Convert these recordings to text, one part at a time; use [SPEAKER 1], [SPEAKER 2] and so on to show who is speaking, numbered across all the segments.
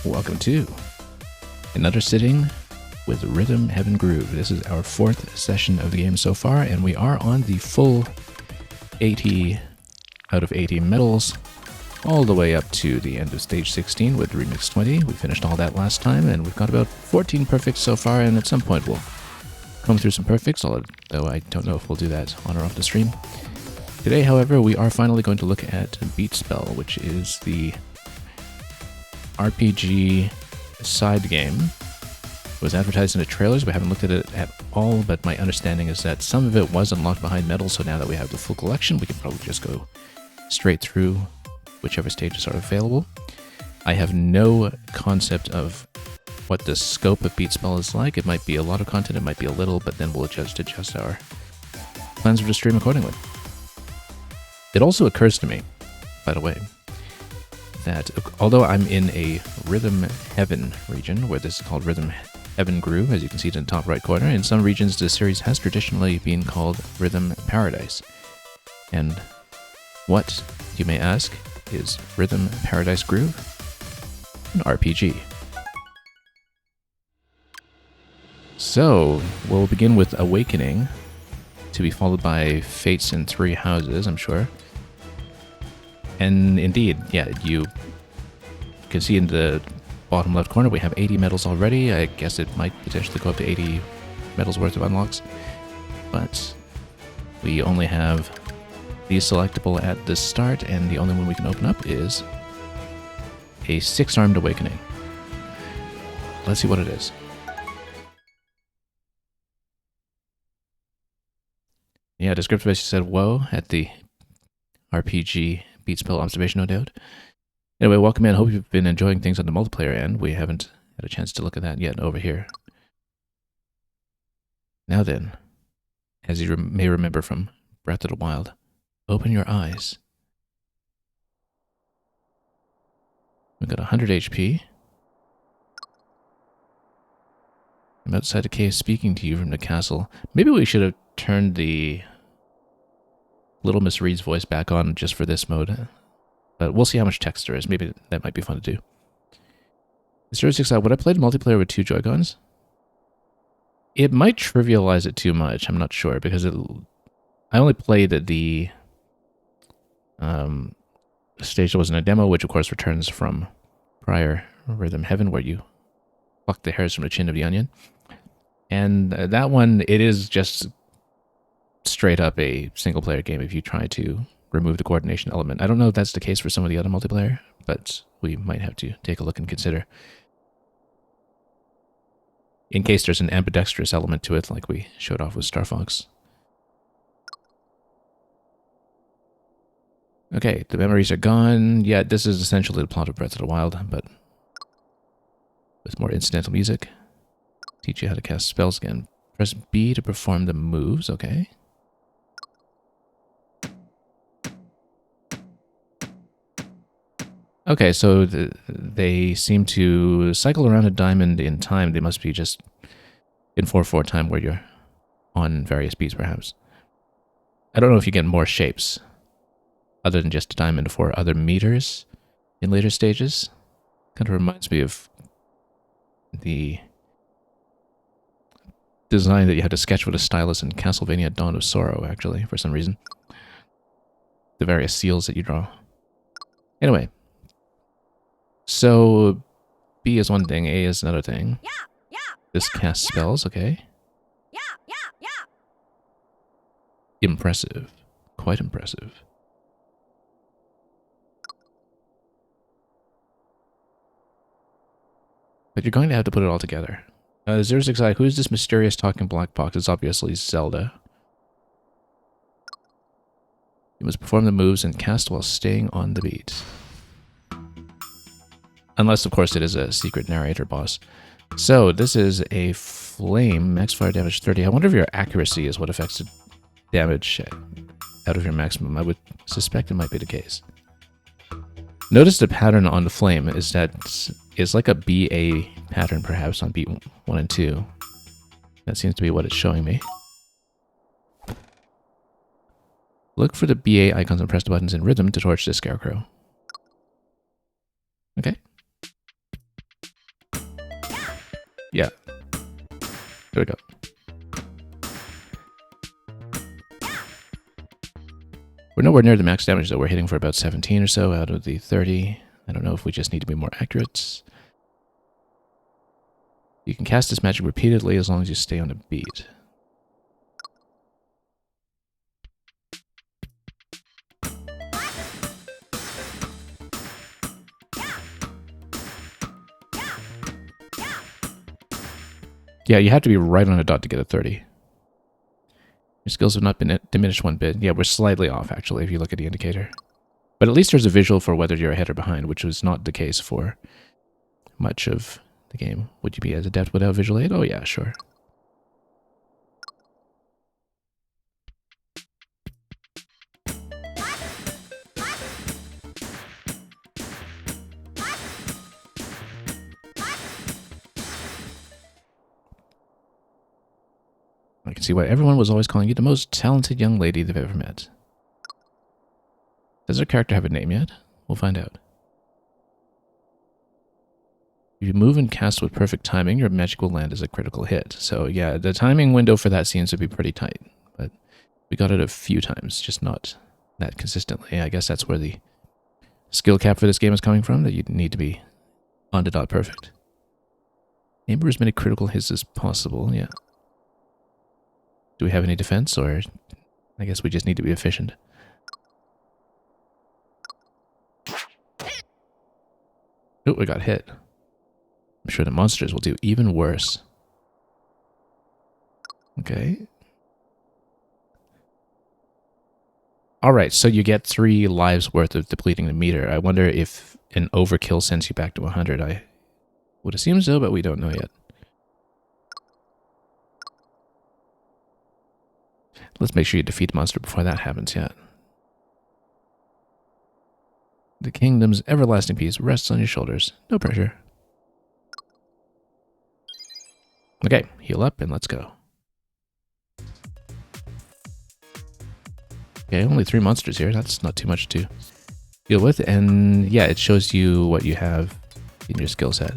[SPEAKER 1] Welcome to another sitting with Rhythm Heaven Groove. This is our fourth session of the game so far, and we are on the full 80 out of 80 medals, all the way up to the end of stage 16 with Remix 20. We finished all that last time, and we've got about 14 perfects so far, and at some point we'll come through some perfects, although I don't know if we'll do that on or off the stream. Today, however, we are finally going to look at Beatspell, which is the RPG side game. It was advertised in the trailers. We haven't looked at it at all, but my understanding is that some of it was unlocked behind medals, so now that we have the full collection, we can probably just go straight through whichever stages are available. I have no concept of what the scope of Beatspell is like. It might be a lot of content, it might be a little, but then we'll adjust our plans for the stream accordingly. It also occurs to me, by the way, that although I'm in a Rhythm Heaven region, where this is called Rhythm Heaven Groove, as you can see in the top right corner, in some regions the series has traditionally been called Rhythm Paradise. And what, you may ask, is Rhythm Paradise Groove? An RPG. So, we'll begin with Awakening, to be followed by Fates in Three Houses, I'm sure. And indeed, yeah, you can see in the bottom left corner we have 80 medals already. I guess it might potentially go up to 80 medals worth of unlocks. But we only have these selectable at the start, and the only one we can open up is a 6-armed Awakening. Let's see what it is. Yeah, descriptive basically said, whoa, at the RPG Beatspell observation, no doubt. Anyway, welcome in. Hope you've been enjoying things on the multiplayer end. We haven't had a chance to look at that yet over here. Now then, as you may remember from Breath of the Wild, open your eyes. We've got 100 HP. I'm outside the cave speaking to you from the castle. Maybe we should have turned the Little Miss Reed's voice back on just for this mode. But we'll see how much text there is. Maybe that might be fun to do. 06, would I play the multiplayer with 2 Joy-Cons? It might trivialize it too much. I'm not sure, because I only played the stage that was in a demo, which of course returns from prior Rhythm Heaven, where you pluck the hairs from the chin of the onion. And that one, it is just straight up a single player game if you try to remove the coordination element. I don't know if that's the case for some of the other multiplayer, but we might have to take a look and consider. In case there's an ambidextrous element to it, like we showed off with Star Fox. Okay, the memories are gone. Yeah, this is essentially the plot of Breath of the Wild, but with more incidental music. Teach you how to cast spells again. Press B to perform the moves, okay. Okay, so they seem to cycle around a diamond in time. They must be just in 4/4 time where you're on various beats, perhaps. I don't know if you get more shapes other than just a diamond for other meters in later stages. Kind of reminds me of the design that you had to sketch with a stylus in Castlevania Dawn of Sorrow, actually, for some reason. The various seals that you draw. Anyway. So, B is one thing, A is another thing. This casts spells, okay. Impressive. Quite impressive. But you're going to have to put it all together. 06i, who is this mysterious talking black box? It's obviously Zelda. You must perform the moves and cast while staying on the beat. Unless, of course, it is a secret narrator boss. So, this is a flame, max fire damage 30. I wonder if your accuracy is what affects the damage out of your maximum. I would suspect it might be the case. Notice the pattern on the flame is that it's like a BA pattern, perhaps, on beat 1 and 2. That seems to be what it's showing me. Look for the BA icons and press the buttons in rhythm to torch the scarecrow. Okay. Yeah. There we go. We're nowhere near the max damage, though. We're hitting for about 17 or so out of the 30. I don't know if we just need to be more accurate. You can cast this magic repeatedly as long as you stay on a beat. Yeah, you have to be right on a dot to get a 30. Your skills have not been diminished one bit. Yeah, we're slightly off, actually, if you look at the indicator. But at least there's a visual for whether you're ahead or behind, which was not the case for much of the game. Would you be as adept without visual aid? Oh, yeah, sure. I can see why everyone was always calling you the most talented young lady they've ever met. Does her character have a name yet? We'll find out. If you move and cast with perfect timing, your magic will land as a critical hit. So yeah, the timing window for that seems to be pretty tight. But we got it a few times, just not that consistently. I guess that's where the skill cap for this game is coming from, that you need to be on the dot perfect. Aim for as many critical hits as possible, yeah. Do we have any defense, or I guess we just need to be efficient? Oh, we got hit. I'm sure the monsters will do even worse. Okay. Alright, so you get 3 lives worth of depleting the meter. I wonder if an overkill sends you back to 100. I would assume so, but we don't know yet. Let's make sure you defeat the monster before that happens, yeah. The kingdom's everlasting peace rests on your shoulders. No pressure. Okay, heal up and let's go. Okay, only 3 monsters here. That's not too much to deal with. And yeah, it shows you what you have in your skill set.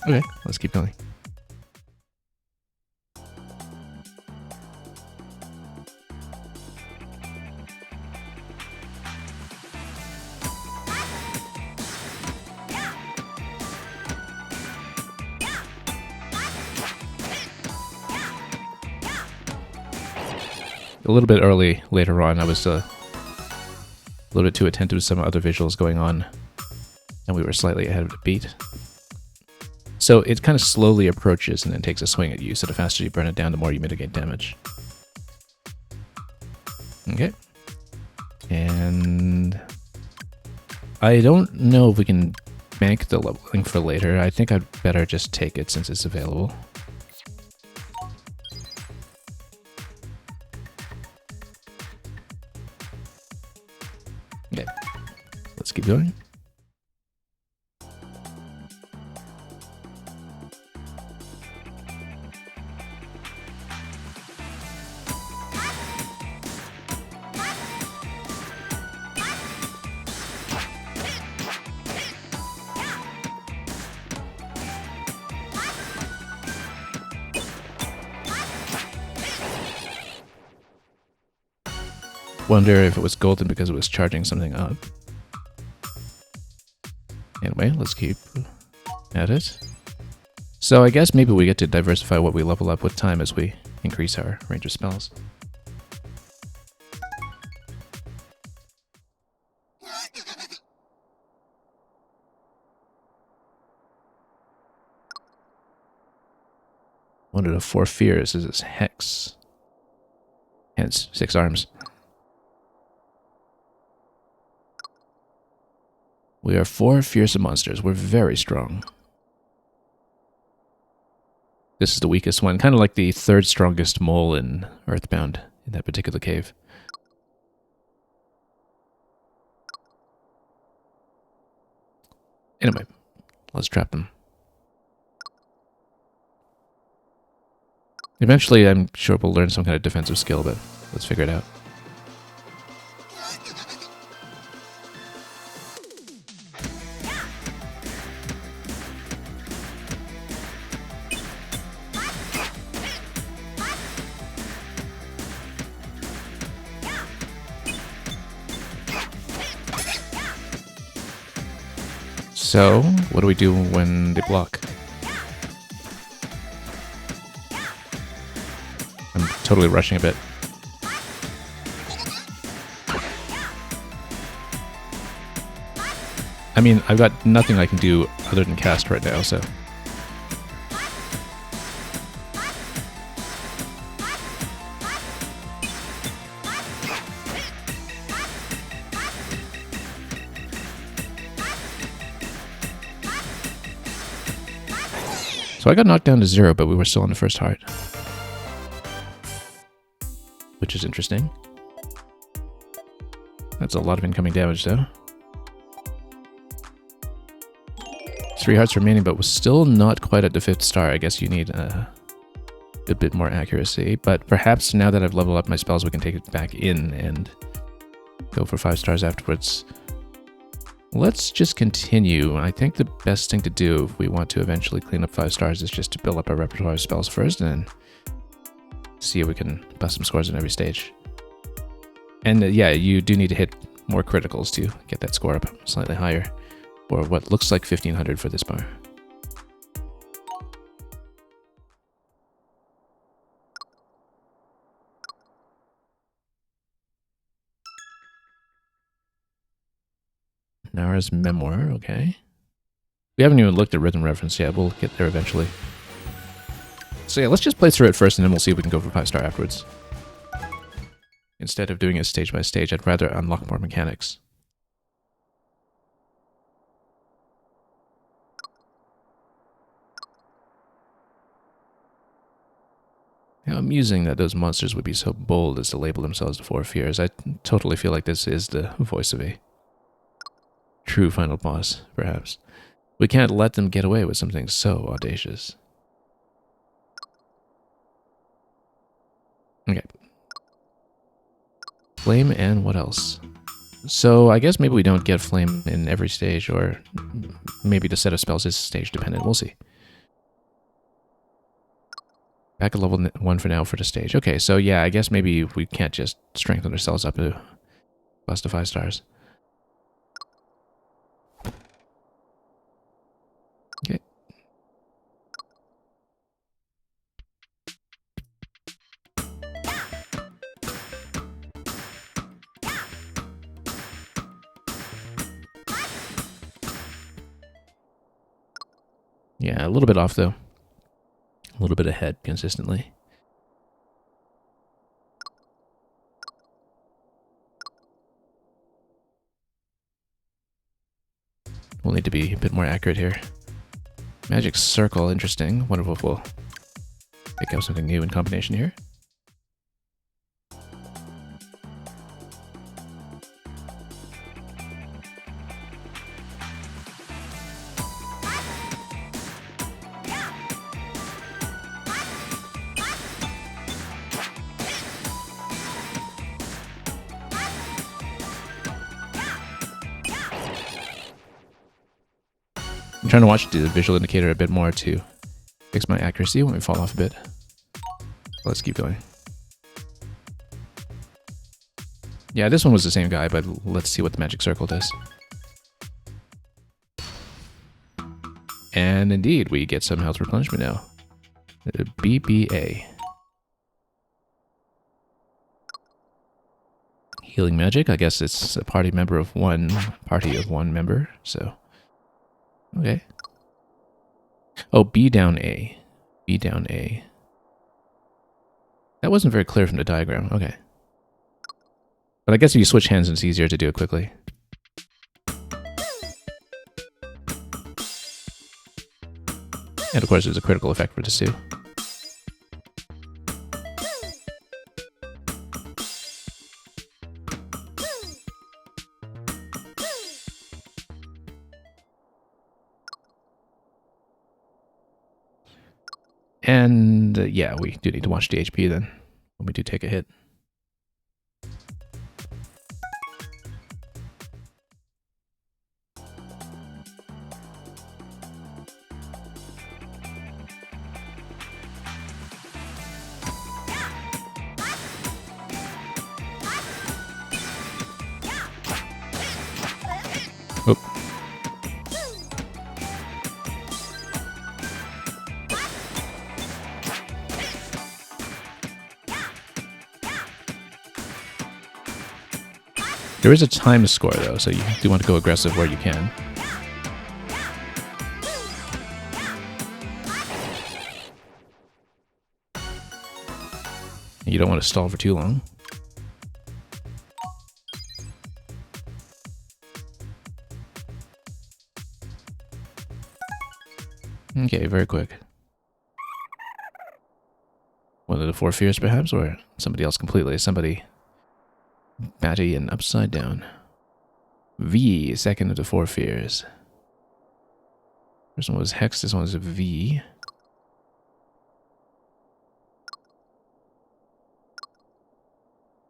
[SPEAKER 1] Okay, let's keep going. A little bit early later on, I was a little bit too attentive to some other visuals going on, and we were slightly ahead of the beat. So it kind of slowly approaches and then takes a swing at you, so the faster you burn it down, the more you mitigate damage. Okay. And I don't know if we can bank the leveling for later. I think I'd better just take it since it's available. Okay, let's keep going. Wonder if it was golden because it was charging something up. Anyway, let's keep at it. So I guess maybe we get to diversify what we level up with time as we increase our range of spells. One of the 4 fears is this hex. Hence, 6 arms. We are 4 fearsome monsters. We're very strong. This is the weakest one, kind of like the 3rd strongest mole in Earthbound, in that particular cave. Anyway, let's trap them. Eventually, I'm sure we'll learn some kind of defensive skill, but let's figure it out. So, what do we do when they block? I'm totally rushing a bit. I mean, I've got nothing I can do other than cast right now, so... So I got knocked down to 0, but we were still on the first heart. Which is interesting. That's a lot of incoming damage, though. 3 hearts remaining, but was still not quite at the 5th star. I guess you need a bit more accuracy. But perhaps now that I've leveled up my spells, we can take it back in and go for 5 stars afterwards. Let's just continue. I think the best thing to do if we want to eventually clean up 5 stars is just to build up our repertoire of spells first and then see if we can bust some scores in every stage. And yeah, you do need to hit more criticals to get that score up slightly higher, or what looks like 1500 for this bar. Nara's Memoir, okay. We haven't even looked at rhythm reference yet. We'll get there eventually. So yeah, let's just play through it first and then we'll see if we can go for 5 star afterwards. Instead of doing it stage by stage, I'd rather unlock more mechanics. How amusing that those monsters would be so bold as to label themselves the 4 Fears. I totally feel like this is the voice of a true final boss, perhaps. We can't let them get away with something so audacious. Okay. Flame and what else? So I guess maybe we don't get flame in every stage, or maybe the set of spells is stage dependent. We'll see. Back at level 1 for now for the stage. Okay, so yeah, I guess maybe we can't just strengthen ourselves up to plus to 5 stars. Okay. Yeah, a little bit off though. A little bit ahead consistently. We'll need to be a bit more accurate here. Magic Circle, interesting. Wonder if we'll pick out something new in combination here. I'm trying to watch the visual indicator a bit more to fix my accuracy when we fall off a bit. Let's keep going. Yeah, this one was the same guy, but let's see what the Magic Circle does. And indeed, we get some health replenishment now. BBA. Healing magic, I guess it's a party of one member, so... Okay. Oh, B down A. B down A. That wasn't very clear from the diagram. Okay. But I guess if you switch hands, it's easier to do it quickly. And of course, there's a critical effect for this too. And yeah, we do need to watch the HP then, when we do take a hit. Oh. There is a time score, though, so you do want to go aggressive where you can. You don't want to stall for too long. Okay, very quick. One of the four fears, perhaps, or somebody else completely. Somebody batty and upside down. V, second of the four fears. First one was Hex, this one was a V.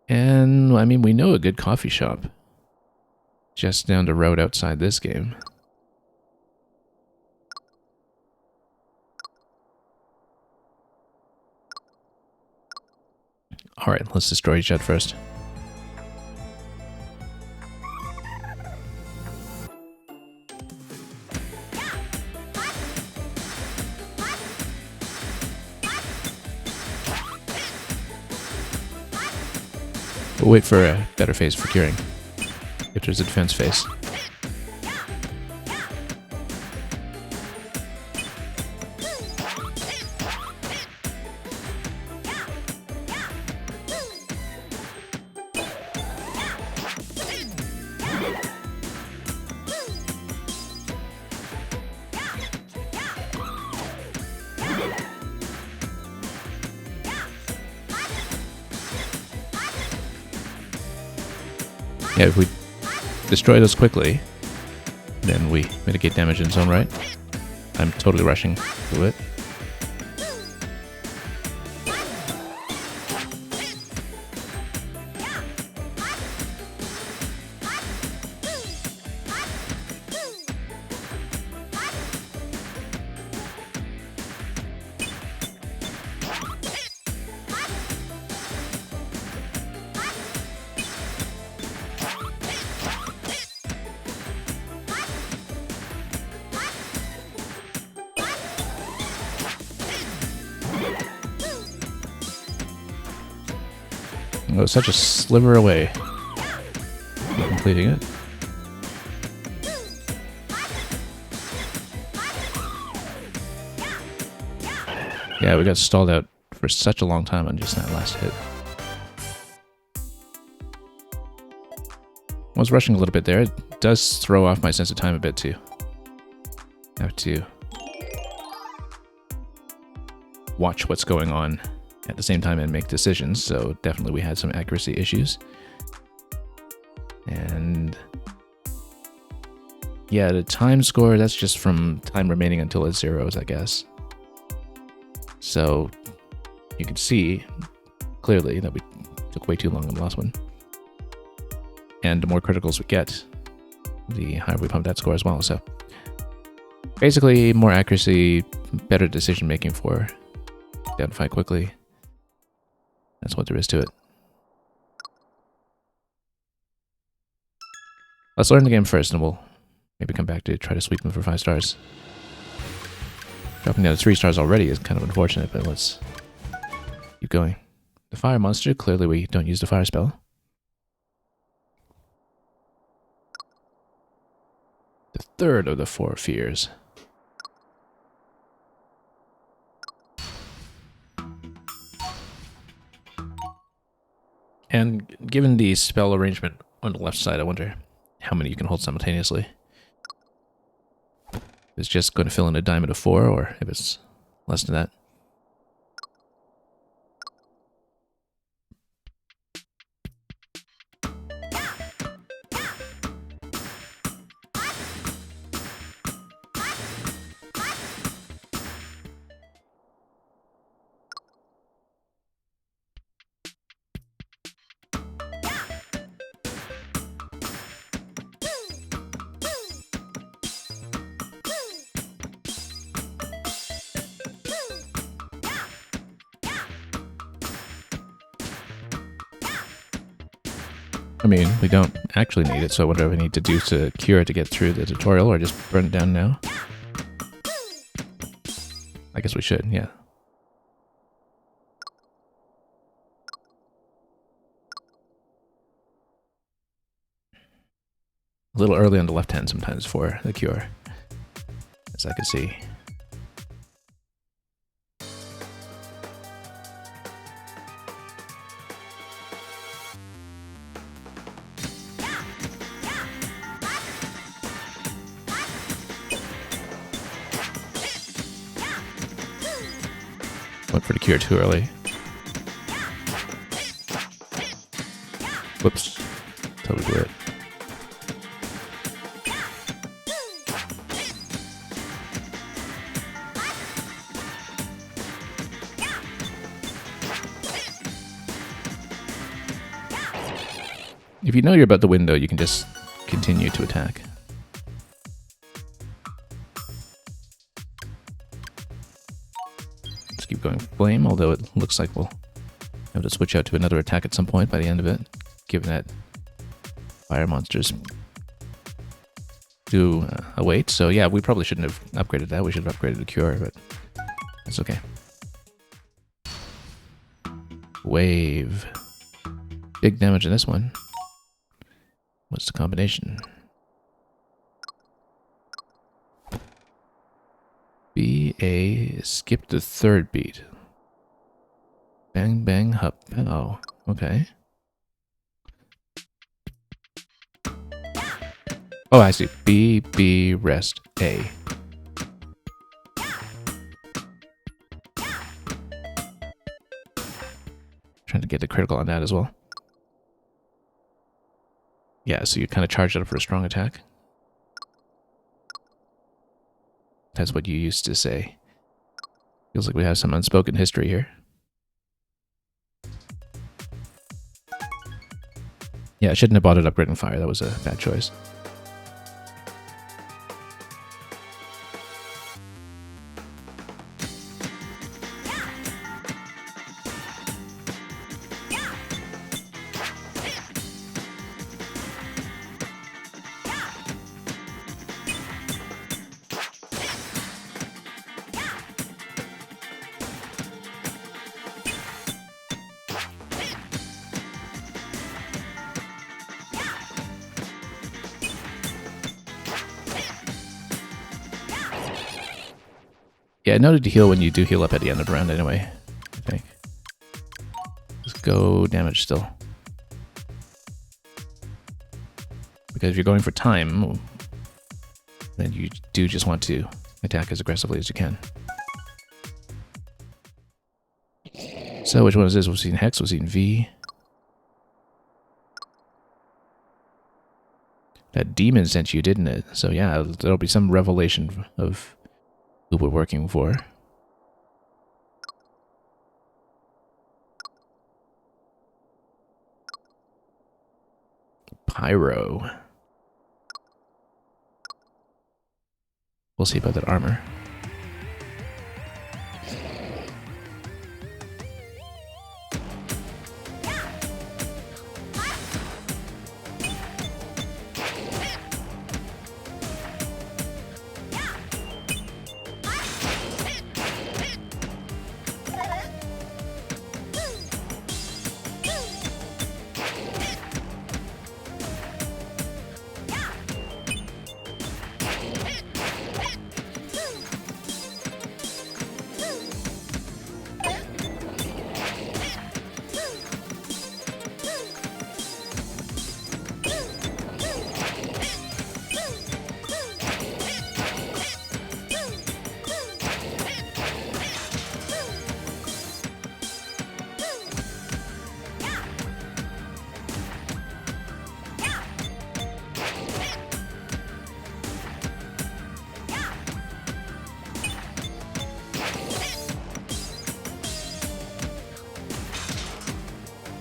[SPEAKER 1] And, I mean, we know a good coffee shop just down the road outside this game. Alright, let's destroy each other first. We'll wait for a better phase for curing. If there's a defense phase. Yeah, if we destroy those quickly, then we mitigate damage in its own right. I'm totally rushing through it. Oh, such a sliver away from completing it. Yeah, we got stalled out for such a long time on just that last hit. I was rushing a little bit there. It does throw off my sense of time a bit too. I have to watch what's going on at the same time and make decisions, so definitely we had some accuracy issues. And yeah, the time score, that's just from time remaining until it zeros, I guess. So you can see clearly that we took way too long on the last one. And the more criticals we get, the higher we pump that score as well. So basically more accuracy, better decision making for identify quickly. That's what there is to it. Let's learn the game first, and we'll maybe come back to try to sweep them for 5 stars. Dropping down to 3 stars already is kind of unfortunate, but let's keep going. The fire monster, clearly we don't use the fire spell. The third of the 4 fears. And given the spell arrangement on the left side, I wonder how many you can hold simultaneously. If it's just going to fill in a diamond of 4, or if it's less than that. I mean, we don't actually need it, so I wonder what we need to do to cure it to get through the tutorial, or just burn it down now. I guess we should, yeah. little early on the left hand sometimes for the cure, as I can see. Went for the cure too early. Whoops. Totally blew it. If you know you're about the window, you can just continue to attack. Let's keep going flame, although it looks like we'll have to switch out to another attack at some point by the end of it, given that fire monsters do await. So yeah, we probably shouldn't have upgraded that. We should have upgraded the cure, but that's okay. Wave. Big damage in this one. What's the combination? B-A, skip the third beat. Bang, bang, hup. Oh, okay. Oh, I see. B, B, rest, A. Trying to get the critical on that as well. Yeah, so you kind of charge it up for a strong attack. That's what you used to say. Feels like we have some unspoken history here. Yeah, I shouldn't have bothered upgrading fire. That was a bad choice. Yeah, noted to heal when you do heal up at the end of the round anyway, I think. Let's go damage still. Because if you're going for time, then you do just want to attack as aggressively as you can. So which one is this? We've seen Hex, we've seen V. That demon sent you, didn't it? So yeah, there'll be some revelation of who we're working for. Pyro. We'll see about that armor.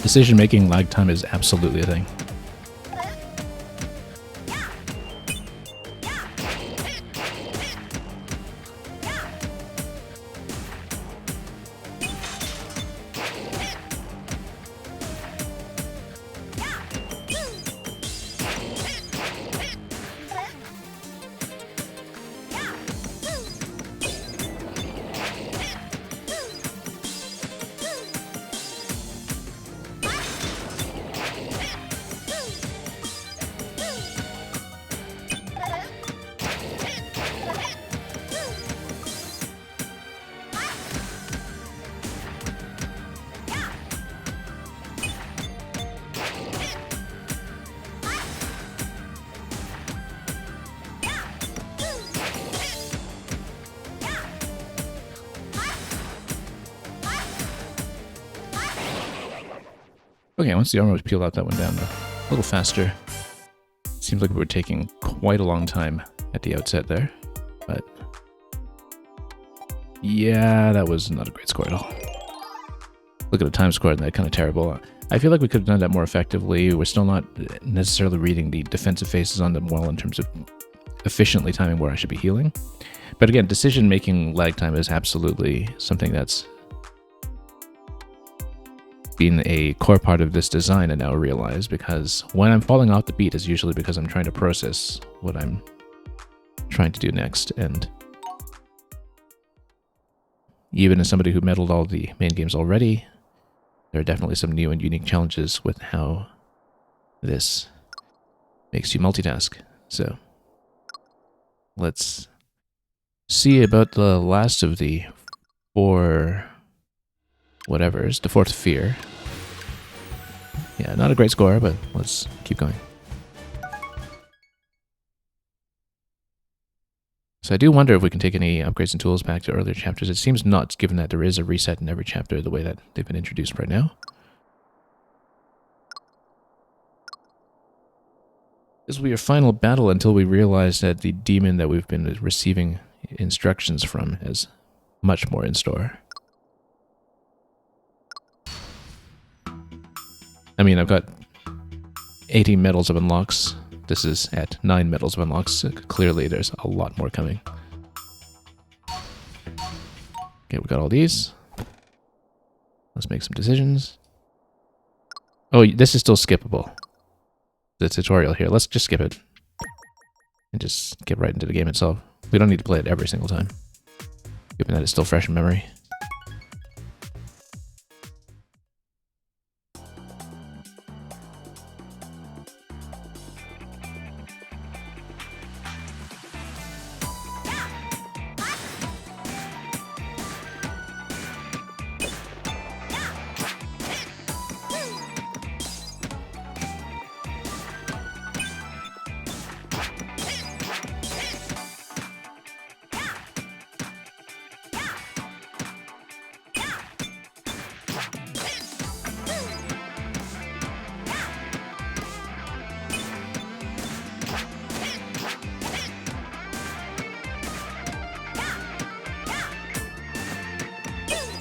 [SPEAKER 1] Decision-making lag time is absolutely a thing. Okay, once the armor was peeled out, that went down a little faster. Seems like we were taking quite a long time at the outset there, but yeah, that was not a great score at all. Look at the time score, and that kind of terrible. I feel like we could have done that more effectively. We're still not necessarily reading the defensive phases on them well in terms of efficiently timing where I should be healing. But again, decision-making lag time is absolutely something that's been a core part of this design, I now realize, because when I'm falling off the beat, it's usually because I'm trying to process what I'm trying to do next. And even as somebody who medaled all the main games already, there are definitely some new and unique challenges with how this makes you multitask. So let's see about the last of the four whatevers, the fourth fear. Yeah, not a great score, but let's keep going. So I do wonder if we can take any upgrades and tools back to earlier chapters. It seems not, given that there is a reset in every chapter the way that they've been introduced right now. This will be your final battle until we realize that the demon that we've been receiving instructions from has much more in store. I mean, I've got 80 medals of unlocks. This is at 9 medals of unlocks. Clearly, there's a lot more coming. Okay, we got all these. Let's make some decisions. Oh, this is still skippable. The tutorial here. Let's just skip it. And just get right into the game itself. We don't need to play it every single time, given that it's still fresh in memory.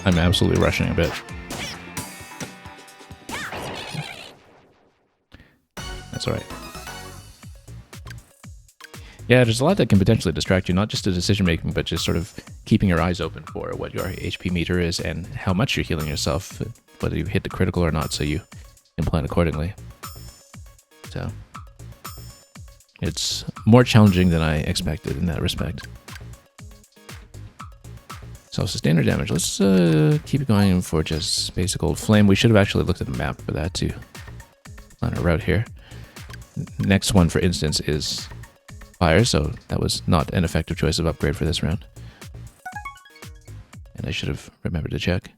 [SPEAKER 1] I'm absolutely rushing a bit. That's alright. Yeah, there's a lot that can potentially distract you, not just the decision making, but just sort of keeping your eyes open for what your HP meter is and how much you're healing yourself, whether you hit the critical or not, so you can plan accordingly. So it's more challenging than I expected in that respect. So sustainer damage, let's keep going for just basic old flame. We should have actually looked at the map for that to plan our route here. Next one, for instance, is fire, so that was not an effective choice of upgrade for this round. And I should have remembered to check.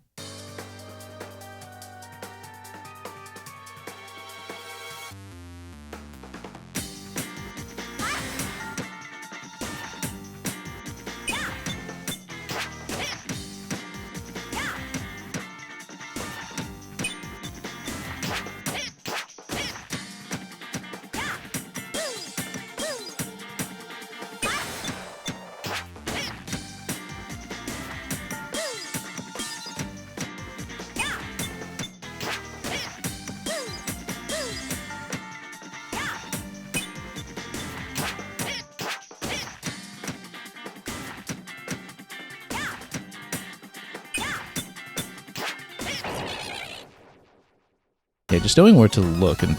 [SPEAKER 1] Yeah, just knowing where to look and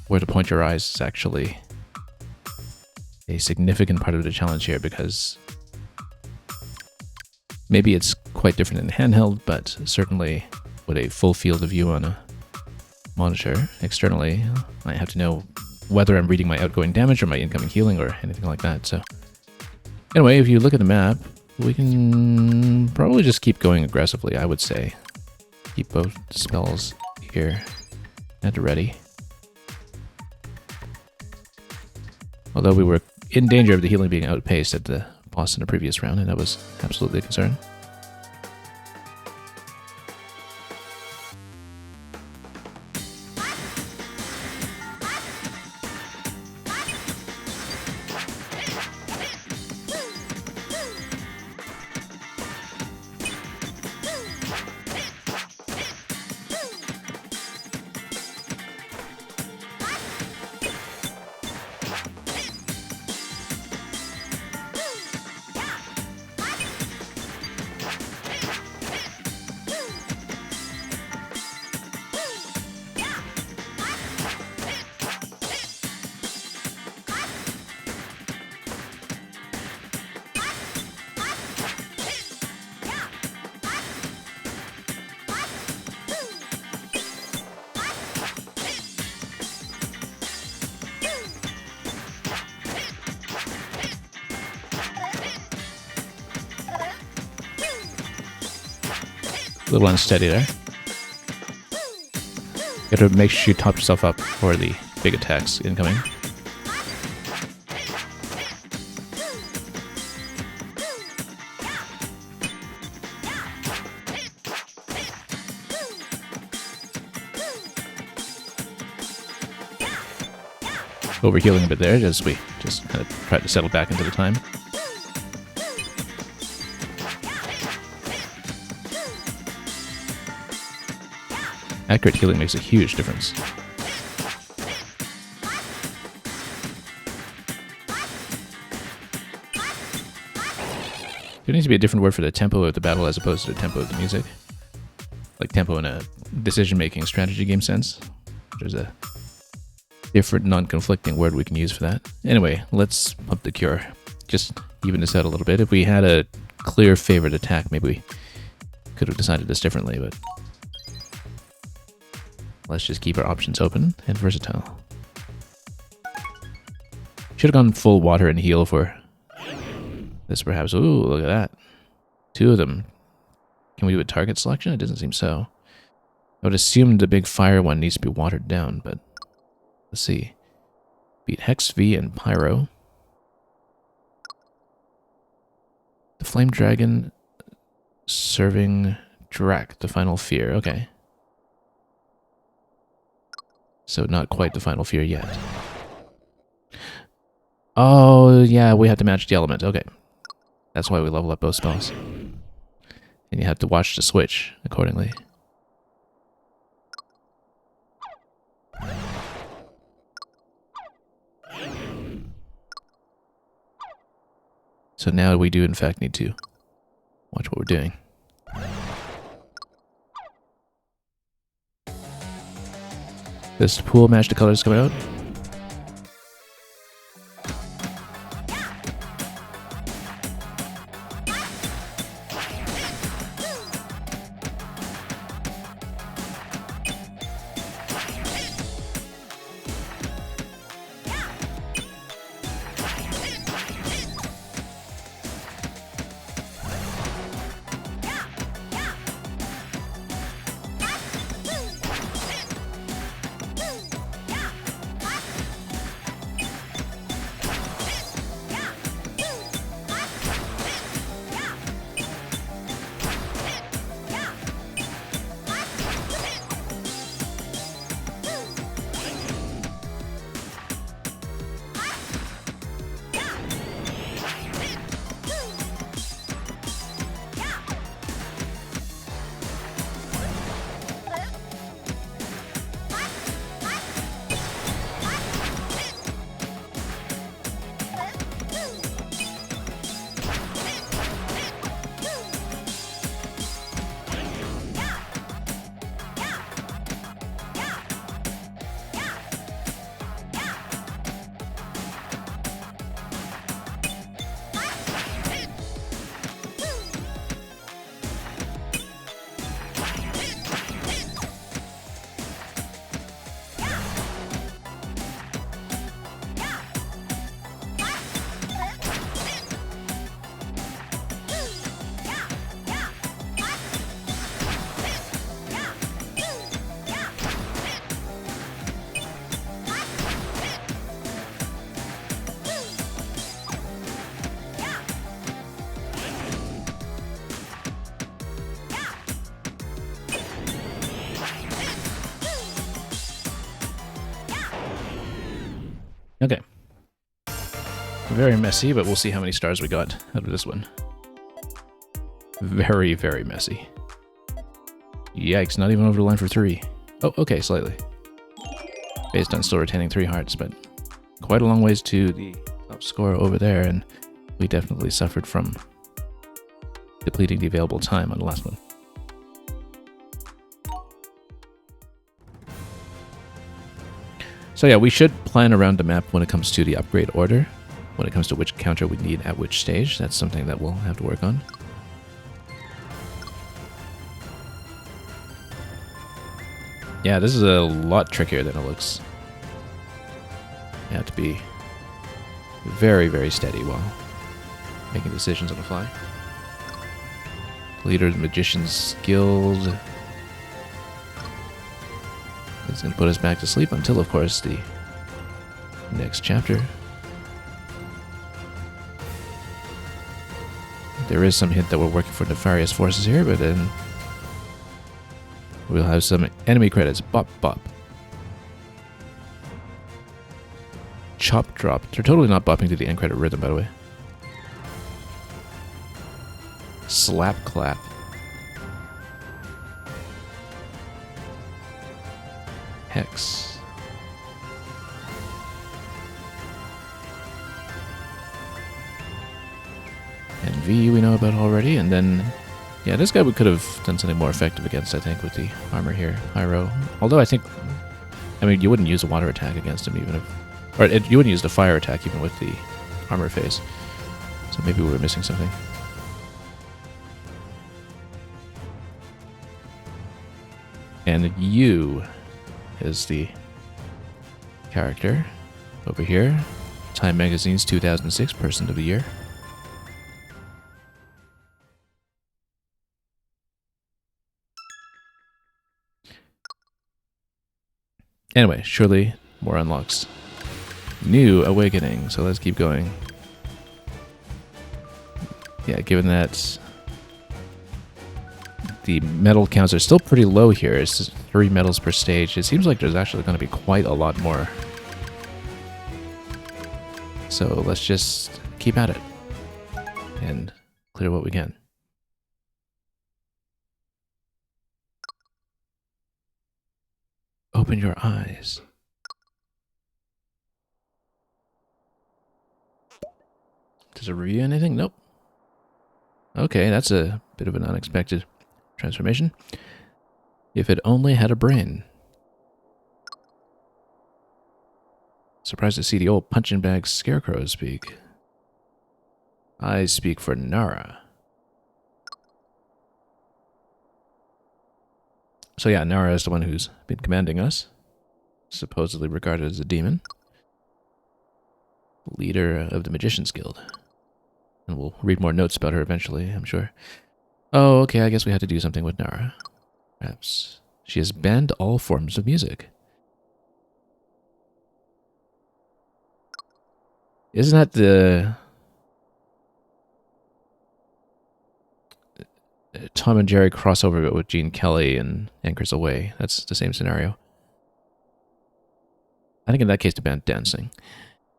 [SPEAKER 1] where to point your eyes is actually a significant part of the challenge here, because maybe it's quite different in handheld, but certainly with a full field of view on a monitor externally, I have to know whether I'm reading my outgoing damage or my incoming healing or anything like that. So anyway, if you look at the map, we can probably just keep going aggressively, I would say. Keep both spells here at the ready. Although we were in danger of the healing being outpaced at the boss in the previous round, and that was absolutely a concern. A little unsteady there. You have to make sure you top yourself up for the big attacks incoming. Overhealing a bit there as we just kind of try to settle back into the time. Accurate healing makes a huge difference. There needs to be a different word for the tempo of the battle as opposed to the tempo of the music. Like tempo in a decision-making strategy game sense. There's a different non-conflicting word we can use for that. Anyway, let's pump the cure. Just even this out a little bit. If we had a clear favorite attack, maybe we could have decided this differently, but let's just keep our options open and versatile. Should have gone full water and heal for this perhaps. Ooh, look at that. 2 of them. Can we do a target selection? It doesn't seem so. I would assume the big fire one needs to be watered down, but let's see. Beat Hex V and Pyro. The Flame Dragon serving Drak, the Final Fear. Okay. So not quite the Final Fear yet. Oh, yeah, we have to match the element. Okay. That's why we level up both spells. And you have to watch the switch accordingly. So now we do in fact need to watch what we're doing. Does the pool match the colors coming out? Okay. Very messy, but we'll see how many stars we got out of this one. Very, very messy. Yikes, not even over the line for 3. Oh, okay, slightly. Based on still retaining 3 hearts, but quite a long ways to the top score over there, and we definitely suffered from depleting the available time on the last one. So yeah, we should plan around the map when it comes to the upgrade order, when it comes to which counter we need at which stage. That's something that we'll have to work on. Yeah, this is a lot trickier than it looks. You have to be very, very steady while making decisions on the fly. Leader of the Magician's Guild. It's going to put us back to sleep until, of course, the next chapter. There is some hint that we're working for nefarious forces here, but then we'll have some enemy credits. Bop, bop. Chop, drop. They're totally not bopping to the end credit rhythm, by the way. Slap, clap. Hex. And V we know about already, and then... Yeah, this guy we could have done something more effective against, I think, with the armor here. Pyro. Although I think... I mean, you wouldn't use a water attack against him even if... Or you wouldn't use the fire attack even with the armor phase. So maybe we were missing something. And you is the character over here. Time Magazine's 2006 Person of the Year. Anyway, surely more unlocks. New Awakening, so let's keep going. Yeah, given that the medal counts are still pretty low here, it's 3 medals per stage, it seems like there's actually going to be quite a lot more. So let's just keep at it and clear what we can. Open your eyes. Does it review anything? Nope. Okay, that's a bit of an unexpected transformation. If it only had a brain. Surprised to see the old punching bag scarecrow speak. I speak for Nara. So yeah, Nara is the one who's been commanding us. Supposedly regarded as a demon. Leader of the Magician's Guild. And we'll read more notes about her eventually, I'm sure. Oh, okay, I guess we had to do something with Nara. Perhaps she has banned all forms of music. Isn't that the Tom and Jerry crossover bit with Gene Kelly and Anchors Away? That's the same scenario. I think in that case to ban dancing.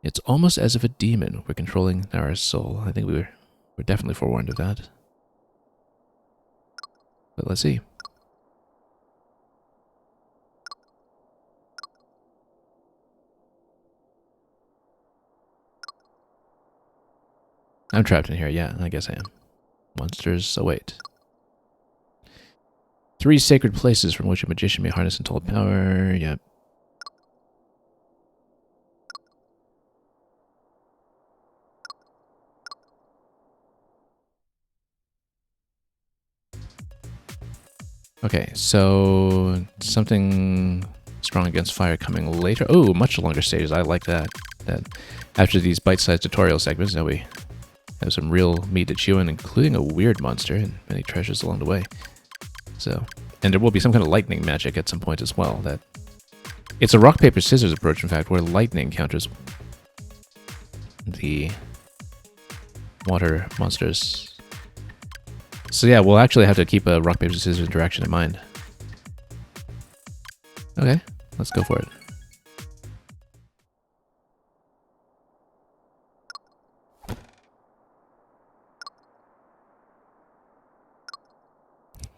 [SPEAKER 1] It's almost as if a demon were controlling Nara's soul. I think we're definitely forewarned of that. But let's see. I'm trapped in here, yeah, I guess I am. Monsters await. 3 sacred places from which a magician may harness untold power, yep. Okay, so something strong against fire coming later. Oh, much longer stages. I like that. That after these bite-sized tutorial segments, now we have some real meat to chew on, including a weird monster and many treasures along the way. So, and there will be some kind of lightning magic at some point as well. That it's a rock paper scissors approach, in fact, where lightning counters the water monsters. So yeah, we'll actually have to keep a rock, paper, scissors interaction in mind. Okay, let's go for it.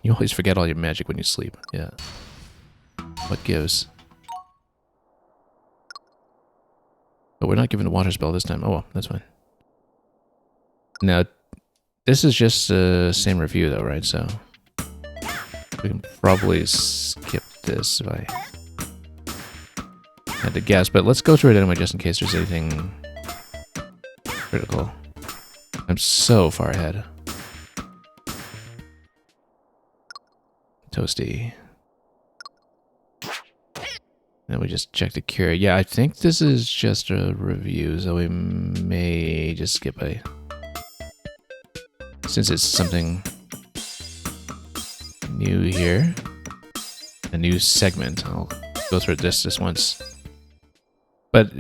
[SPEAKER 1] You always forget all your magic when you sleep. Yeah. What gives? But we're not given a water spell this time. Oh well, that's fine. Now, this is just the same review though, right? So we can probably skip this if I had to guess. But let's go through it anyway just in case there's anything critical. I'm so far ahead. Toasty. And we just check the cure. Yeah, I think this is just a review, so we may just skip a... Since it's something new here. A new segment. I'll go through this just once. But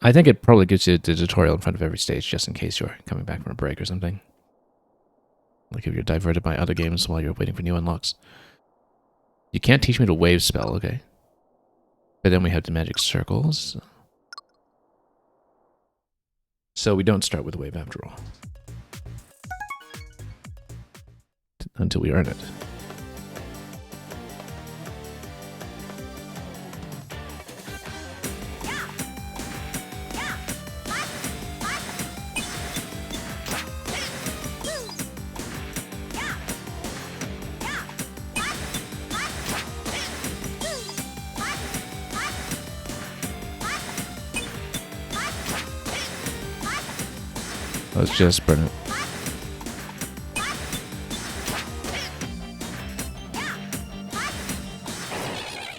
[SPEAKER 1] I think it probably gives you the tutorial in front of every stage, just in case you're coming back from a break or something. Like if you're diverted by other games while you're waiting for new unlocks. You can't teach me the wave spell, okay. But then we have the magic circles. So we don't start with the wave after all. Until we earn it. Let's just burn it.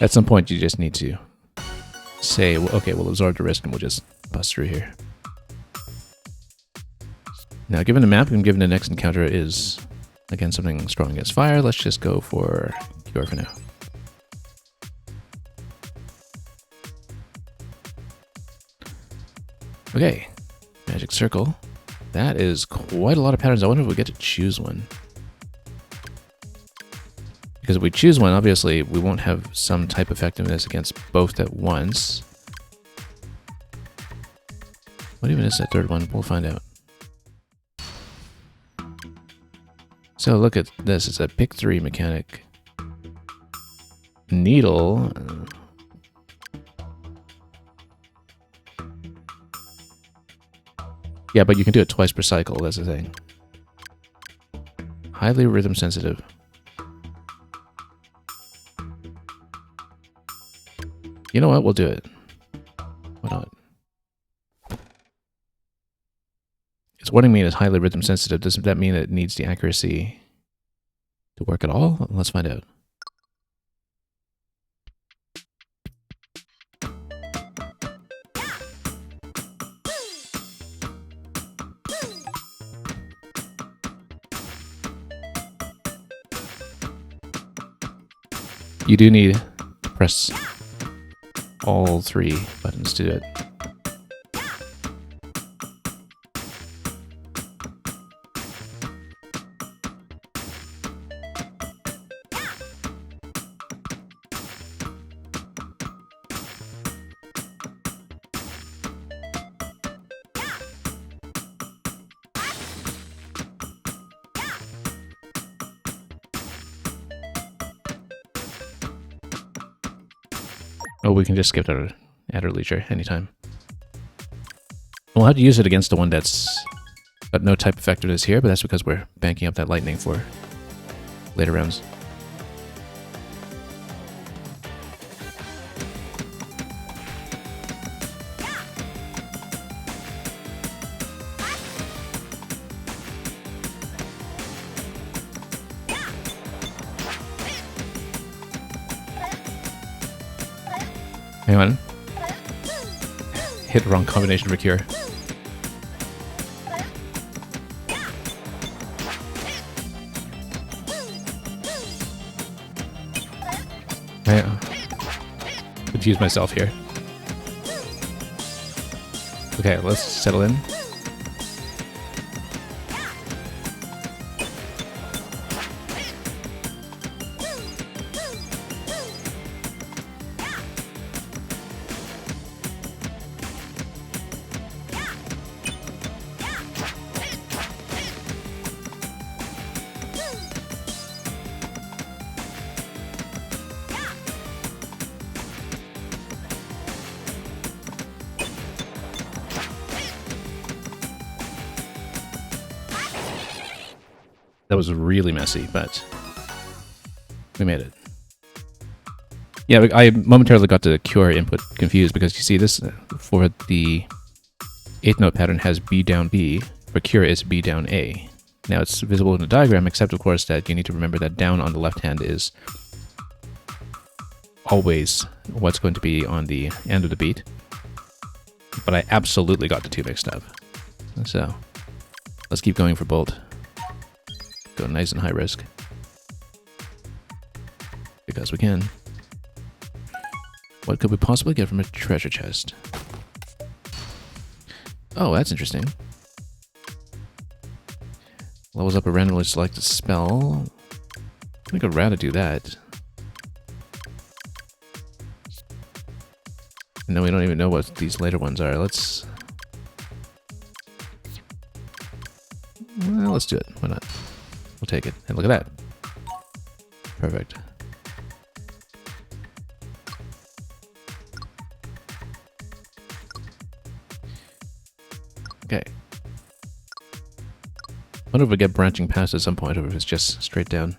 [SPEAKER 1] At some point, you just need to say, well, okay, we'll absorb the risk and we'll just bust through here. Now, given the map and given the next encounter is, again, something strong against fire, let's just go for Cure for now. Okay, magic circle. That is quite a lot of patterns. I wonder if we get to choose one. Because if we choose one, obviously, we won't have some type effectiveness against both at once. What even is that third one? We'll find out. So look at this. It's a pick 3 mechanic. Needle. Yeah, but you can do it twice per cycle, that's the thing. Highly rhythm sensitive. You know what? We'll do it. Why not? It's warning me it's highly rhythm sensitive. Doesn't that mean it needs the accuracy to work at all? Let's find out. You do need to press all 3 buttons to do it. Oh, we can just skip that at our leisure anytime. We'll have to use it against the one that's got no type effectiveness here, but that's because we're banking up that lightning for later rounds. Hang on. Hit the wrong combination for cure. I confused myself here. Okay, let's settle in. That was really messy, but we made it. Yeah, I momentarily got the cure input confused because you see this for the 8th note pattern has B down B, for cure is B down A. Now it's visible in the diagram, except of course that you need to remember that down on the left hand is always what's going to be on the end of the beat. But I absolutely got the two mixed up. So let's keep going for bolt. Go nice and high risk. because we can. What could we possibly get from a treasure chest? Oh, that's interesting. Levels up a randomly selected spell. I think I'd rather do that. And then we don't even know what these later ones are. Let's do it. Why not? We'll take it. And look at that. Perfect. Okay. I wonder if we get branching paths at some point or if it's just straight down.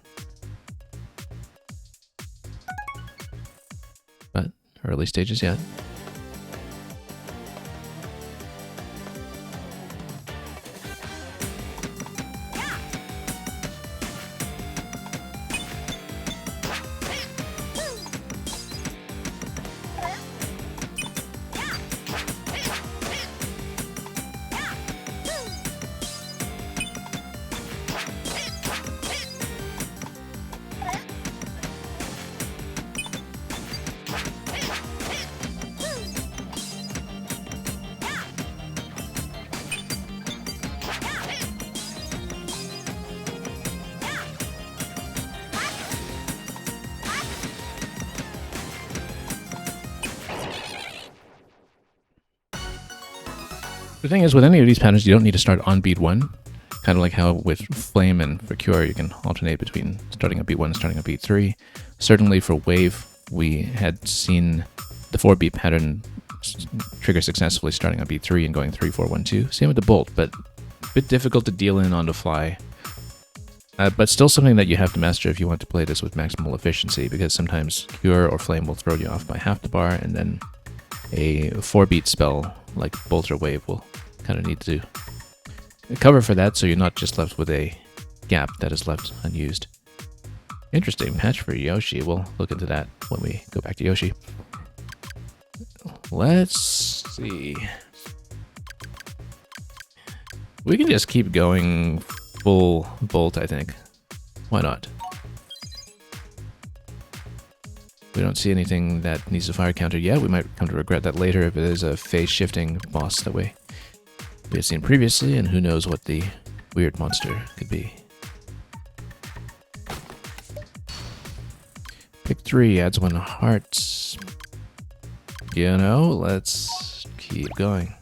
[SPEAKER 1] But early stages yet. The thing is, with any of these patterns, you don't need to start on beat 1. Kind of like how with Flame and for Cure, you can alternate between starting at beat 1 and starting at beat 3. Certainly for Wave, we had seen the 4-beat pattern trigger successfully starting on beat 3 and going 3, 4, 1, 2. Same with the Bolt, but a bit difficult to deal in on the fly. But still something that you have to master if you want to play this with maximal efficiency, because sometimes Cure or Flame will throw you off by half the bar, and then a 4-beat spell like Bolt or Wave will kind of need to cover for that, so you're not just left with a gap that is left unused. Interesting patch for Yoshi. We'll look into that when we go back to Yoshi. Let's see. We can just keep going full Bolt, I think. Why not? We don't see anything that needs a fire counter yet. We might come to regret that later if it is a phase-shifting boss that we had seen previously, and who knows what the weird monster could be. Pick 3 adds 1 heart. You know, let's keep going.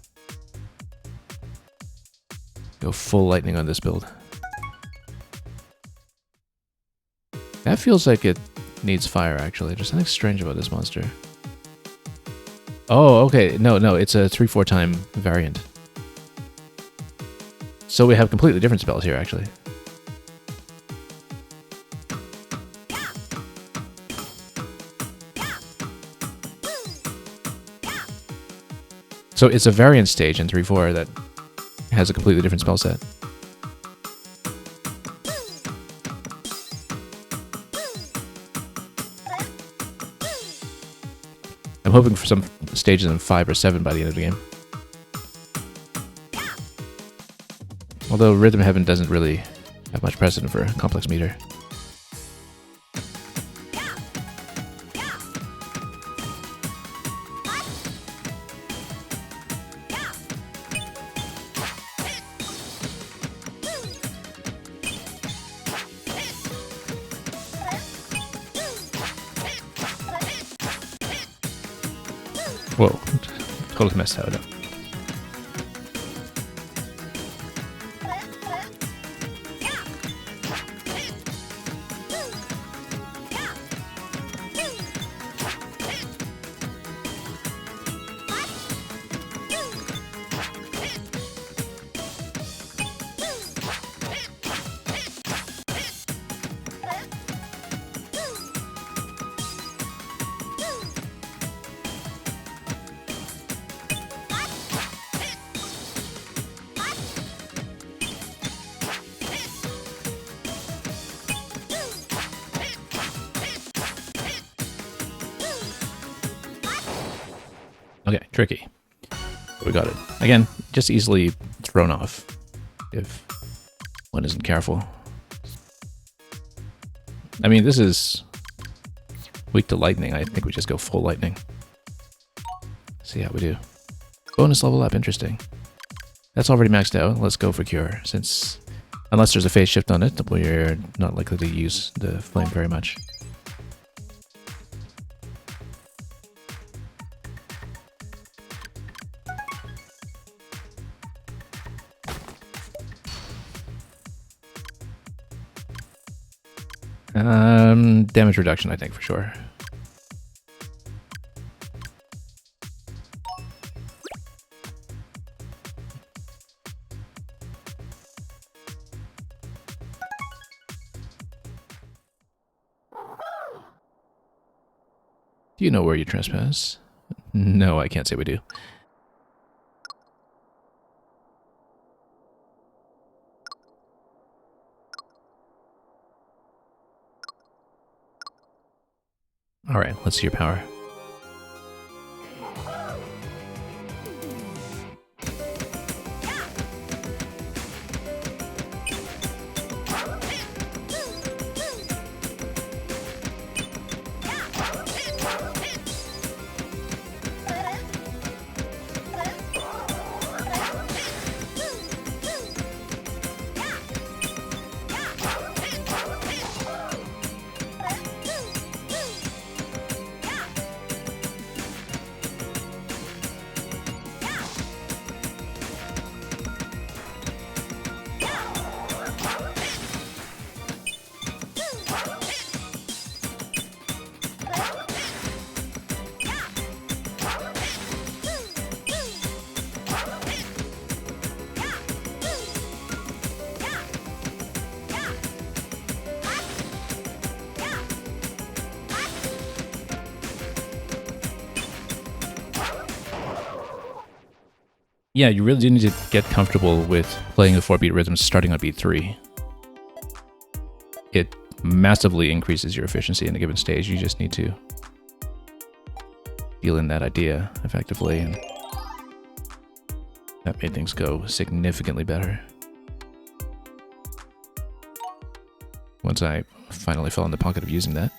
[SPEAKER 1] Go full lightning on this build. That feels like it needs fire, actually. There's something strange about this monster. Oh, okay. No, it's a 3-4 time variant. So we have completely different spells here, actually. So it's a variant stage in 3-4 that has a completely different spell set. I'm hoping for some stages in 5 or 7 by the end of the game. Although Rhythm Heaven doesn't really have much precedent for a complex meter. Whoa, totally messed that up. Okay, tricky. But we got it. Again, just easily thrown off if one isn't careful. I mean, this is Weak to lightning. I think we just go full lightning. See how we do. Bonus level up. Interesting. That's already maxed out. Let's go for Cure, since unless there's a phase shift on it, we're not likely to use the flame very much. Damage reduction, I think, for sure. Do you know where you trespass? No, I can't say we do. All right, let's see your power. Yeah, you really do need to get comfortable with playing the 4-beat rhythms starting on beat 3. It massively increases your efficiency in a given stage. You just need to feel in that idea effectively, and that made things go significantly better. Once I finally fell in the pocket of using that.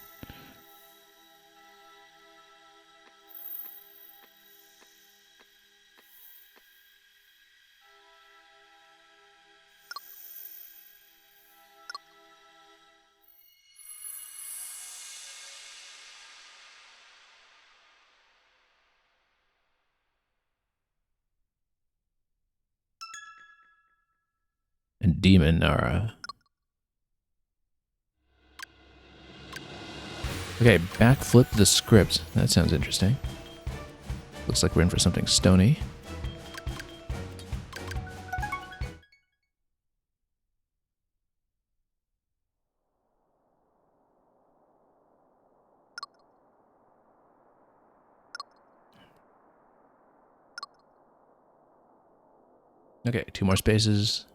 [SPEAKER 1] And Demon are... Okay, backflip the script. That sounds interesting. Looks like we're in for something stony. Okay, 2 more spaces.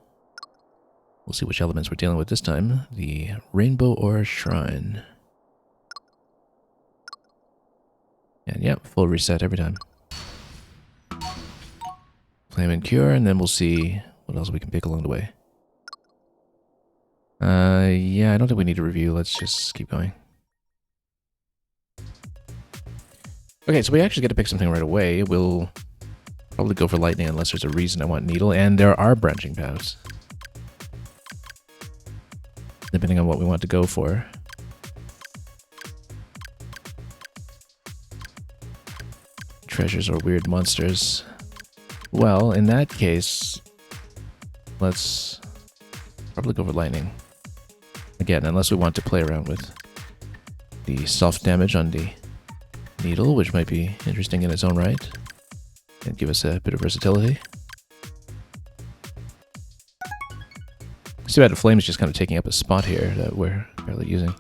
[SPEAKER 1] We'll see which elements we're dealing with this time. The Rainbow or Shrine. And yep, full reset every time. Flame and Cure, and then we'll see what else we can pick along the way. Yeah, I don't think we need to review. Let's just keep going. Okay, so we actually get to pick something right away. We'll probably go for lightning unless there's a reason I want needle, and there are branching paths. Depending on what we want to go for. Treasures or weird monsters. Well, in that case, let's probably go for lightning. Again, unless we want to play around with the soft damage on the needle, which might be interesting in its own right, and give us a bit of versatility. Too bad the flame is just kind of taking up a spot here that we're barely using.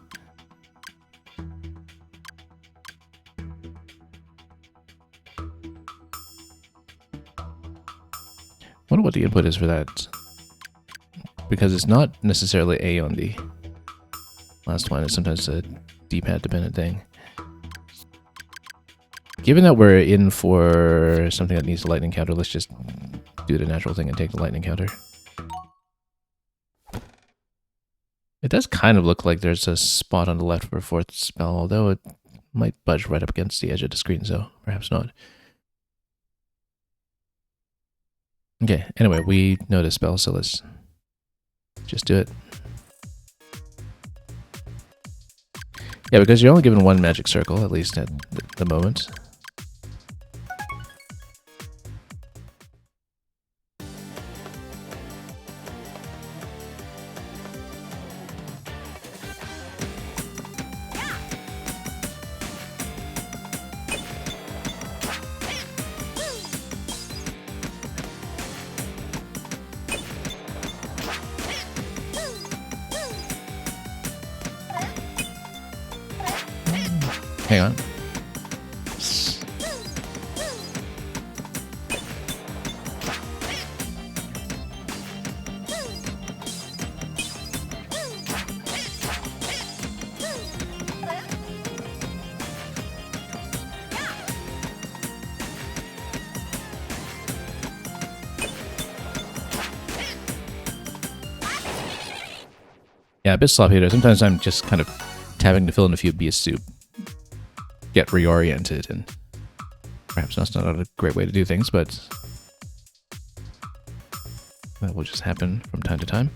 [SPEAKER 1] I wonder what the input is for that, because it's not necessarily A on the last one. It's sometimes a D-pad dependent thing. Given that we're in for something that needs a lightning counter, let's just do the natural thing and take the lightning counter. It does kind of look like there's a spot on the left for a 4th spell, although it Might budge right up against the edge of the screen, so perhaps not. Okay, anyway, we know the spell, so let's just do it. Yeah, because you're only given one magic circle, at least at the moment. Hang on. Yeah, a bit sloppy there. Sometimes I'm just kind of tapping to fill in a few beast soup. Get reoriented, and perhaps that's not a great way to do things, but that will just happen from time to time.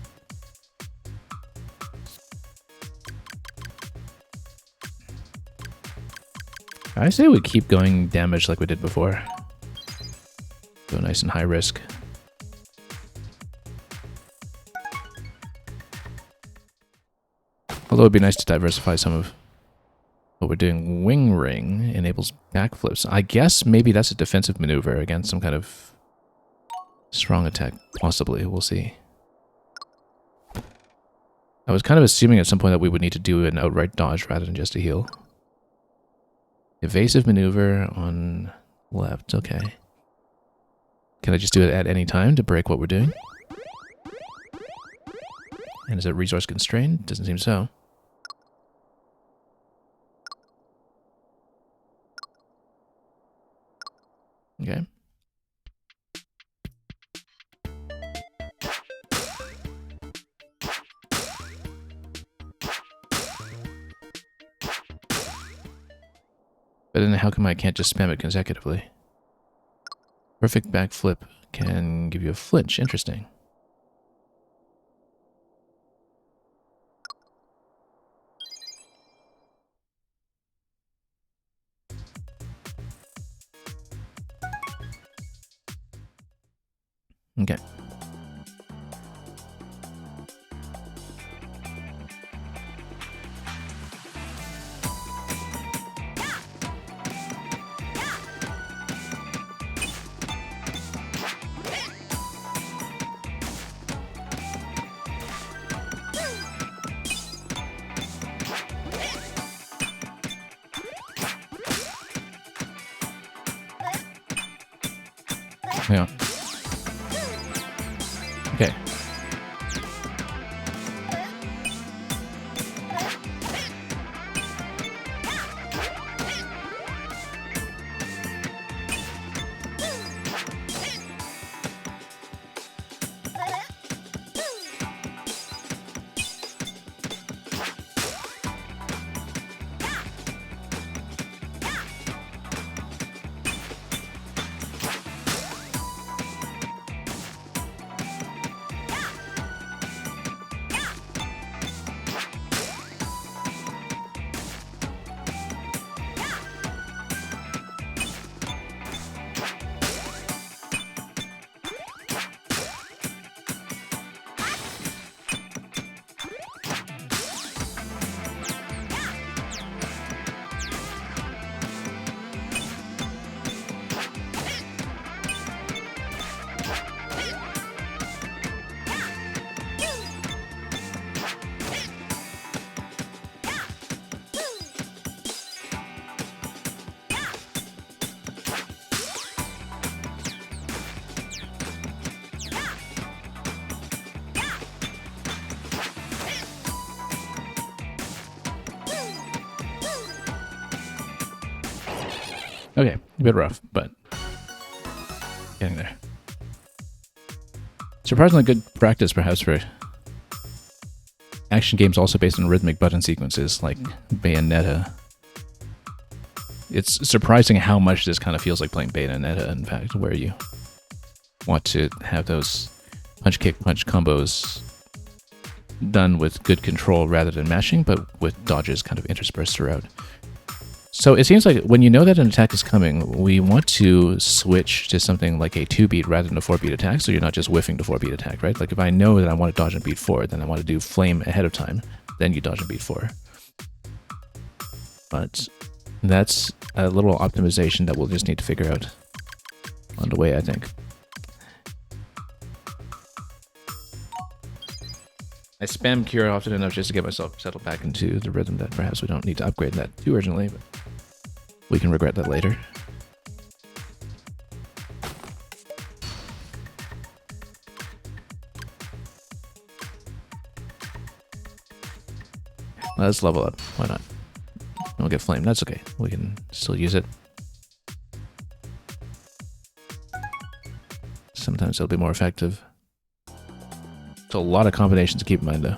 [SPEAKER 1] I say we keep going damage like we did before. Go nice and high risk. Although it'd be nice to diversify some of what we're doing. Wing Ring enables backflips. I guess maybe that's a defensive maneuver against some kind of strong attack. Possibly. We'll see. I was kind of assuming at some point that we would need to do an outright dodge rather than just a heal. Evasive maneuver on left. Okay. Can I just do it at any time to break what we're doing? And is it resource constrained? Doesn't seem so. Okay. But then how come I can't just spam it consecutively? Perfect backflip can give you a flinch. Interesting. Okay. Yeah. Okay. Okay, a bit rough, but getting there. Surprisingly good practice, perhaps, for action games also based on rhythmic button sequences like Bayonetta. it's surprising how much this kind of feels like playing Bayonetta, in fact, where you want to have those punch, kick, punch combos done with good control rather than mashing, but with dodges kind of interspersed throughout. So it seems like when you know that an attack is coming, we want to switch to something like a 2-beat rather than a 4-beat attack, so you're not just whiffing the 4-beat attack, right? Like if I know that I want to dodge and beat 4, then I want to do flame ahead of time, then you dodge and beat 4. But that's a little optimization that we'll just need to figure out on the way, I think. I spam Cure often enough just to get myself settled back into the rhythm that perhaps we don't need to upgrade that too urgently, but we can regret that later. Let's level up. Why not? We'll get flame. That's okay. We can still use it. Sometimes it'll be more effective. It's a lot of combinations to keep in mind, though.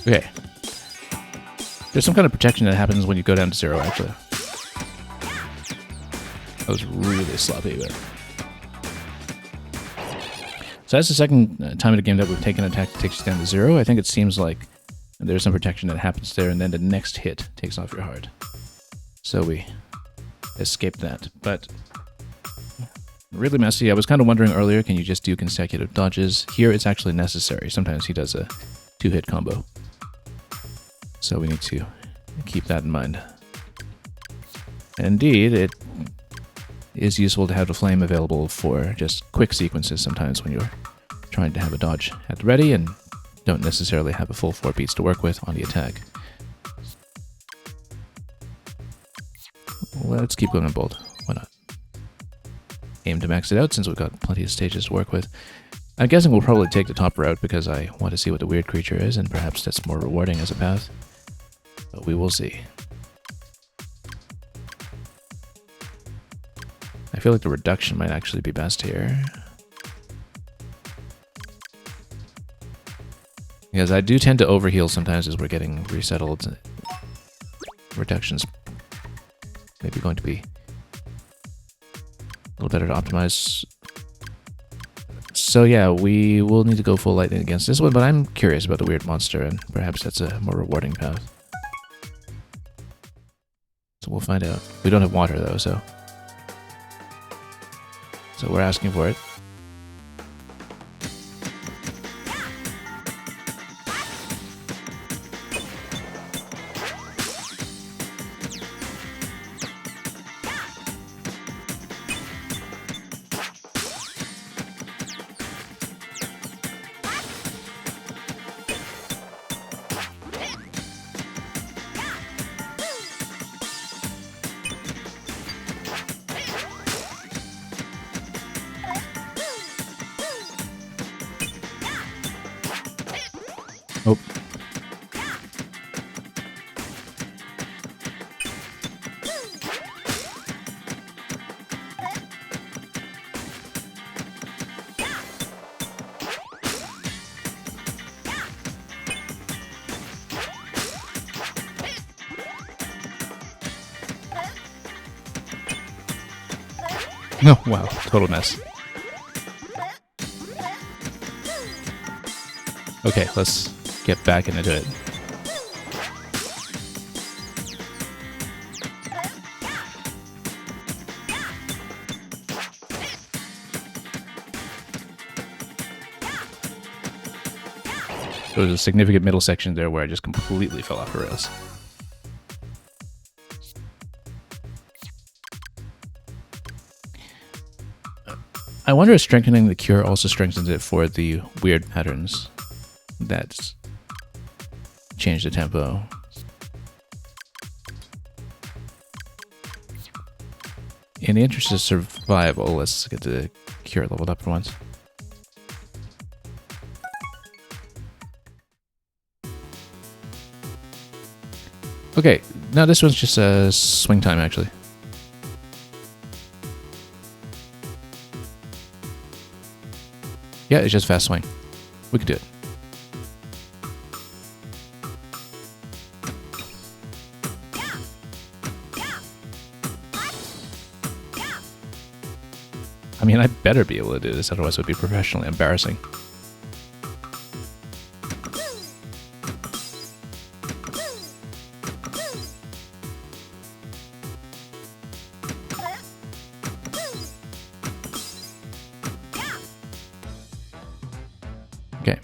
[SPEAKER 1] Okay. There's some kind of protection that happens when you go down to 0, actually. That was really sloppy, but... So that's the second time in the game that we've taken an attack that takes you down to 0. I think it seems like there's some protection that happens there, and then the next hit takes off your heart. So we escaped that, but... Really messy. I was kind of wondering earlier, can you just do consecutive dodges? Here it's actually necessary. Sometimes he does a 2-hit combo. So we need to keep that in mind. And indeed, it is useful to have the flame available for just quick sequences sometimes when you're trying to have a dodge at the ready and don't necessarily have a full 4 beats to work with on the attack. Let's keep going on bold. Why not? Aim to max it out since we've got plenty of stages to work with. I'm guessing we'll probably take the top route because I want to see what the weird creature is, and perhaps that's more rewarding as a path. But we will see. I feel like the reduction might actually be best here. Because I do tend to overheal sometimes as we're getting resettled. Reduction's maybe going to be a little better to optimize. So yeah, we will need to go full lightning against this one, but I'm curious about the weird monster, and perhaps that's a more rewarding path. So we'll find out. We don't have water though, so we're asking for it. Oh, wow. Total mess. Okay, let's get back into it. There was a significant middle section there where I just completely fell off the rails. I wonder if strengthening the cure also strengthens it for the weird patterns that change the tempo. In the interest of survival, let's get the cure leveled up for once. Okay, now this one's just a swing time, actually. Yeah, it's just fast swing. We can do it. I mean, I better be able to do this, otherwise it would be professionally embarrassing. Okay.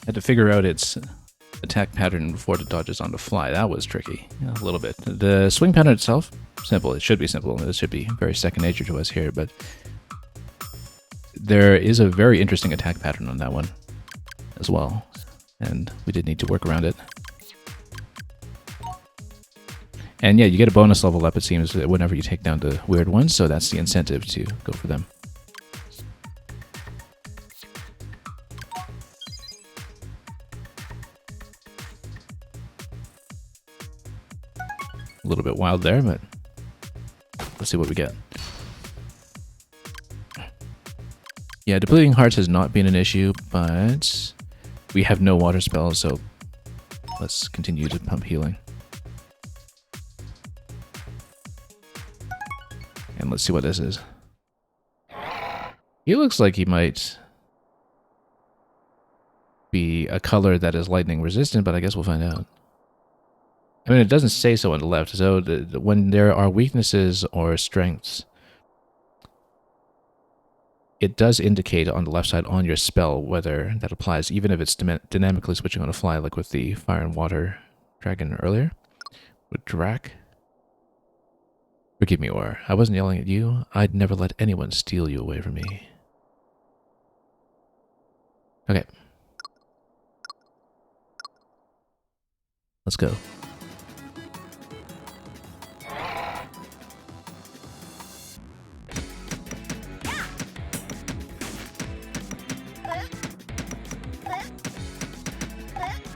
[SPEAKER 1] Had to figure out its attack pattern before it dodges on the fly. That was tricky, a little bit. The swing pattern itself, simple. It should be simple. This should be very second nature to us here, but there is a very interesting attack pattern on that one as well, and we did need to work around it. And yeah, you get a bonus level up, it seems, whenever you take down the weird ones, so that's the incentive to go for them. A little bit wild there, but let's see what we get. Yeah, depleting hearts has not been an issue, but we have no water spells, so let's continue to pump healing. And let's see what this is. He looks like he might be a color that is lightning resistant, but I guess we'll find out. I mean, it doesn't say so on the left, so when there are weaknesses or strengths, it does indicate on the left side on your spell whether that applies, even if it's dynamically switching on the fly, like with the fire and water dragon earlier, with Drac. Forgive me, Or. I wasn't yelling at you. I'd never let anyone steal you away from me. Okay. Let's go.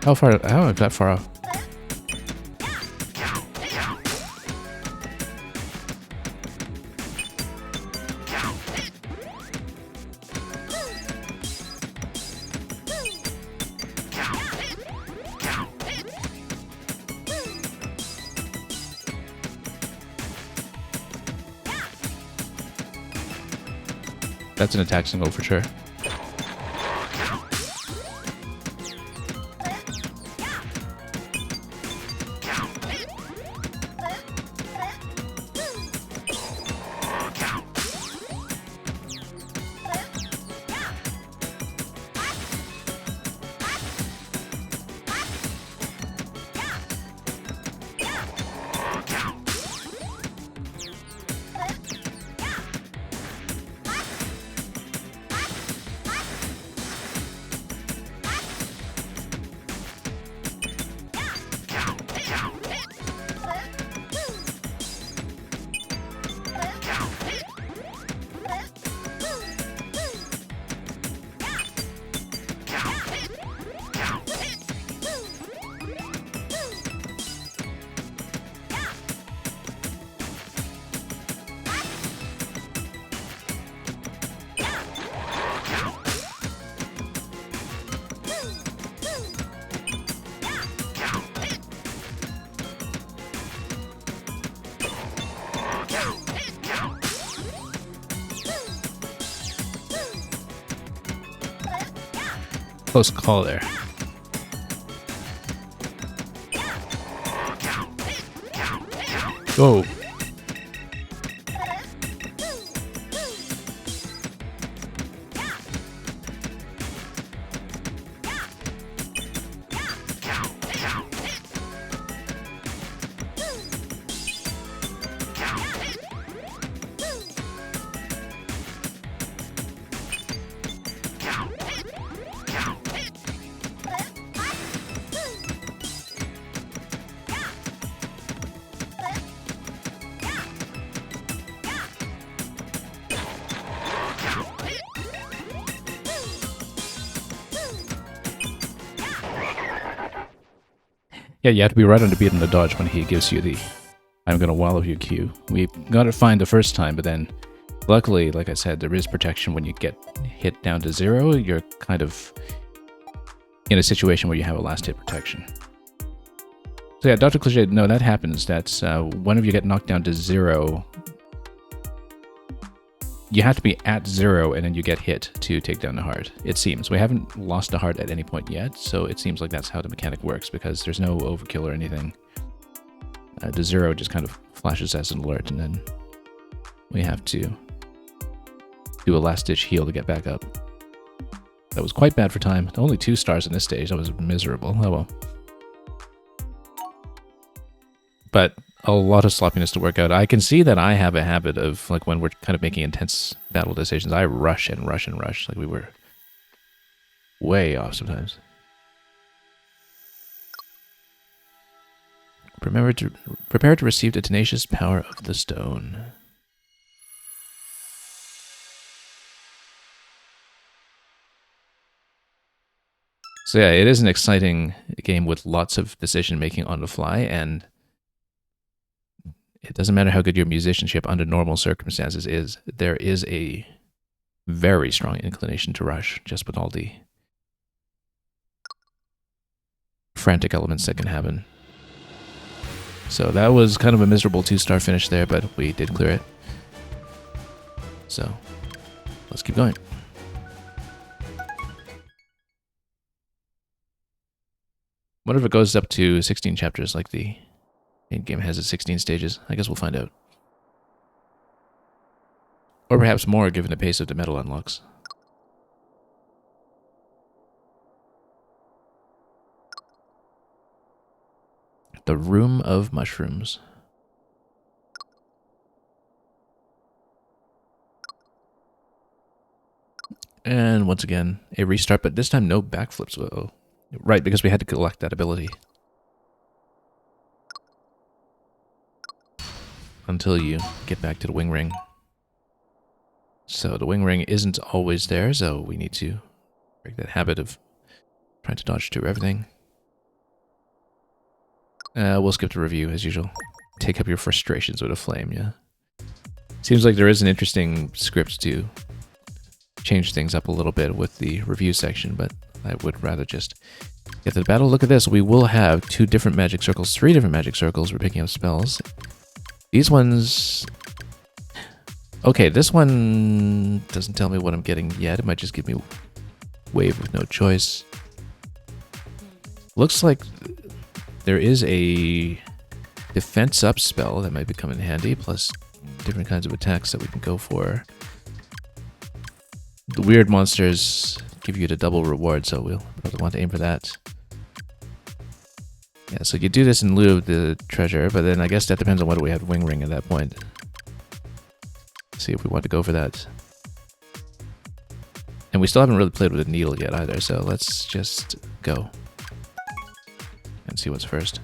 [SPEAKER 1] How am I that far off? That's an attack single for sure. Close call there. Go. Yeah, you have to be right on the beat on the dodge when he gives you the I'm gonna wallow you cue. We got it fine the first time, but then luckily, like I said, there is protection when you get hit down to 0. You're kind of in a situation where you have a last hit protection. So yeah, Dr. Cliche, no, that happens. That's whenever you get knocked down to 0, you have to be at 0 and then you get hit to take down the heart, it seems. We haven't lost a heart at any point yet, so it seems like that's how the mechanic works, because there's no overkill or anything. The 0 just kind of flashes as an alert, and then we have to do a last-ditch heal to get back up. That was quite bad for time. Only 2 stars in this stage. That was miserable. Oh well. But a lot of sloppiness to work out. I can see that I have a habit of, like, when we're kind of making intense battle decisions, I rush and rush and rush. Like, we were way off sometimes. Prepare to receive the tenacious power of the stone. So yeah, it is an exciting game with lots of decision making on the fly, and it doesn't matter how good your musicianship under normal circumstances is, there is a very strong inclination to rush, just with all the frantic elements that can happen. So that was kind of a miserable 2-star finish there, but we did clear it. So let's keep going. What if it goes up to 16 chapters like the main game has its 16 stages? I guess we'll find out. Or perhaps more, given the pace of the metal unlocks. The Room of Mushrooms. And once again, a restart, but this time no backflips. Uh-oh. Right, because we had to collect that ability. Until you get back to the wing ring. So the wing ring isn't always there, so we need to break that habit of trying to dodge through everything. We'll skip the review, as usual. Take up your frustrations with a flame, yeah. Seems like there is an interesting script to change things up a little bit with the review section, but I would rather just get to the battle. Look at this. We will have 2 different magic circles, 3 different magic circles. We're picking up spells. These ones... Okay, this one doesn't tell me what I'm getting yet. It might just give me wave with no choice. Looks like there is a defense up spell that might be coming in handy, plus different kinds of attacks that we can go for. The weird monsters give you the double reward, so we'll probably want to aim for that. Yeah, so you do this in lieu of the treasure, but then I guess that depends on whether we have wing ring at that point. See if we want to go for that. And we still haven't really played with a needle yet either, so let's just go and see what's first.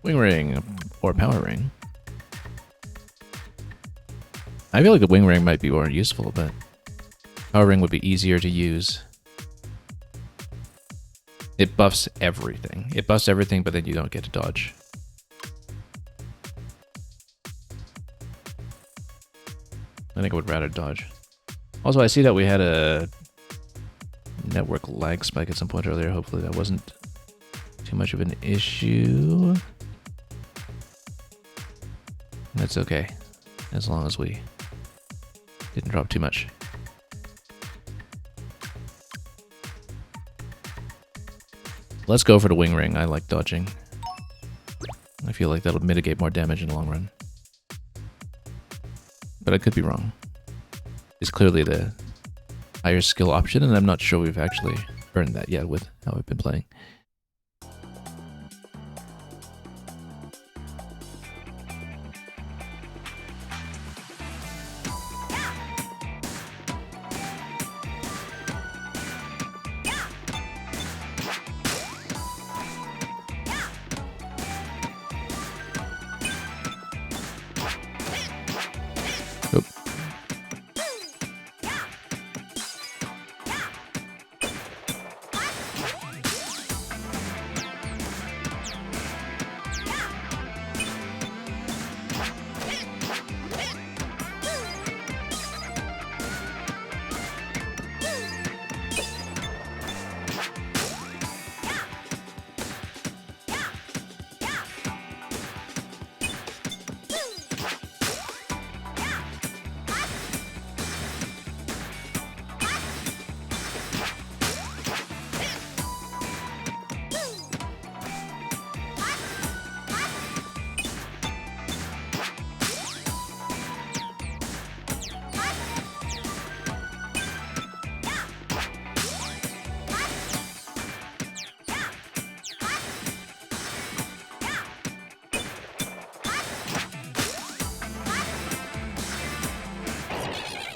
[SPEAKER 1] Wing ring or power ring. I feel like the wing ring might be more useful, but power ring would be easier to use. It buffs everything. It buffs everything, but then you don't get to dodge. I think I would rather dodge. Also, I see that we had a network lag spike at some point earlier. Hopefully that wasn't too much of an issue. That's okay, as long as we didn't drop too much. Let's go for the wing ring. I like dodging. I feel like that'll mitigate more damage in the long run. But I could be wrong. It's clearly the higher skill option, and I'm not sure we've actually earned that yet with how I've been playing.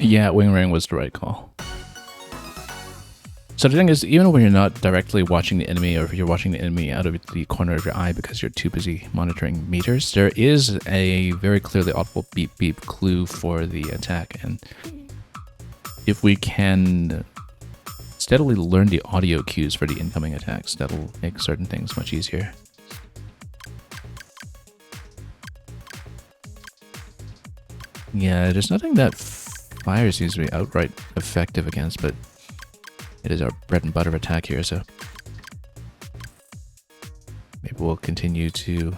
[SPEAKER 1] Yeah, wing ring was the right call. So the thing is, even when you're not directly watching the enemy, or if you're watching the enemy out of the corner of your eye because you're too busy monitoring meters, there is a very clearly audible beep beep clue for the attack. And if we can steadily learn the audio cues for the incoming attacks, that'll make certain things much easier. Yeah, there's nothing that fire seems to be outright effective against, but it is our bread and butter attack here, so maybe we'll continue to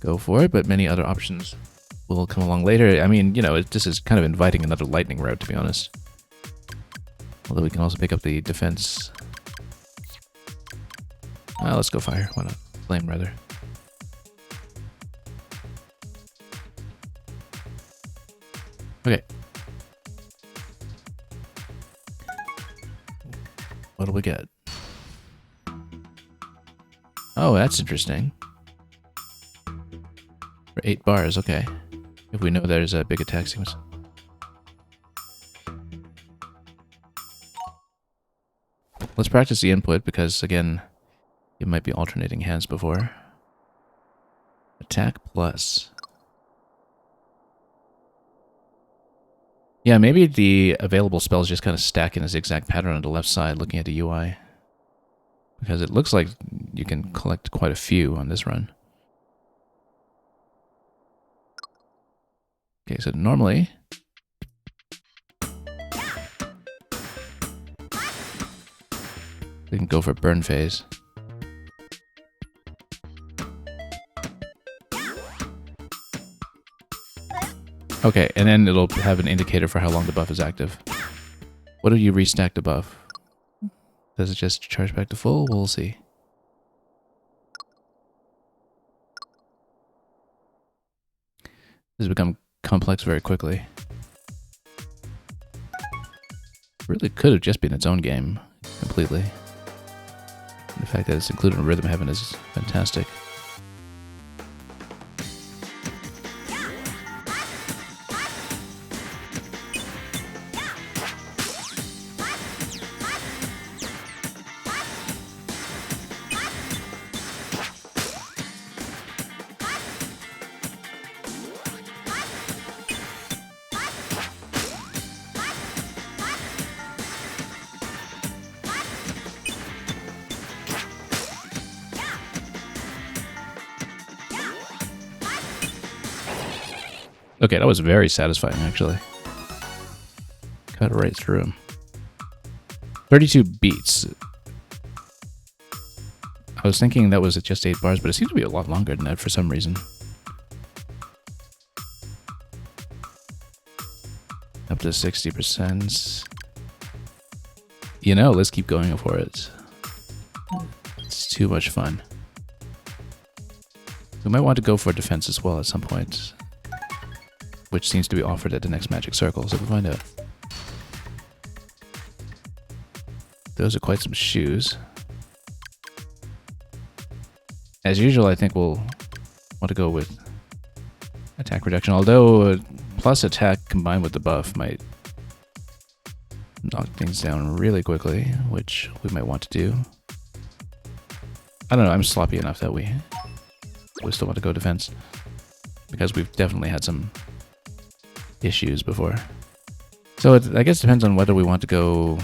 [SPEAKER 1] go for it, but many other options will come along later. I mean, you know, this is kind of inviting another lightning route, to be honest. Although we can also pick up the defense. Let's go fire. Why not? Flame, rather. Okay. What do we get? Oh, that's interesting. For 8 bars, okay. If we know there's a big attack sequence. Let's practice the input because, again, it might be alternating hands before. Attack plus. Yeah, maybe the available spells just kind of stack in a zigzag pattern on the left side looking at the UI. Because it looks like you can collect quite a few on this run. Okay, so normally... we can go for burn phase. Okay, and then it'll have an indicator for how long the buff is active. What if you restack the buff? Does it just charge back to full? We'll see. This has become complex very quickly. Really could have just been its own game, completely. The fact that it's included in Rhythm Heaven is fantastic. Okay, that was very satisfying, actually. Cut right through him. 32 beats. I was thinking that was just 8 bars, but it seems to be a lot longer than that for some reason. Up to 60%. You know, let's keep going for it. It's too much fun. We might want to go for defense as well at some point, which seems to be offered at the next magic circle, so we'll find out. Those are quite some shoes. As usual, I think we'll want to go with attack reduction, although plus attack combined with the buff might knock things down really quickly, which we might want to do. I don't know, I'm sloppy enough that we still want to go defense, because we've definitely had some issues before. So I guess it depends on whether we want to go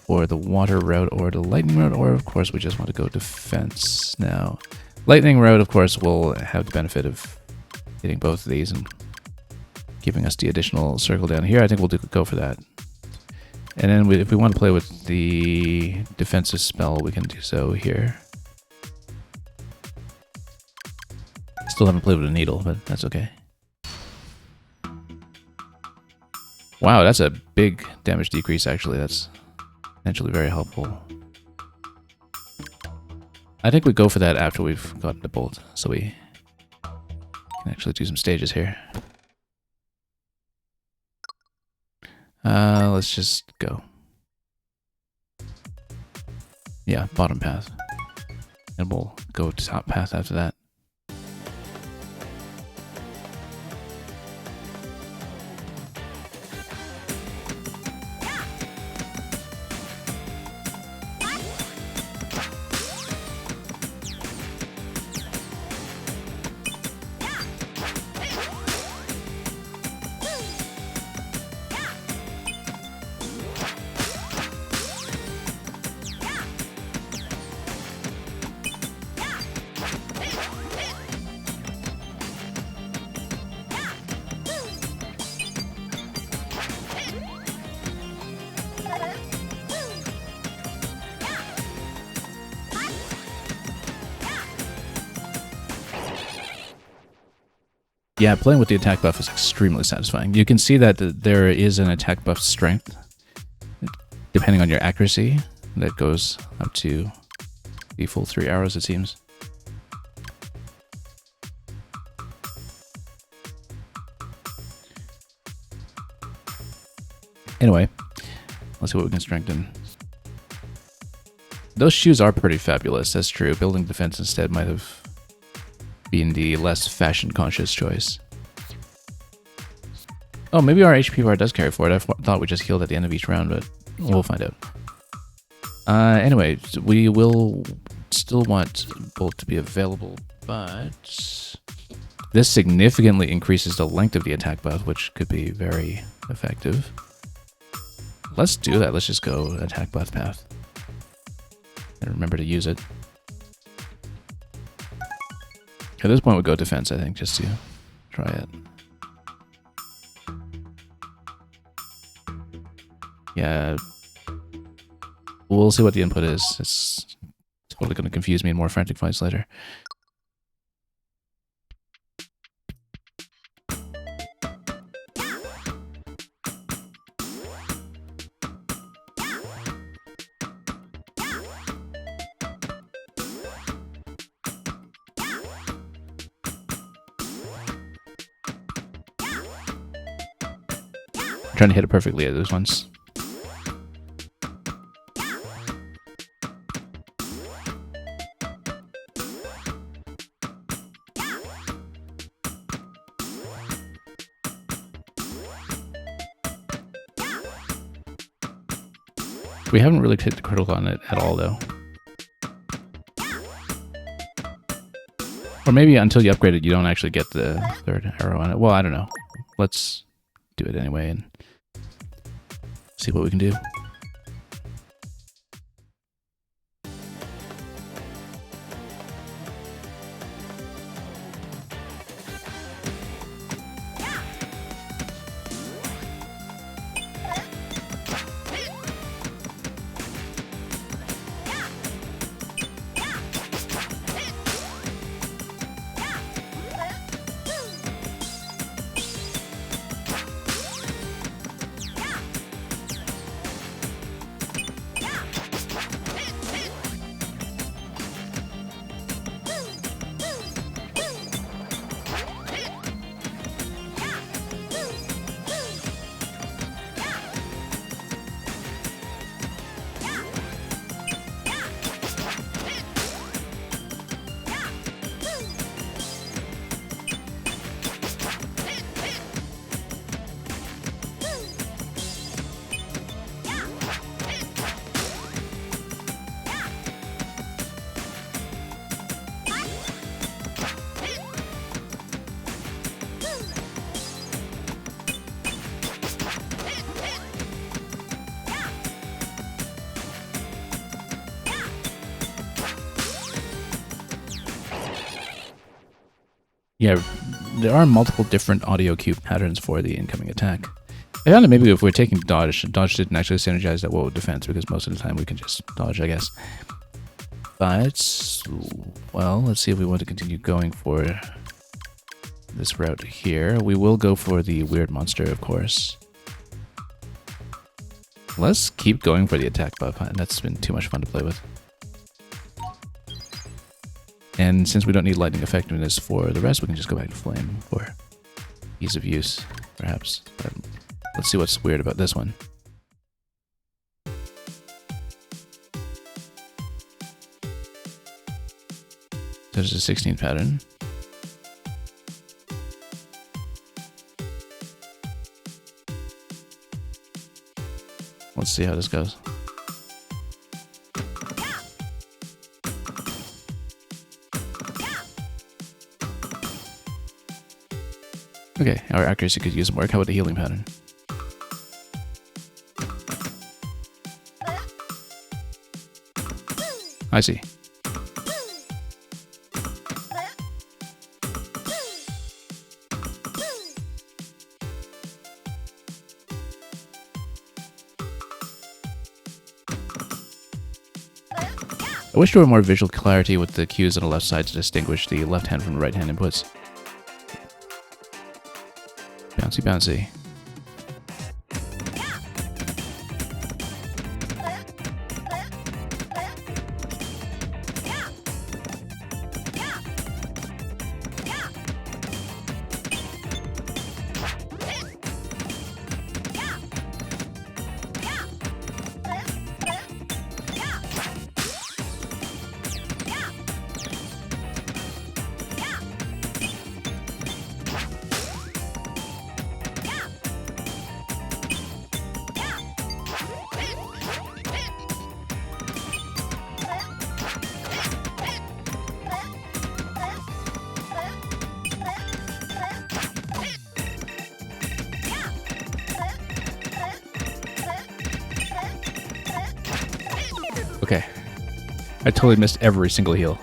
[SPEAKER 1] for the water route or the lightning route, or of course we just want to go defense now. Lightning route, of course, will have the benefit of hitting both of these and giving us the additional circle down here. I think we'll go for that. And then if we want to play with the defensive spell, we can do so here. Still haven't played with a needle, but that's okay. Wow, that's a big damage decrease, actually. That's potentially very helpful. I think we go for that after we've gotten the bolt, so we can actually do some stages here. Let's just go. Yeah, bottom path. And we'll go to top path after that. Yeah, playing with the attack buff is extremely satisfying. You can see that there is an attack buff strength, depending on your accuracy, that goes up to the full 3 arrows, it seems. Anyway, let's see what we can strengthen. Those shoes are pretty fabulous, that's true. Building defense instead might have been the less fashion-conscious choice. Oh, maybe our HP bar does carry forward. I thought we just healed at the end of each round, but we'll find out. Anyway, we will still want Bolt to be available, but this significantly increases the length of the attack buff, which could be very effective. Let's do that. Let's just go attack buff path. And remember to use it. At this point, we'll go defense, I think, just to try it. Yeah. We'll see what the input is. It's totally going to confuse me in more frantic fights later. Trying to hit it perfectly at those ones. We haven't really hit the critical on it at all, though. Or maybe until you upgrade it, you don't actually get the third arrow on it. Well, I don't know. Let's do it anyway and see what we can do. Yeah, there are multiple different audio cue patterns for the incoming attack. I found that maybe if we're taking dodge didn't actually synergize that well with defense, because most of the time we can just dodge, I guess. But, well, let's see if we want to continue going for this route here. We will go for the weird monster, of course. Let's keep going for the attack buff. That's been too much fun to play with. And since we don't need lightning effectiveness for the rest, we can just go back to flame for ease of use, perhaps. But let's see what's weird about this one. There's a 16 pattern. Let's see how this goes. Okay, our accuracy could use some work. How about the healing pattern? I see. I wish there were more visual clarity with the cues on the left side to distinguish the left hand from the right hand inputs. Bouncy, bouncy. Okay. I totally missed every single heal.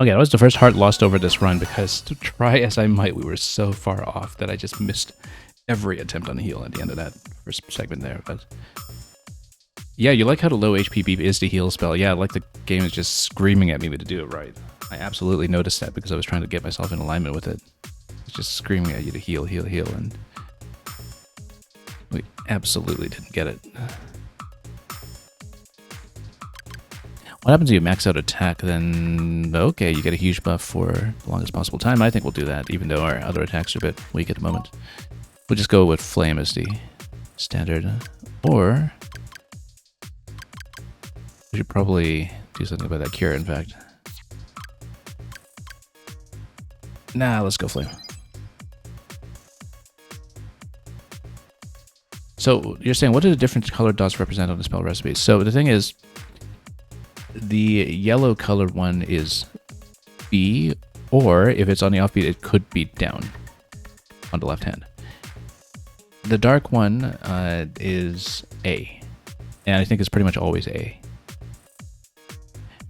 [SPEAKER 1] Okay, that was the first heart lost over this run, because to try as I might, we were so far off that I just missed every attempt on the heal at the end of that first segment there. But yeah, you like how the low HP beep is the heal spell. Yeah, like the game is just screaming at me to do it right. I absolutely noticed that because I was trying to get myself in alignment with it. It's just screaming at you to heal, heal, heal, and we absolutely didn't get it. What happens if you max out attack, then okay, you get a huge buff for the longest possible time. I think we'll do that, even though our other attacks are a bit weak at the moment. We'll just go with Flame as the standard. Or we should probably do something about that cure, in fact. Nah, let's go Flame. So you're saying, what do the different colored dots represent on the spell recipe? So the thing is, the yellow colored one is B, or if it's on the offbeat, it could be down on the left hand. The dark one is A, and I think it's pretty much always A.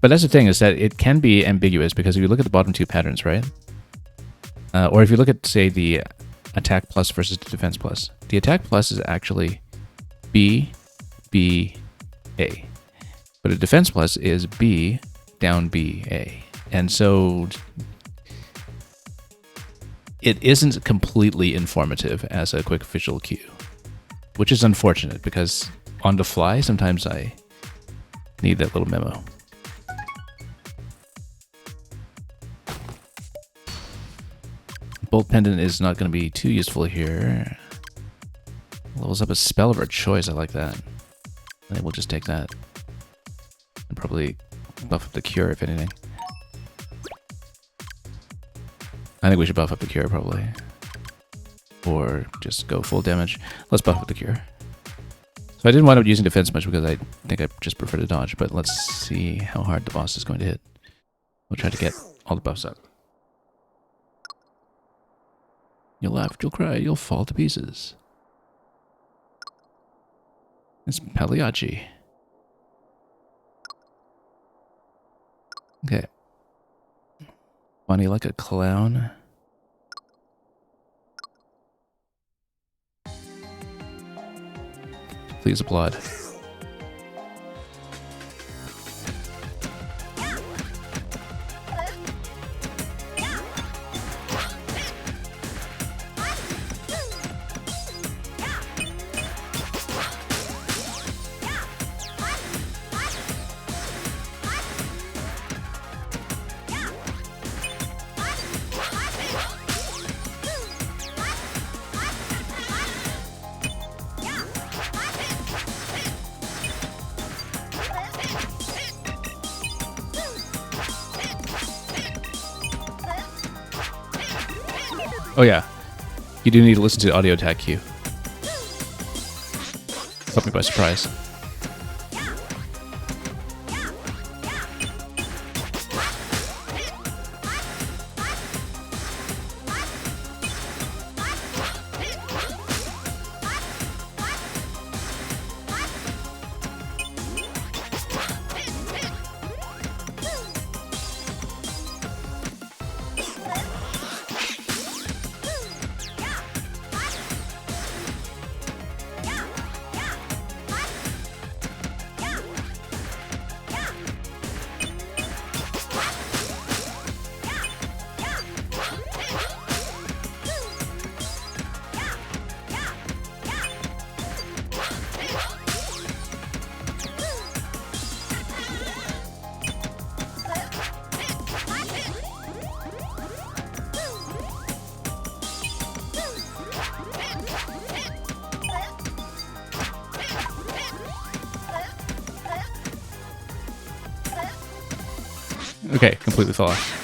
[SPEAKER 1] But that's the thing, is that it can be ambiguous, because if you look at the bottom two patterns, right? Or if you look at, say, the attack plus versus the defense plus, the attack plus is actually B, B, A. But a defense plus is B, down B, A. And so it isn't completely informative as a quick visual cue, which is unfortunate, because on the fly, sometimes I need that little memo. Bolt Pendant is not going to be too useful here. Levels up a spell of our choice. I like that. I think we'll just take that. And probably buff up the cure, if anything. I think we should buff up the cure, probably. Or just go full damage. Let's buff up the cure. So I didn't wind up using defense much because I think I just prefer to dodge. But let's see how hard the boss is going to hit. We'll try to get all the buffs up. You'll laugh, you'll cry, you'll fall to pieces. It's Pagliacci. Okay. Funny like a clown. Please applaud. Oh yeah, you do need to listen to the audio attack cue. Caught me by surprise. Okay, completely fell off.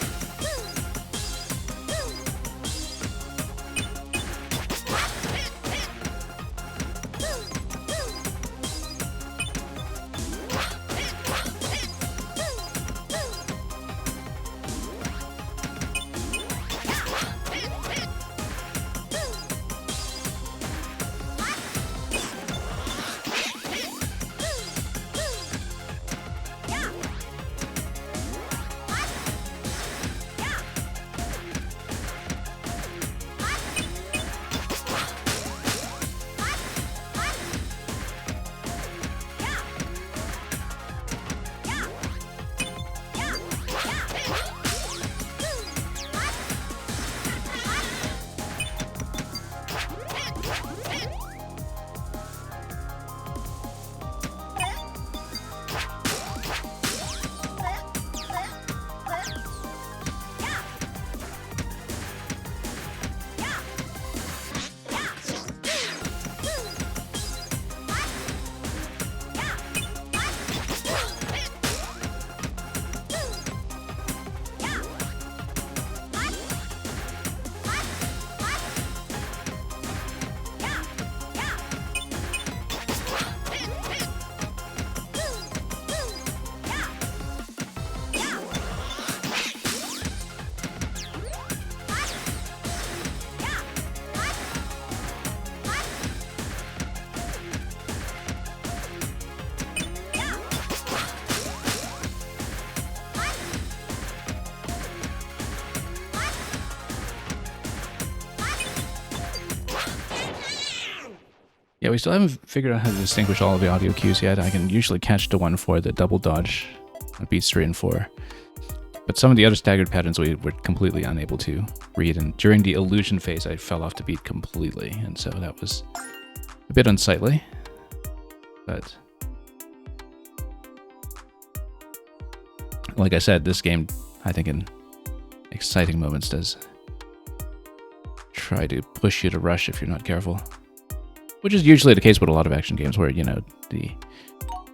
[SPEAKER 1] Yeah, we still haven't figured out how to distinguish all of the audio cues yet. I can usually catch the one for the double dodge on beats 3 and 4. But some of the other staggered patterns we were completely unable to read. And during the illusion phase, I fell off the beat completely. And so that was a bit unsightly. But like I said, this game, I think in exciting moments, does try to push you to rush if you're not careful. Which is usually the case with a lot of action games where, you know, the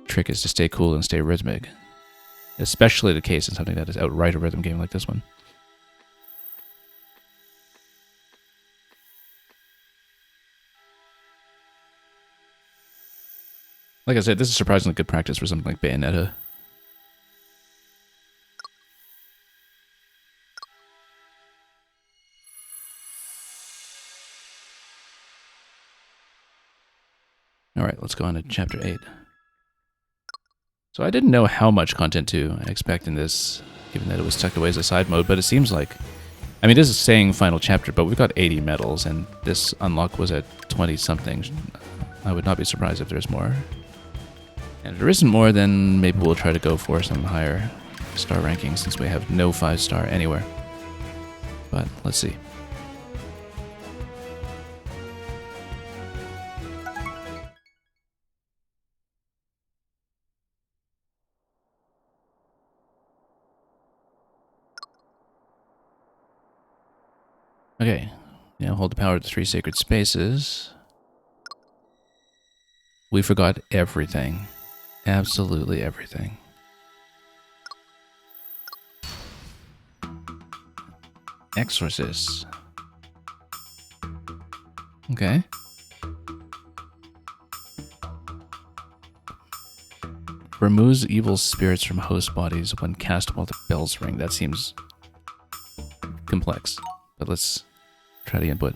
[SPEAKER 1] trick is to stay cool and stay rhythmic. Especially the case in something that is outright a rhythm game like this one. Like I said, this is surprisingly good practice for something like Bayonetta. Alright, let's go on to Chapter 8. So I didn't know how much content to expect in this, given that it was tucked away as a side mode, but it seems like... I mean, this is saying final chapter, but we've got 80 medals, and this unlock was at 20-something. I would not be surprised if there's more. And if there isn't more, then maybe we'll try to go for some higher star rankings, since we have no 5-star anywhere. But let's see. Okay, now hold the power to 3 sacred spaces. We forgot everything. Absolutely everything. Exorcist. Okay. Removes evil spirits from host bodies when cast while the bells ring. That seems complex, but let's try the input.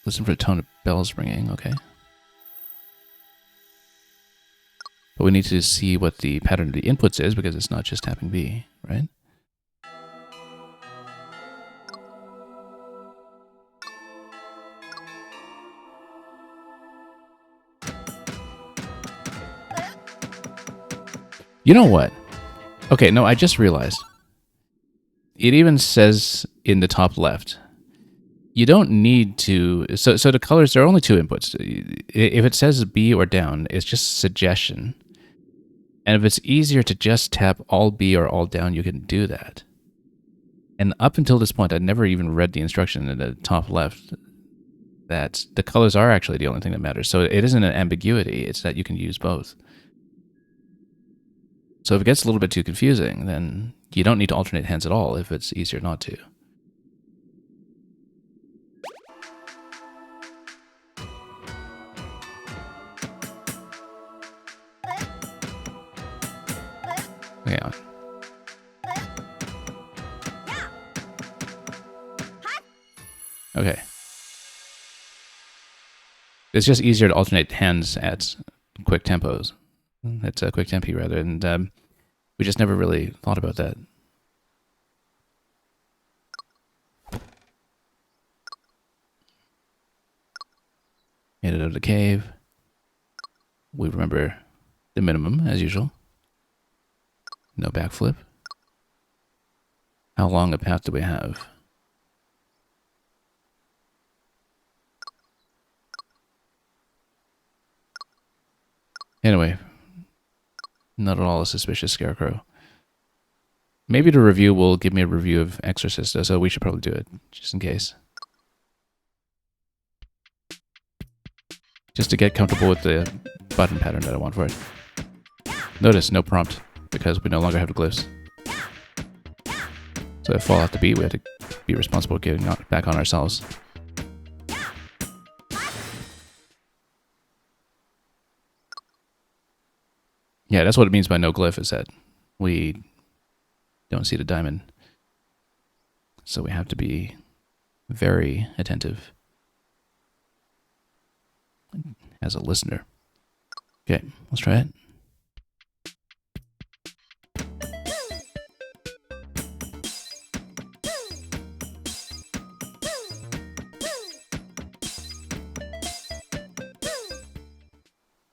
[SPEAKER 1] Listen for the tone of bells ringing, okay. But we need to see what the pattern of the inputs is, because it's not just tapping B, right? You know what? Okay, no, I just realized. It even says in the top left, you don't need to... So the colors, there are only 2 inputs. If it says B or down, it's just suggestion. And if it's easier to just tap all B or all down, you can do that. And up until this point, I'd never even read the instruction in the top left that the colors are actually the only thing that matters. So it isn't an ambiguity, it's that you can use both. So if it gets a little bit too confusing, then you don't need to alternate hands at all if it's easier not to. Okay, on. Okay. It's just easier to alternate hands at quick tempos. It's a quick tempi rather, and we just never really thought about that. Made it out of the cave. We remember the minimum, as usual. No backflip. How long a path do we have? Anyway, not at all a suspicious scarecrow. Maybe the review will give me a review of Exorcist, so we should probably do it, just in case. Just to get comfortable with the button pattern that I want for it. Notice, no prompt, because we no longer have the glyphs. So if fall off the beat, we have to be responsible for getting back on ourselves. Yeah, that's what it means by no glyph, is that we don't see the diamond. So we have to be very attentive as a listener. Okay, let's try it.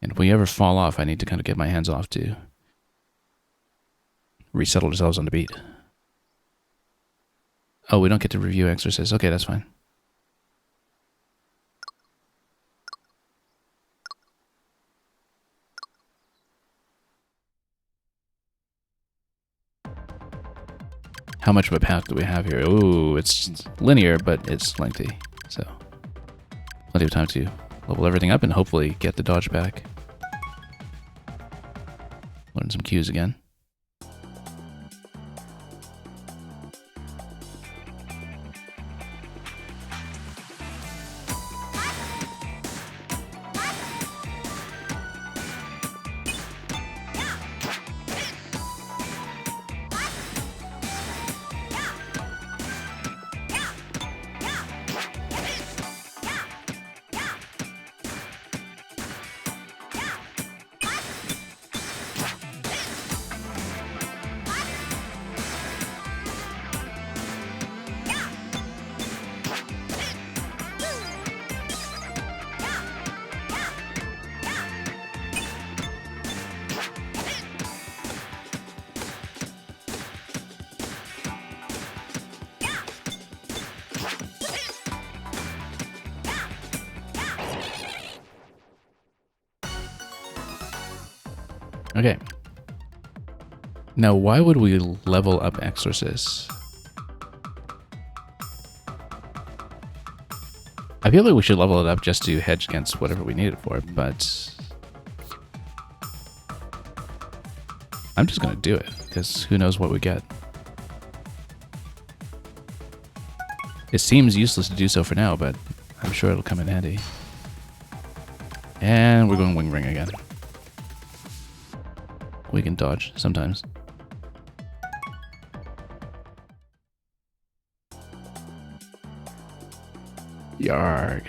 [SPEAKER 1] And if we ever fall off, I need to kind of get my hands off to resettle ourselves on the beat. Oh, we don't get to review Exorcist. Okay, that's fine. How much of a path do we have here? Ooh, it's linear, but it's lengthy. So, plenty of time to level everything up and hopefully get the dodge back. Learn some cues again. Okay. Now, why would we level up Exorcist? I feel like we should level it up just to hedge against whatever we need it for, but I'm just going to do it, because who knows what we get. It seems useless to do so for now, but I'm sure it'll come in handy. And we're going Wing Ring again. We can dodge sometimes. Yarg.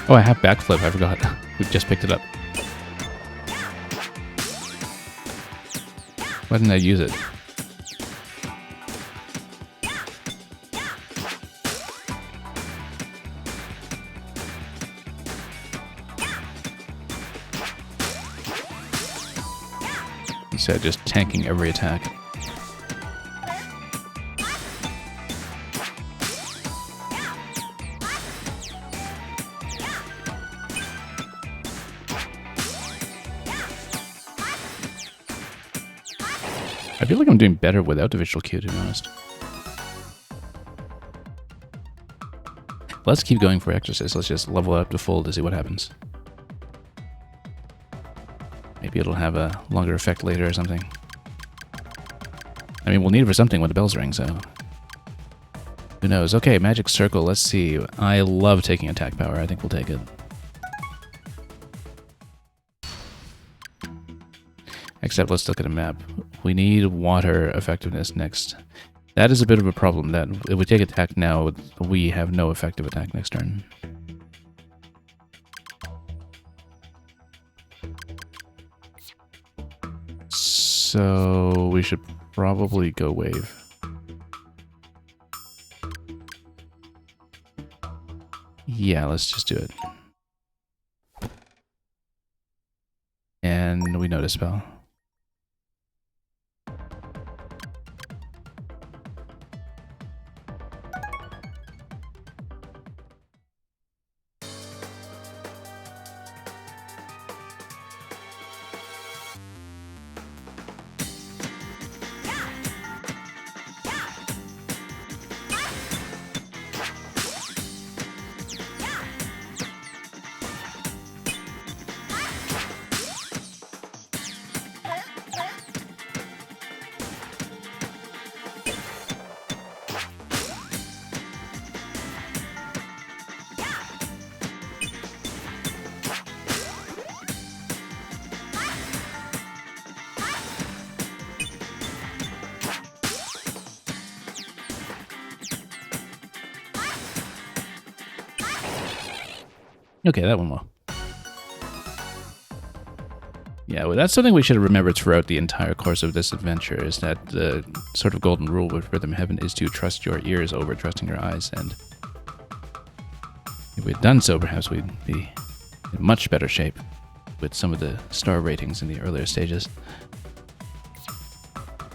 [SPEAKER 1] Oh, I have backflip. I forgot. We just picked it up. Why didn't I use it? Instead of just tanking every attack. I feel like I'm doing better without the visual cue, to be honest. Let's keep going for Exorcist. Let's just level it up to full to see what happens. Maybe it'll have a longer effect later or something. I mean, we'll need it for something when the bells ring, so... Who knows? Okay, Magic Circle, let's see. I love taking attack power. I think we'll take it. Except let's look at a map. We need water effectiveness next. That is a bit of a problem, that if we take attack now, we have no effective attack next turn. So we should probably go wave. Yeah, let's just do it. And we know Dispel. Okay, that one will. Yeah, well, that's something we should remember throughout the entire course of this adventure, is that the sort of golden rule with Rhythm Heaven is to trust your ears over trusting your eyes, and if we'd done so, perhaps we'd be in much better shape with some of the star ratings in the earlier stages.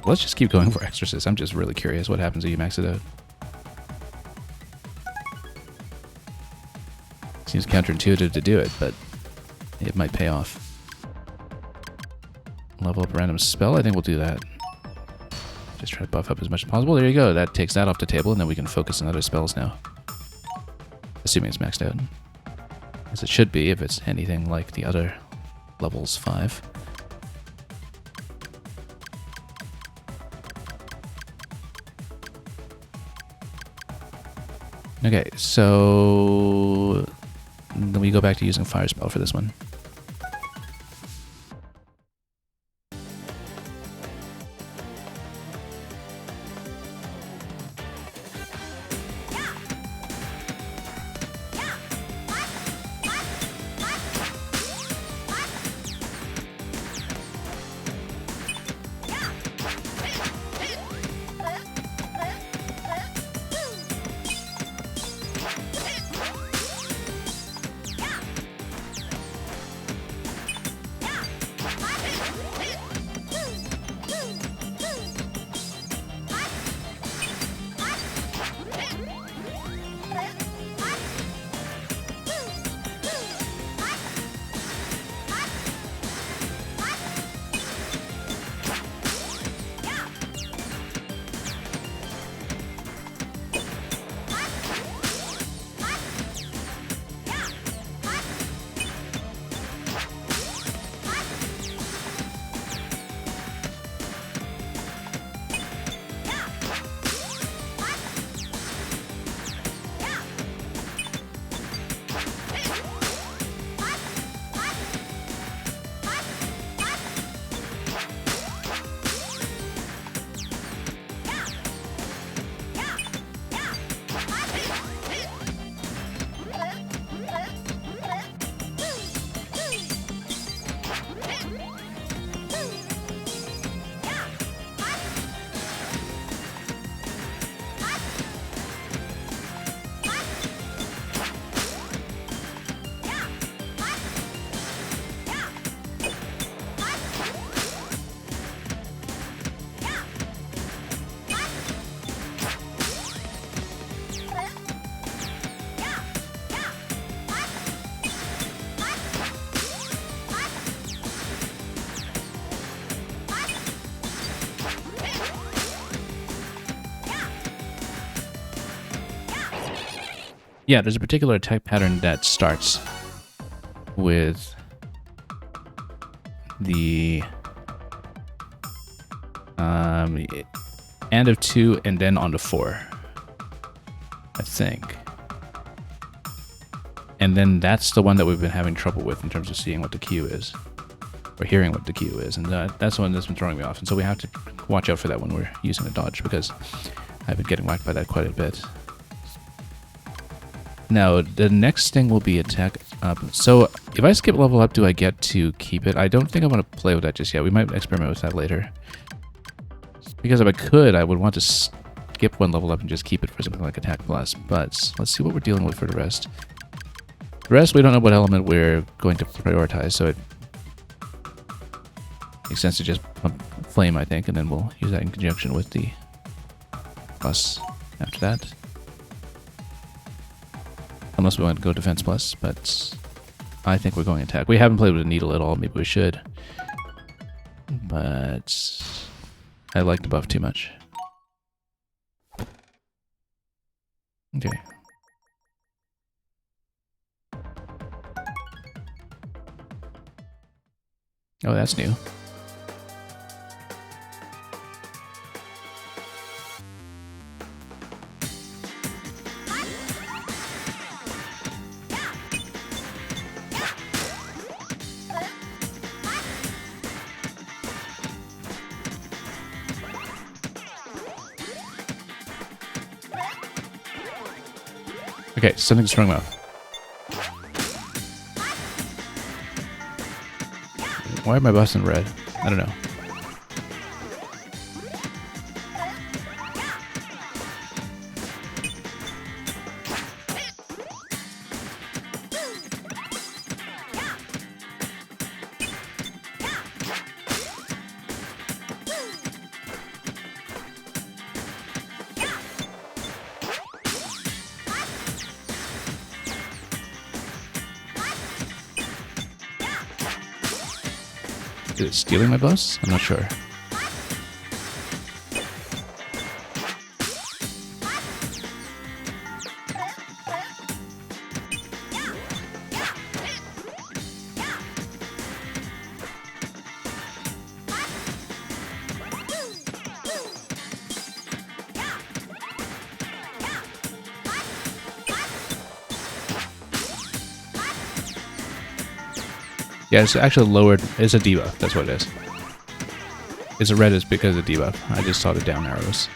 [SPEAKER 1] Let's just keep going for Exorcist. I'm just really curious what happens if you max it out. Seems counterintuitive to do it, but it might pay off. Level up a random spell, I think we'll do that. Just try to buff up as much as possible. There you go, that takes that off the table, and then we can focus on other spells now. Assuming it's maxed out. As it should be, if it's anything like the other levels 5. Okay, so then we go back to using Fire Spell for this one. Yeah, there's a particular attack pattern that starts with the end of 2 and then on to 4, I think. And then that's the one that we've been having trouble with in terms of seeing what the Q is, or hearing what the Q is, and that's the one that's been throwing me off. And so we have to watch out for that when we're using the dodge, because I've been getting whacked by that quite a bit. Now, the next thing will be attack up. So, if I skip level up, do I get to keep it? I don't think I want to play with that just yet. We might experiment with that later. Because if I could, I would want to skip one level up and just keep it for something like attack plus. But let's see what we're dealing with for the rest. The rest, we don't know what element we're going to prioritize, so it makes sense to just pump flame, I think, and then we'll use that in conjunction with the plus after that. Unless we want to go defense plus, but I think we're going attack. We haven't played with a needle at all. Maybe we should. But I like the buff too much. Okay. Oh, that's new. Okay, something's throwing me off. Why am I busting red? I don't know. Is it stealing my boss? I'm not sure. Yeah, it's actually lowered. It's a debuff. That's what it is. It's a red is because of debuff. I just saw the down arrows.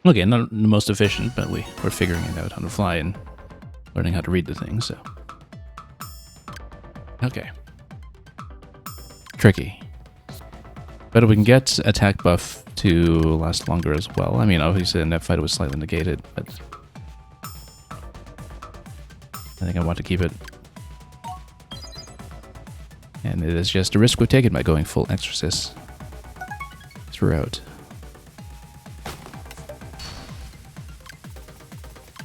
[SPEAKER 1] Okay, not the most efficient, but we're figuring it out on the fly and learning how to read the thing, so. Okay. Tricky. But we can get attack buff to last longer as well. I mean, obviously in that fight it was slightly negated, but I think I want to keep it. And it is just a risk we've taken by going full Exorcist throughout.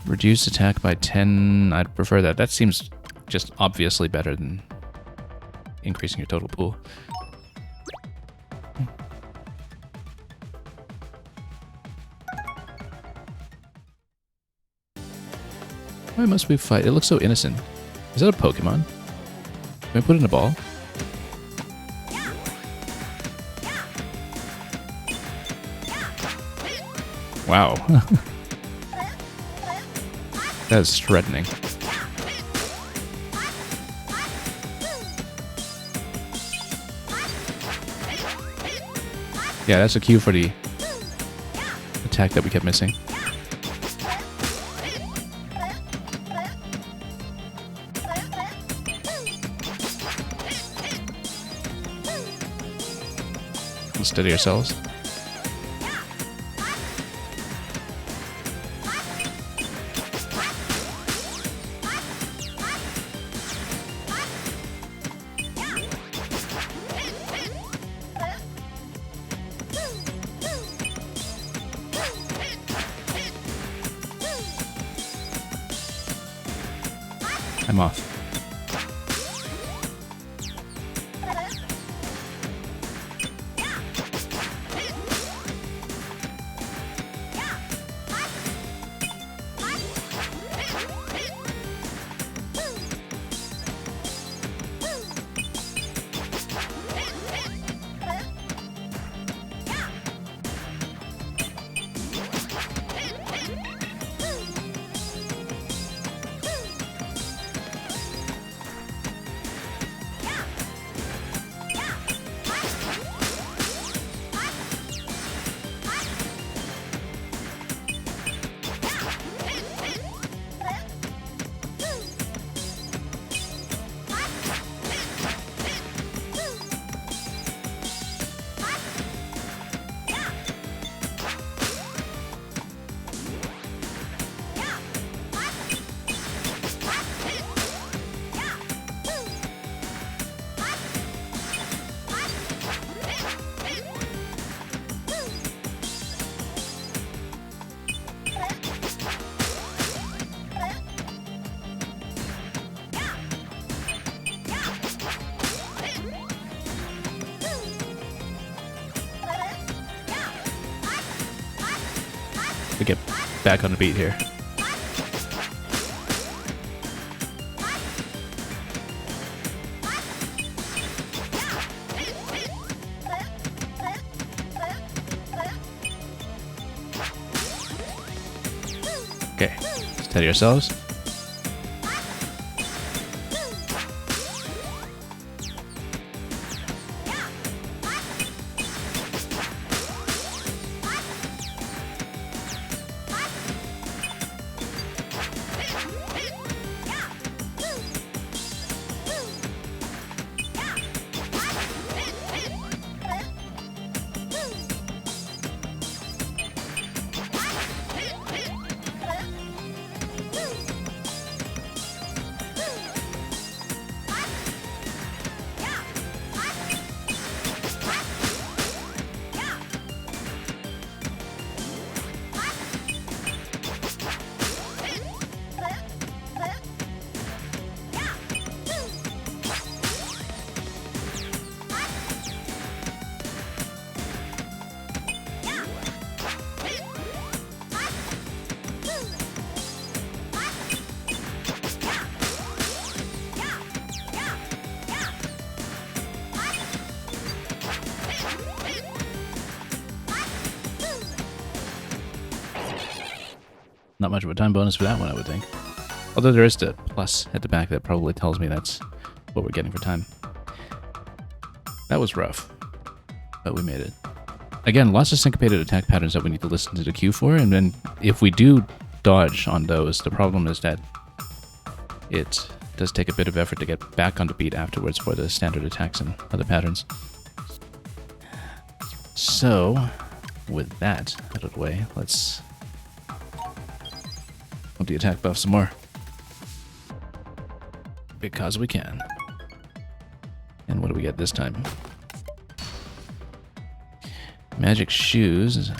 [SPEAKER 1] Reduce attack by 10. I'd prefer that. That seems just obviously better than increasing your total pool. Why must we fight? It looks so innocent. Is that a Pokemon? Can we put it in a ball? Wow. That's threatening. Yeah, that's a cue for the attack that we kept missing. Let's steady ourselves. I'm off. to get back on the beat here. Okay, steady yourselves. Not much of a time bonus for that one, I would think. Although there is the plus at the back that probably tells me that's what we're getting for time. That was rough, but we made it. Again, lots of syncopated attack patterns that we need to listen to the cue for, and then if we do dodge on those, the problem is that it does take a bit of effort to get back on the beat afterwards for the standard attacks and other patterns. So, with that out of the way, let's up the attack buff some more. Because we can. And what do we get this time? Magic shoes.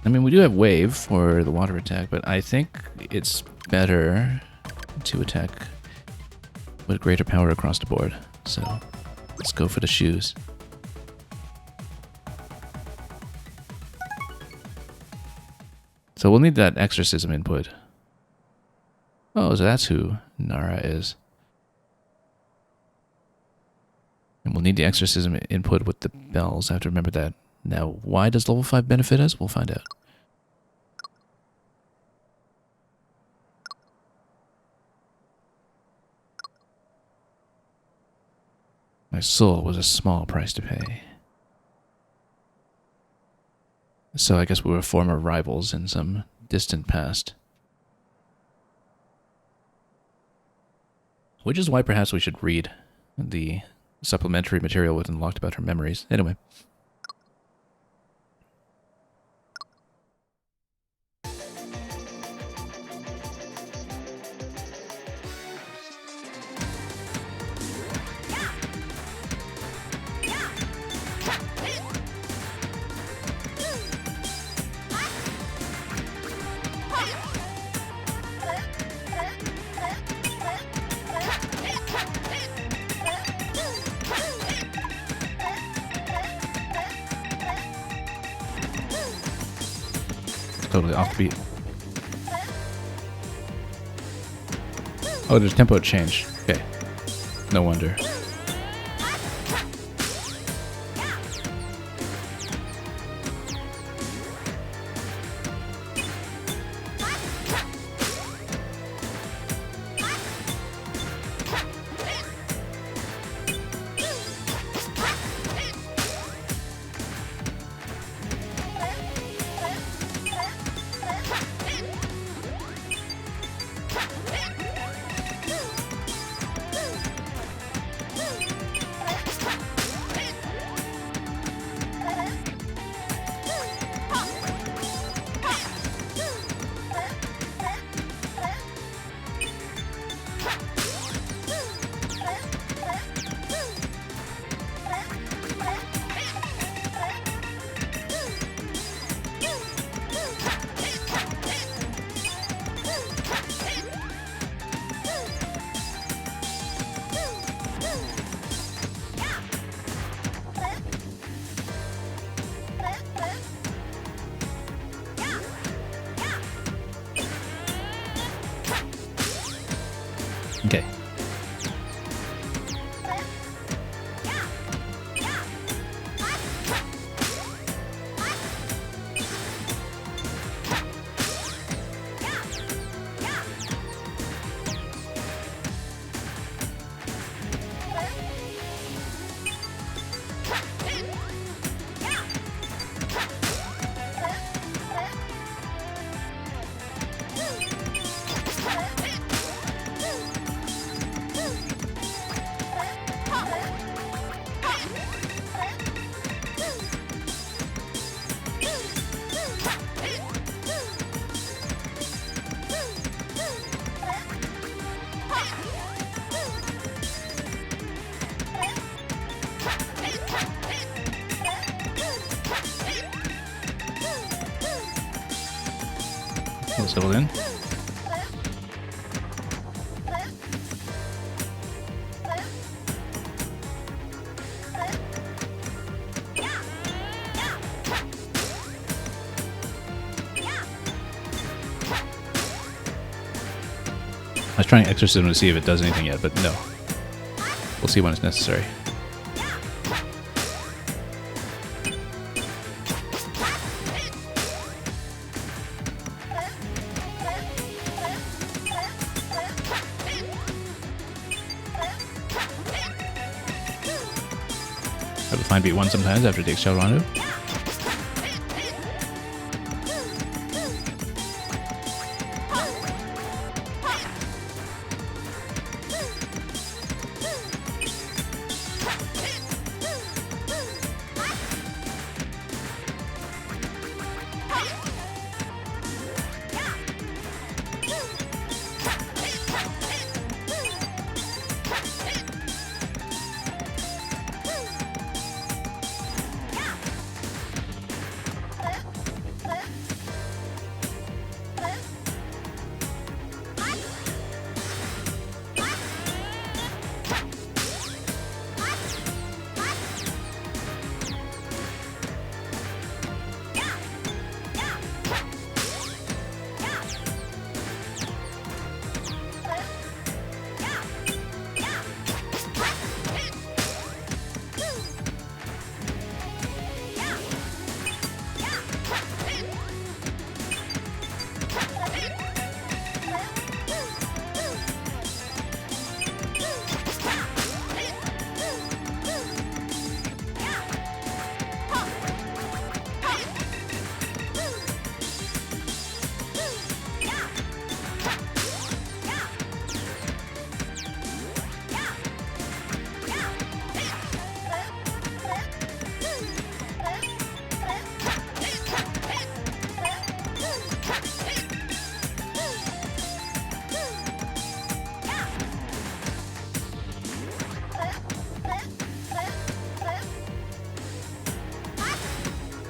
[SPEAKER 1] I mean, we do have wave for the water attack, but I think it's better to attack with greater power across the board. So let's go for the shoes. So we'll need that exorcism input. Oh, so that's who Nara is. And we'll need the exorcism input with the bells. I have to remember that. Now, why does level 5 benefit us? We'll find out. My soul was a small price to pay. So I guess we were former rivals in some distant past. Which is why perhaps we should read the supplementary material with Unlocked about her memories. Anyway. Totally off the beat. Oh, there's tempo change. Okay. No wonder. Okay. We'll settle in. I was trying Exorcism to see if it does anything yet, but no. We'll see when it's necessary. Have to find beat 1 sometimes after it takes Shell Rondo.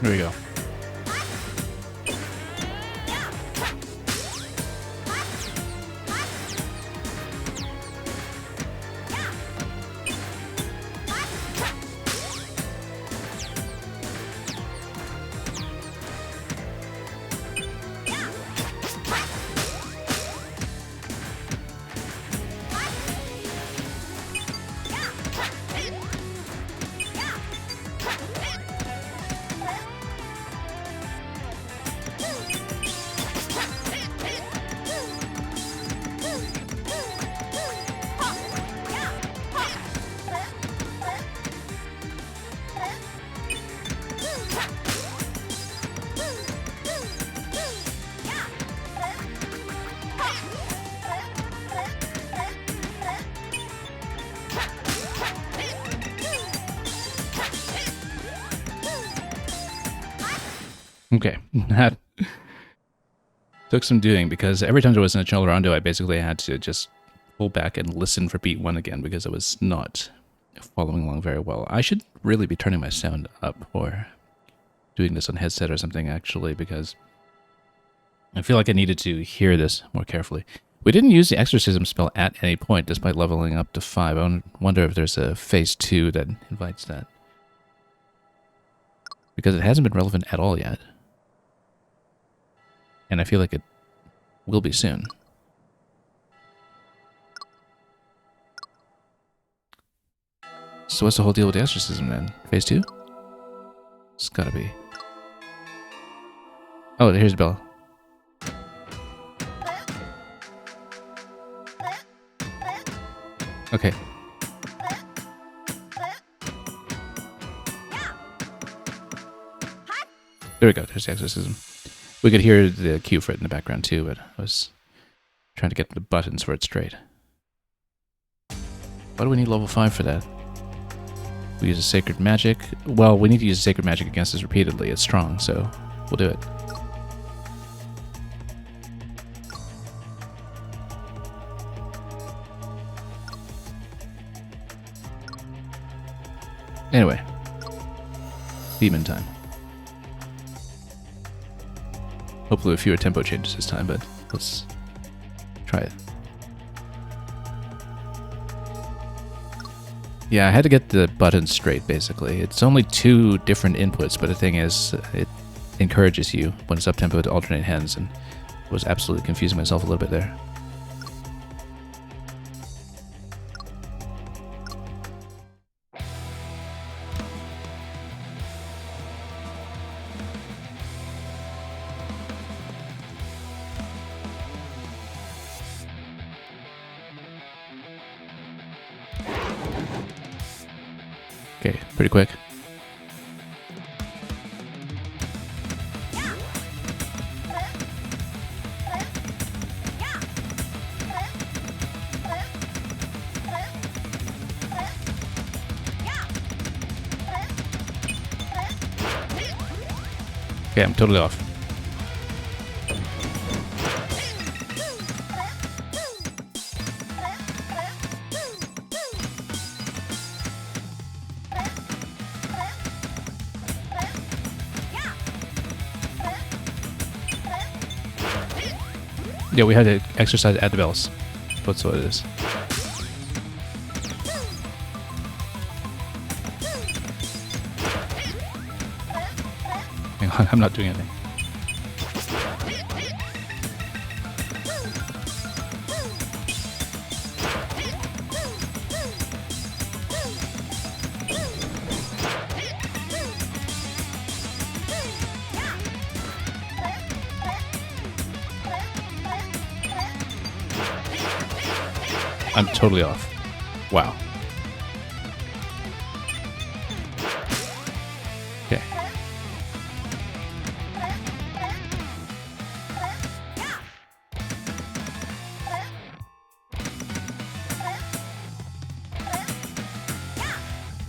[SPEAKER 1] Here we go. Okay, that took some doing because every time there was an Chelo Rondo, I basically had to just pull back and listen for beat 1 again because I was not following along very well. I should really be turning my sound up or doing this on headset or something actually because I feel like I needed to hear this more carefully. We didn't use the Exorcism spell at any point despite leveling up to 5. I wonder if there's a phase 2 that invites that. Because it hasn't been relevant at all yet. And I feel like it will be soon. So what's the whole deal with the exorcism then? Phase 2? It's gotta be. Oh, here's the bell. Okay. There we go. There's the exorcism. We could hear the cue for it in the background too, but I was trying to get the buttons for it straight. Why do we need level 5 for that? We use a sacred magic. Well, we need to use sacred magic against this repeatedly. It's strong, so we'll do it. Anyway, demon time. Hopefully with fewer tempo changes this time, but let's try it. Yeah, I had to get the buttons straight, basically. It's only 2 different inputs, but the thing is, it encourages you when it's up-tempo to alternate hands, and I was absolutely confusing myself a little bit there. Okay, pretty quick. Okay, I'm totally off. Yeah, we had to exercise at the bells. That's what it is. Hang on, I'm not doing anything. I'm totally off. Wow. Okay.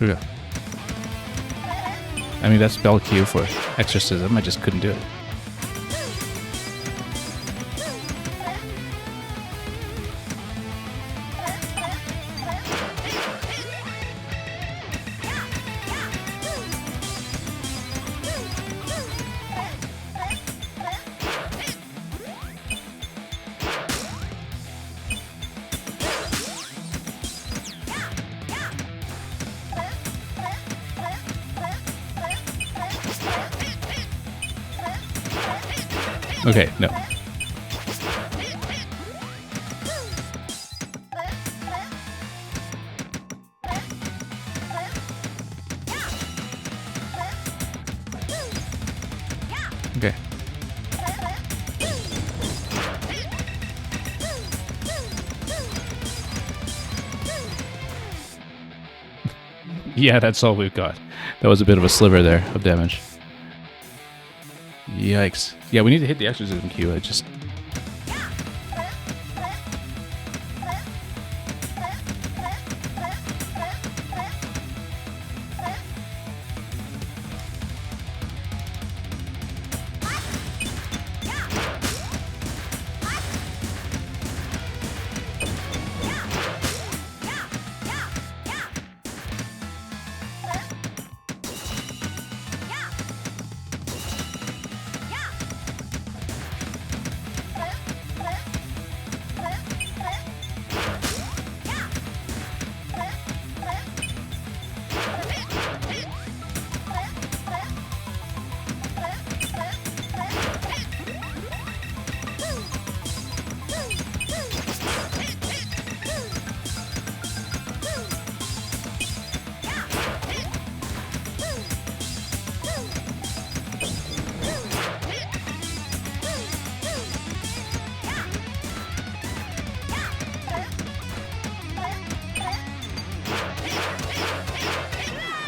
[SPEAKER 1] Here we go. I mean, that's bell cue for exorcism. I just couldn't do it. Okay, no. Okay. Yeah, that's all we've got. That was a bit of a sliver there of damage. Yikes. Yeah, we need to hit the exorcism cue. I just...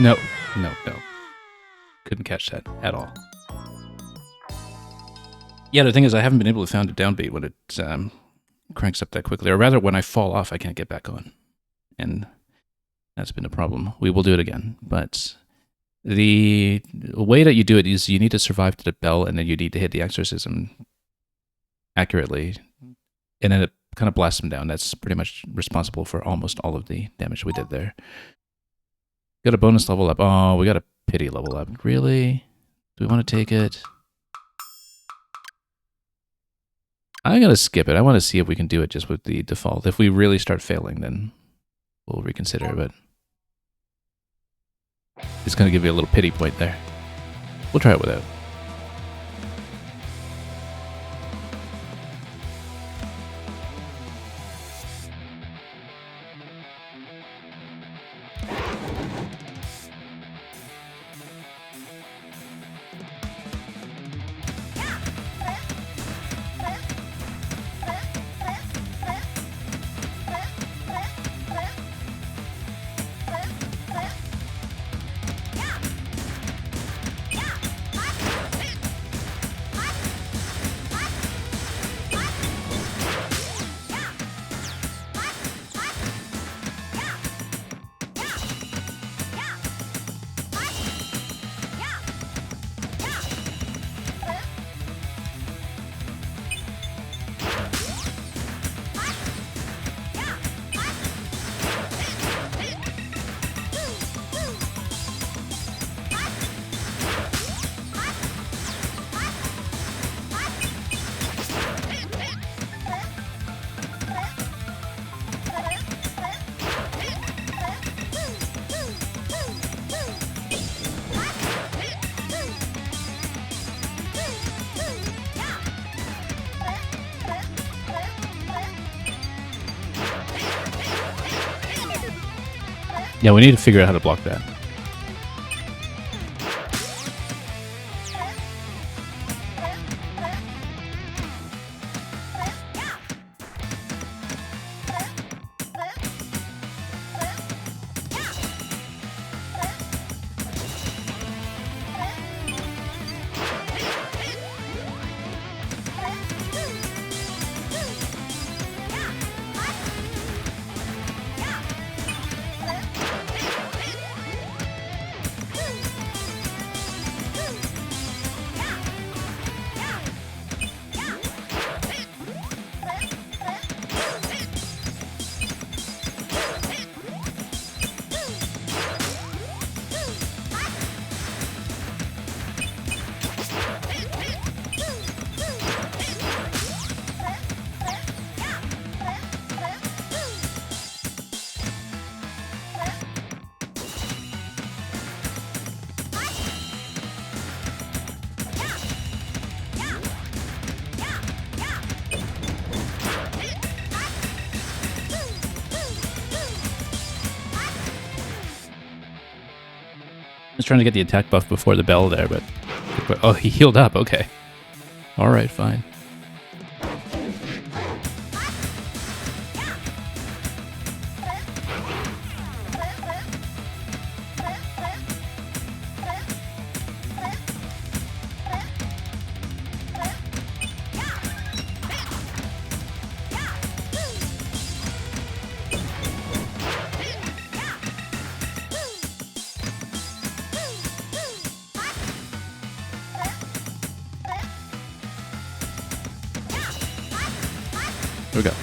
[SPEAKER 1] No. Couldn't catch that at all. Yeah, the thing is, I haven't been able to find a downbeat when it cranks up that quickly. Or rather, when I fall off, I can't get back on. And that's been a problem. We will do it again. But the way that you do it is you need to survive to the bell, and then you need to hit the exorcism accurately. And then it kind of blasts him down. That's pretty much responsible for almost all of the damage we did there. Got a bonus level up. Oh, we got a pity level up. Really? Do we want to take it? I'm going to skip it. I want to see if we can do it just with the default. If we really start failing, then we'll reconsider, but it's going to give you a little pity point there. We'll try it without. Yeah, we need to figure out how to block that. I was trying to get the attack buff before the bell there, but... Oh, he healed up, okay. Alright, fine. Here we go.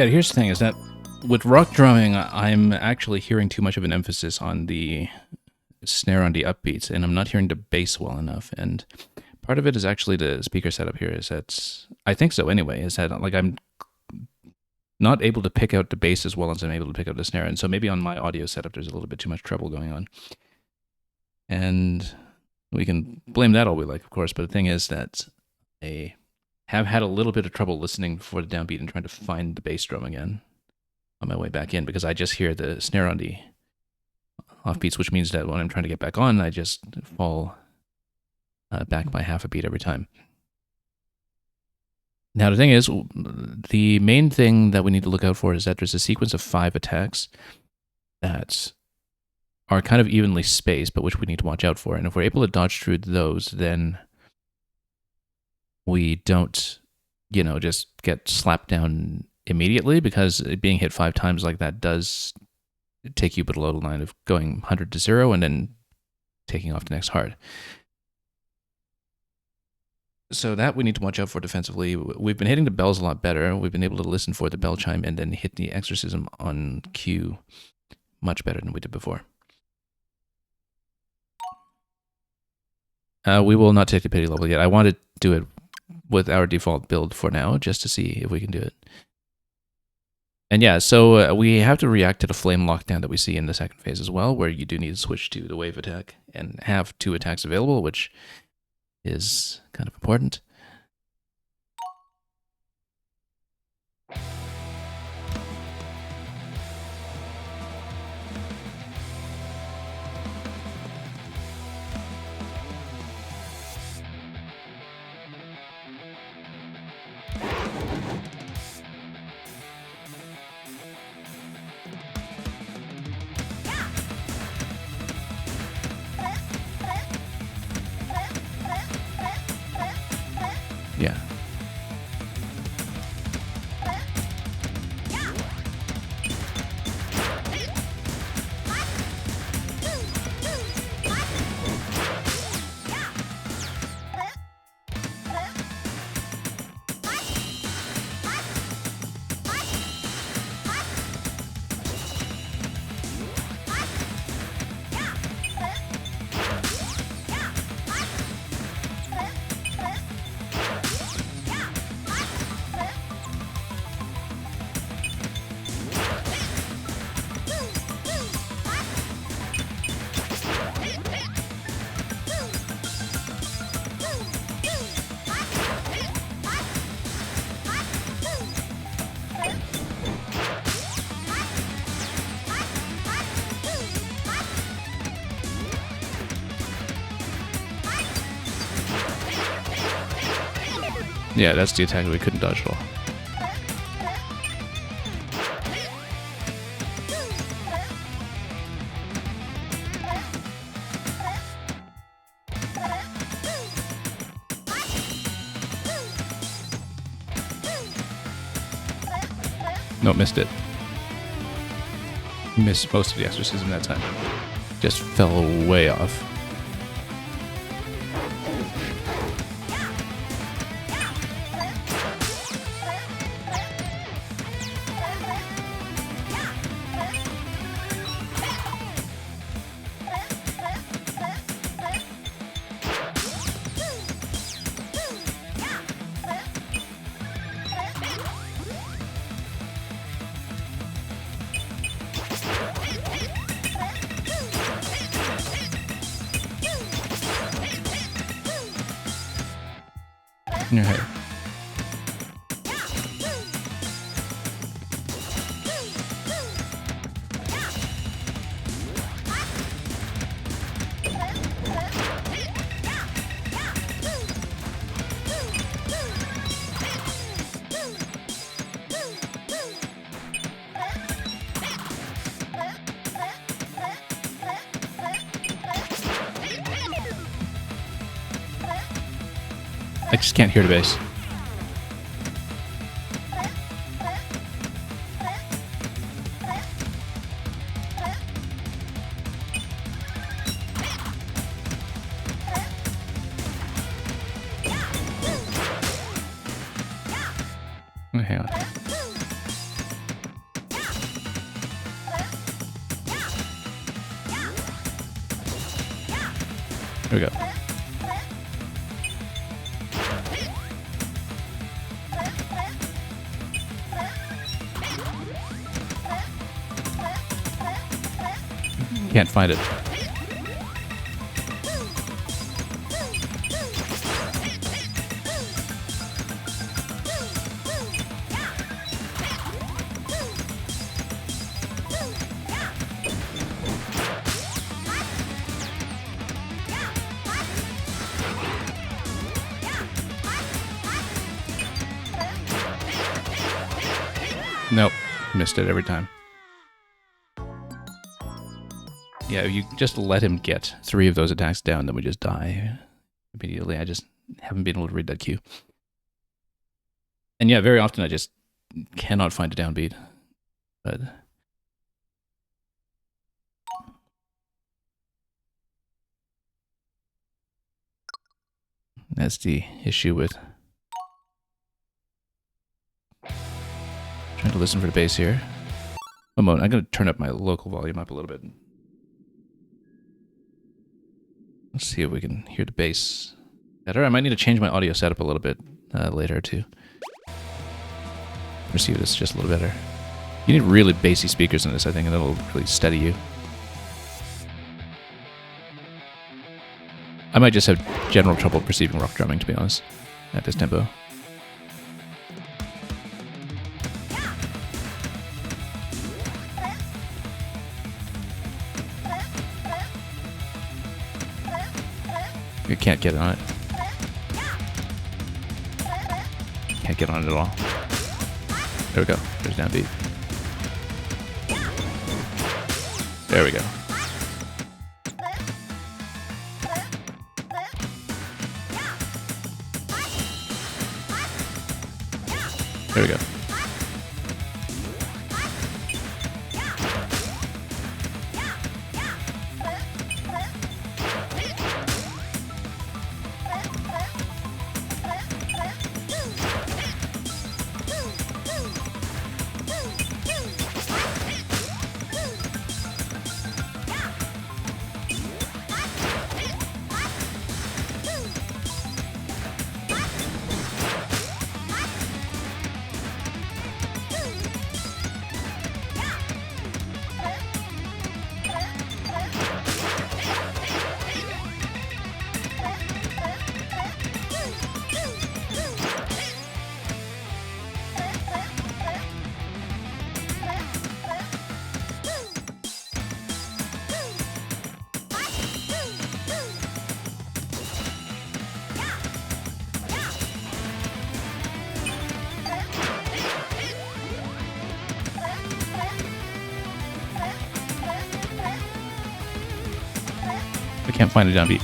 [SPEAKER 1] Yeah, here's the thing, is that with rock drumming, I'm actually hearing too much of an emphasis on the snare on the upbeats, and I'm not hearing the bass well enough. And part of it is actually the speaker setup here, is that, I think so anyway, is that like I'm not able to pick out the bass as well as I'm able to pick out the snare. And so maybe on my audio setup, there's a little bit too much trouble going on. And we can blame that all we like, of course, but the thing is that I have had a little bit of trouble listening for the downbeat and trying to find the bass drum again on my way back in, because I just hear the snare on the offbeats, which means that when I'm trying to get back on, I just fall back by half a beat every time. Now, the thing is, the main thing that we need to look out for is that there's a sequence of 5 attacks that are kind of evenly spaced, but which we need to watch out for. And if we're able to dodge through those, then we don't, just get slapped down immediately, because being hit 5 times like that does take you below the line of going 100 to 0 and then taking off the next hard. So that we need to watch out for defensively. We've been hitting the bells a lot better. We've been able to listen for the bell chime and then hit the exorcism on cue much better than we did before. We will not take the pity level yet. I want to do it with our default build for now, just to see if we can do it. And yeah, so we have to react to the flame lockdown that we see in the second phase as well, where you do need to switch to the wave attack and have 2 attacks available, which is kind of important. Yeah. Yeah, that's the attack that we couldn't dodge at all. Nope, missed it. Missed most of the exorcism that time. Just fell way off. In your head. I just can't hear the bass. Oh, hang on. There we go. Can't find it. Nope. Missed it every time. Yeah, if you just let him get 3 of those attacks down, then we just die immediately. I just haven't been able to read that cue. And yeah, very often I just cannot find a downbeat. But that's the issue with trying to listen for the bass here. One moment, I'm going to turn up my local volume up a little bit. Let's see if we can hear the bass better. I might need to change my audio setup a little bit later too. Receive this just a little better. You need really bassy speakers in this, I think, and that'll really steady you. I might just have general trouble perceiving rock drumming, to be honest, at this tempo. You can't get on it. Can't get on it at all. There we go. There's downbeat. There we go. There we go. I can't find a downbeat.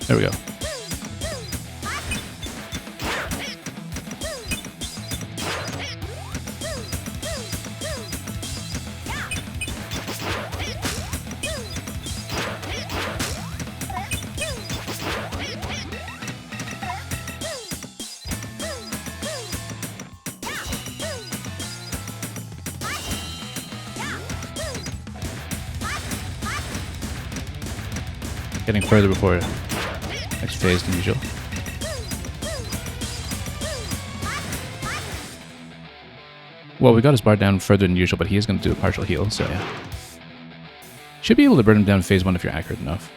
[SPEAKER 1] There we go. Getting further before next phase than usual. Well, we got his bar down further than usual, but he is going to do a partial heal, so yeah. Should be able to burn him down in phase 1 if you're accurate enough.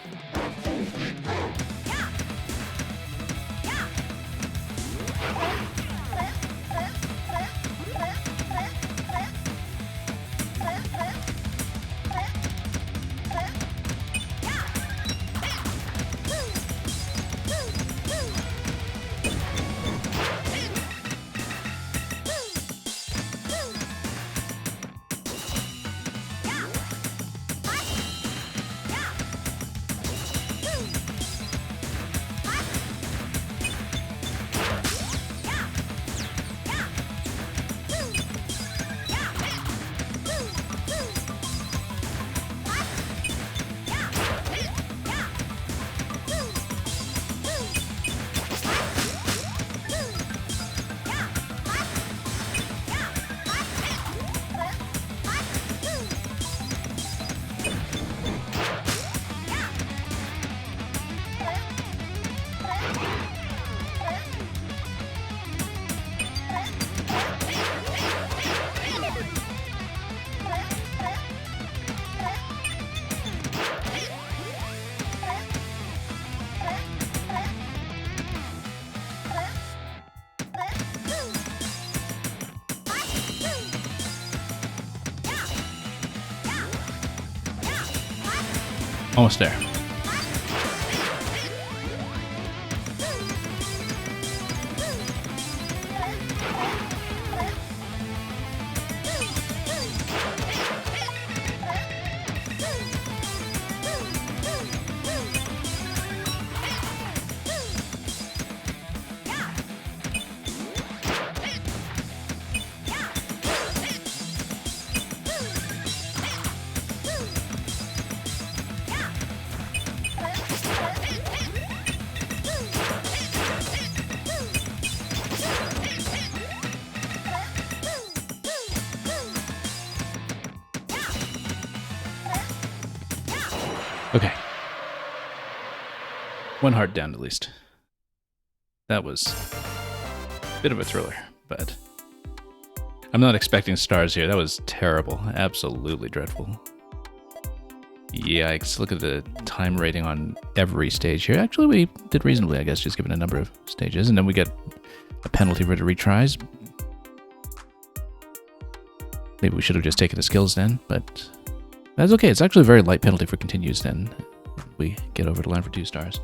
[SPEAKER 1] Almost there. Okay. One heart down at least. That was a bit of a thriller, but I'm not expecting stars here. That was terrible. Absolutely dreadful. Yikes. Look at the time rating on every stage here. Actually, we did reasonably, I guess, just given a number of stages. And then we get a penalty for the retries. Maybe we should have just taken the skills then, but that's okay. It's actually a very light penalty for continues then. We get over to line for 2 stars.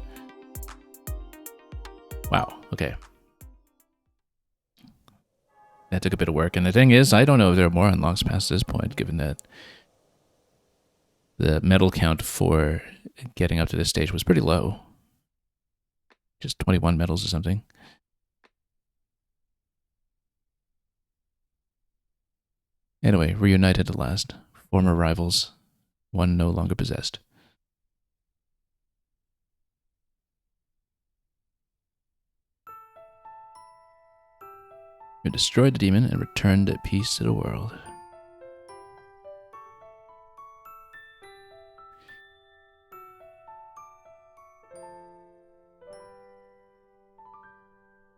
[SPEAKER 1] Wow, okay. That took a bit of work. And the thing is, I don't know if there are more unlocks past this point, given that the medal count for getting up to this stage was pretty low. Just 21 medals or something. Anyway, reunited at last. Former rivals, one no longer possessed. You destroyed the demon and returned peace to the world.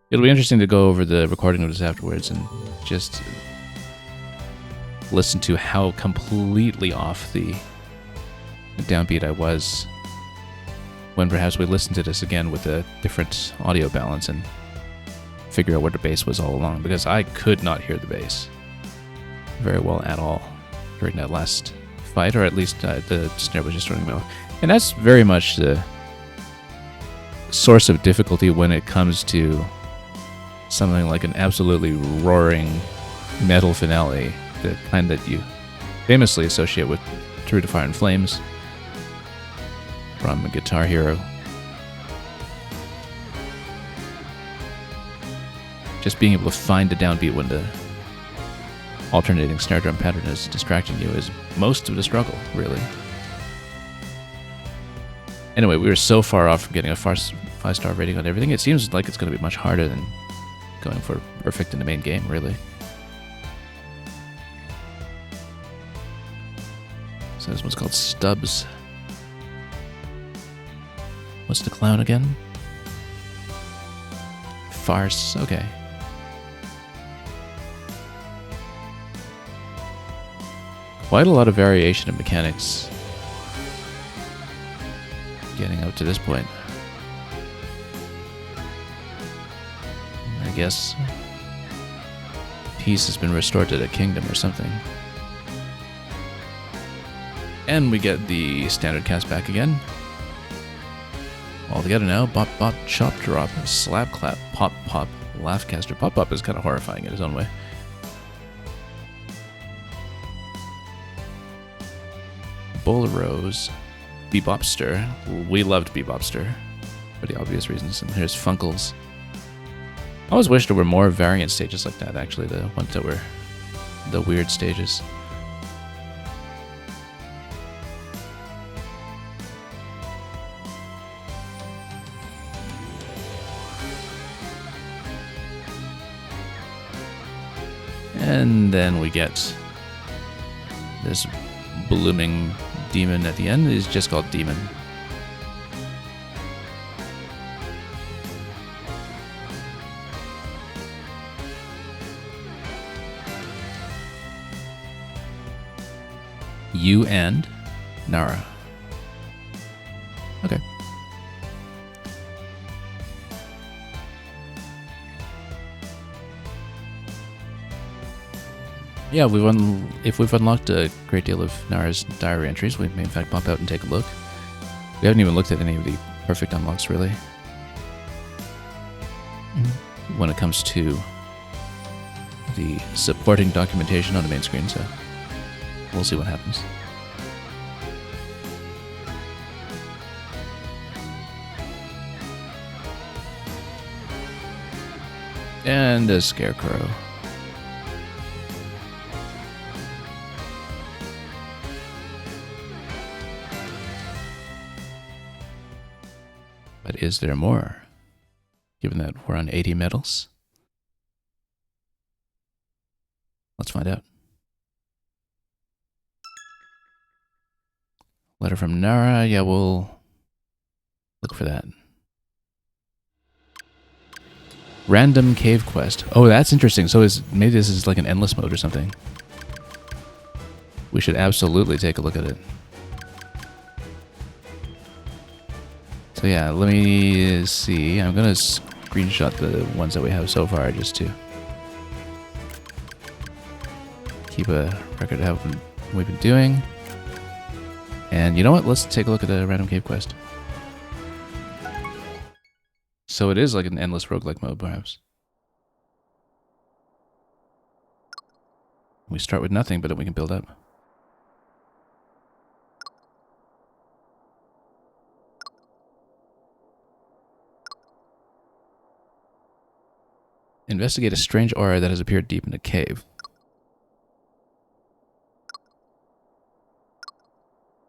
[SPEAKER 1] It'll be interesting to go over the recording of this afterwards and just listen to how completely off the downbeat I was when perhaps we listened to this again with a different audio balance and figure out where the bass was all along, because I could not hear the bass very well at all during that last fight, or at least the snare was just running well. And that's very much the source of difficulty when it comes to something like an absolutely roaring metal finale, the kind that you famously associate with Through the Fire and Flames from Guitar Hero. Just being able to find the downbeat when the alternating snare drum pattern is distracting you is most of the struggle, really. Anyway, we were so far off from getting a 5-star rating on everything. It seems like it's going to be much harder than going for perfect in the main game, really. So this one's called Stubbs. What's the clown again? Farce, okay. Quite a lot of variation in mechanics getting up to this point. I guess peace has been restored to the kingdom or something. And we get the standard cast back again. All together now. Bop, bop, chop, drop, slap, clap, pop, pop, laugh, caster. Pop, pop is kind of horrifying in his own way. Boleros. Bebopster. We loved Bebopster for the obvious reasons. And here's Funkles. I always wish there were more variant stages like that, actually, the ones that were the weird stages. And then we get this blooming demon at the end. It's just called Demon. You and Nara. Okay. Yeah, if we've unlocked a great deal of Nara's diary entries, we may in fact pop out and take a look. We haven't even looked at any of the perfect unlocks, really, when it comes to the supporting documentation on the main screen, so we'll see what happens. And a scarecrow. But is there more? Given that we're on 80 medals? Let's find out. Letter from Nara. Yeah, we'll look for that. Random cave quest. Oh, that's interesting. So maybe this is like an endless mode or something. We should absolutely take a look at it. So yeah, let me see. I'm going to screenshot the ones that we have so far just to keep a record of how we've been doing. And you know what? Let's take a look at the random cave quest. So it is like an endless roguelike mode, perhaps. We start with nothing, but then we can build up. Investigate a strange aura that has appeared deep in the cave.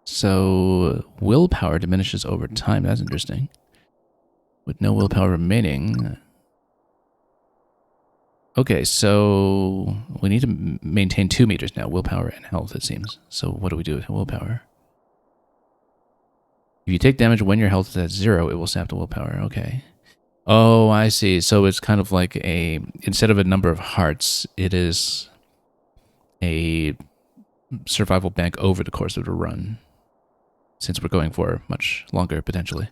[SPEAKER 1] So willpower diminishes over time. That's interesting. With no willpower remaining. Okay, so we need to maintain 2 meters now. Willpower and health, it seems. So what do we do with willpower? If you take damage when your health is at 0, it will sap the willpower. Okay. Oh, I see. So it's kind of like a... Instead of a number of hearts, it is a survival bank over the course of the run. Since we're going for much longer, potentially.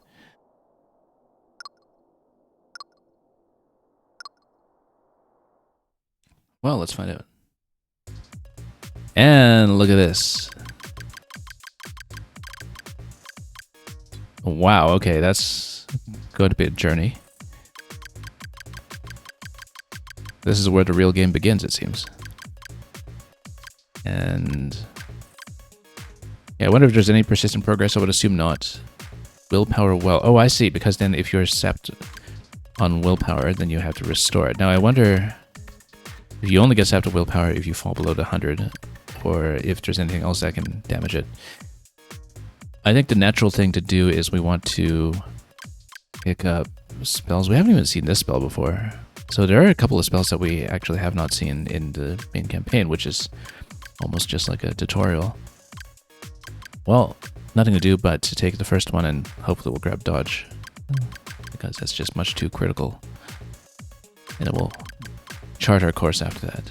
[SPEAKER 1] Well, let's find out. And look at this. Wow, okay, that's going to be a journey. This is where the real game begins, it seems. And... yeah, I wonder if there's any persistent progress. I would assume not. Willpower, well... oh, I see, because then if you're sapped on willpower, then you have to restore it. Now, I wonder... if you only get sapped to willpower if you fall below the 100, or if there's anything else that can damage it. I think the natural thing to do is we want to pick up spells. We haven't even seen this spell before. So there are a couple of spells that we actually have not seen in the main campaign, which is almost just like a tutorial. Well, nothing to do but to take the first one and hopefully we'll grab dodge, because that's just much too critical. And it will chart our course after that.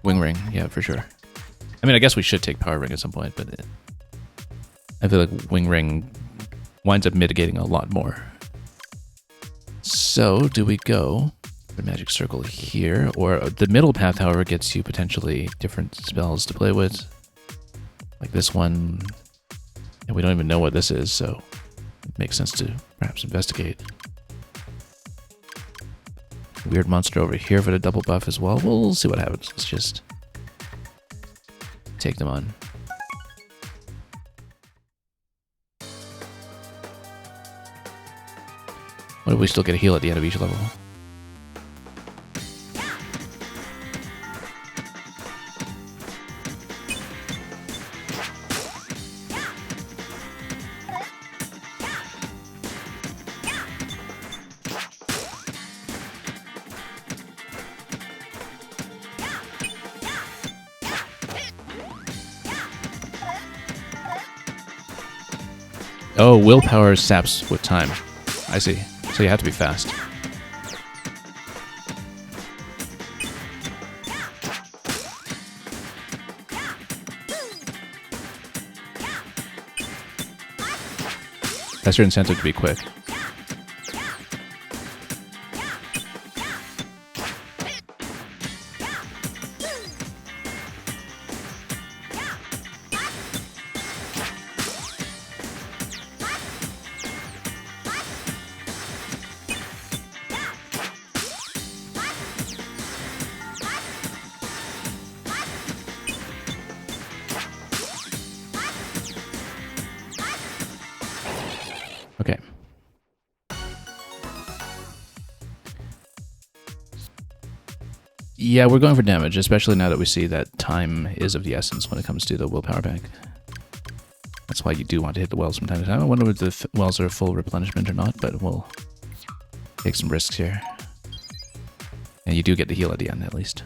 [SPEAKER 1] Wing ring, yeah, for sure. I mean, I guess we should take power ring at some point, but I feel like wing ring winds up mitigating a lot more. So, do we go for magic circle here, or the middle path, however, gets you potentially different spells to play with, like this one, and we don't even know what this is, so it makes sense to perhaps investigate. Weird monster over here for the double buff as well. We'll see what happens. Let's just take them on. What if we still get a heal at the end of each level? Oh, willpower saps with time. I see. So you have to be fast. That's your incentive to be quick. Yeah, we're going for damage, especially now that we see that time is of the essence when it comes to the willpower bank. That's why you do want to hit the wells from time to time. I wonder if the wells are full replenishment or not, but we'll take some risks here. And you do get the heal at the end, at least.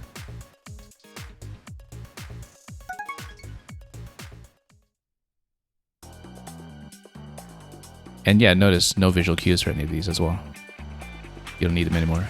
[SPEAKER 1] And yeah, notice no visual cues for any of these as well. You don't need them anymore.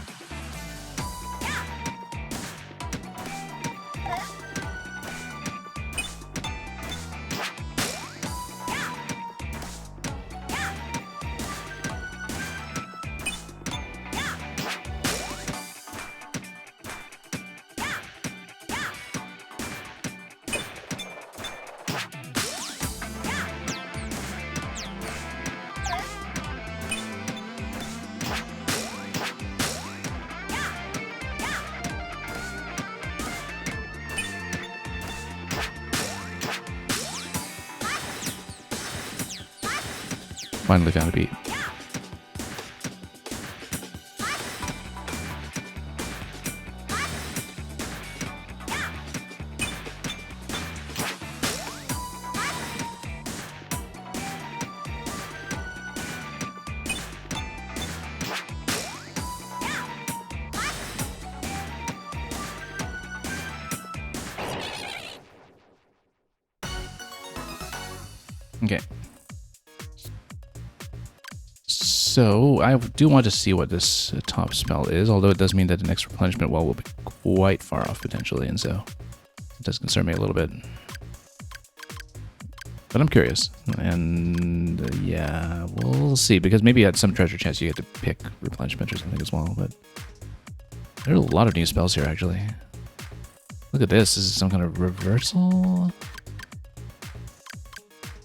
[SPEAKER 1] Finally found a beat. Okay. So, I do want to see what this top spell is, although it does mean that the next replenishment well will be quite far off potentially, and so it does concern me a little bit. But I'm curious, and yeah, we'll see, because maybe at some treasure chest you get to pick replenishment or something as well, but there are a lot of new spells here, actually. Look at this, this is some kind of reversal?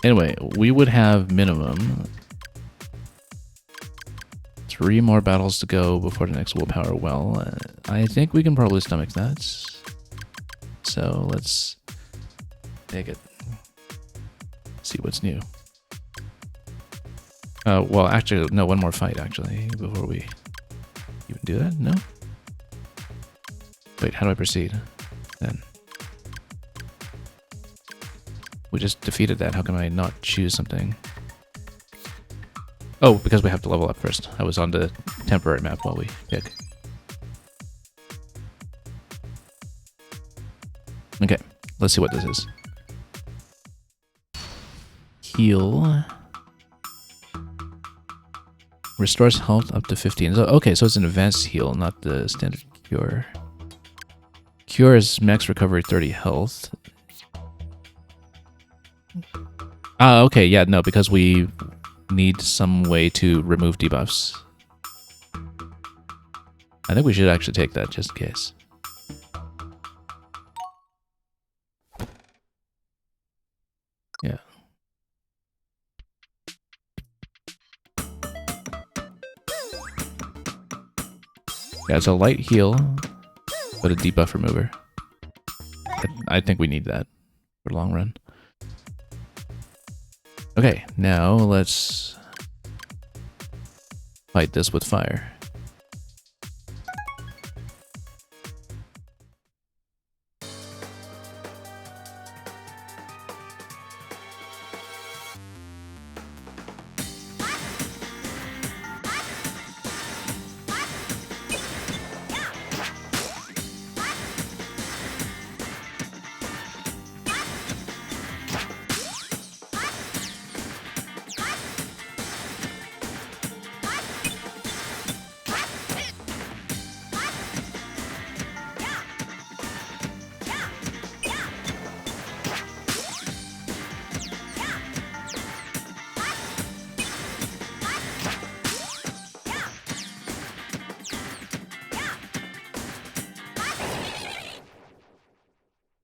[SPEAKER 1] Anyway, we would have minimum 3 more battles to go before the next willpower well. I think we can probably stomach that. So let's take it. See what's new. Well, actually, no, one more fight, actually, before we even do that. No? Wait, how do I proceed then? We just defeated that. How can I not choose something? Oh, because we have to level up first. I was on the temporary map while we pick. Okay, let's see what this is. Heal. Restores health up to 15. So, okay, so it's an advanced heal, not the standard cure. Cure is max recovery 30 health. Ah, okay, yeah, no, because we need some way to remove debuffs. I think we should actually take that just in case. Yeah. Yeah, it's a light heal, but a debuff remover. I think we need that for the long run. Okay, now let's fight this with fire.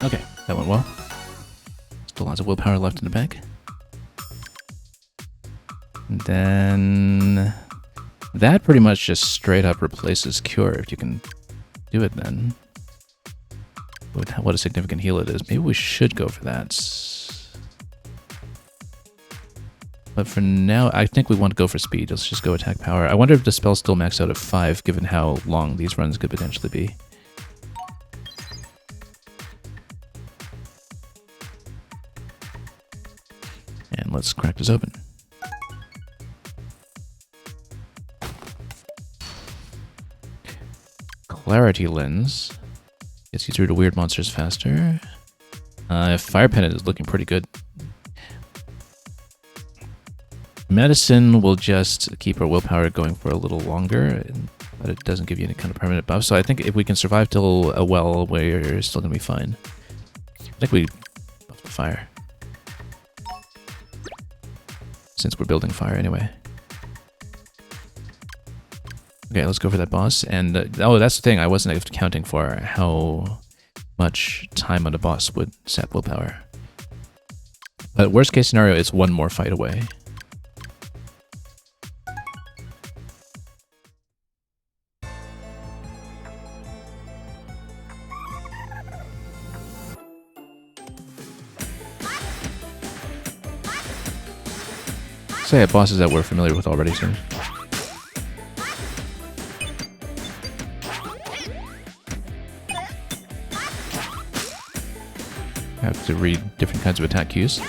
[SPEAKER 1] Okay, that went well. Still lots of willpower left in the bank. And then that pretty much just straight up replaces Cure, if you can do it then. What a significant heal it is. Maybe we should go for that. But for now, I think we want to go for speed. Let's just go attack power. I wonder if the spell's still maxed out at 5, given how long these runs could potentially be. let's crack this open. Clarity lens gets you through to weird monsters faster. Fire Pennant is looking pretty good. Medicine will just keep our willpower going for a little longer, but it doesn't give you any kind of permanent buff. So I think if we can survive till a well, we're still going to be fine. I think we buff the fire. Since we're building fire anyway. Okay, let's go for that boss. And, oh, that's the thing. I wasn't accounting for how much time on a boss would sap willpower. But worst case scenario, it's one more fight away. So yeah, bosses that we're familiar with already soon. Have to read different kinds of attack cues.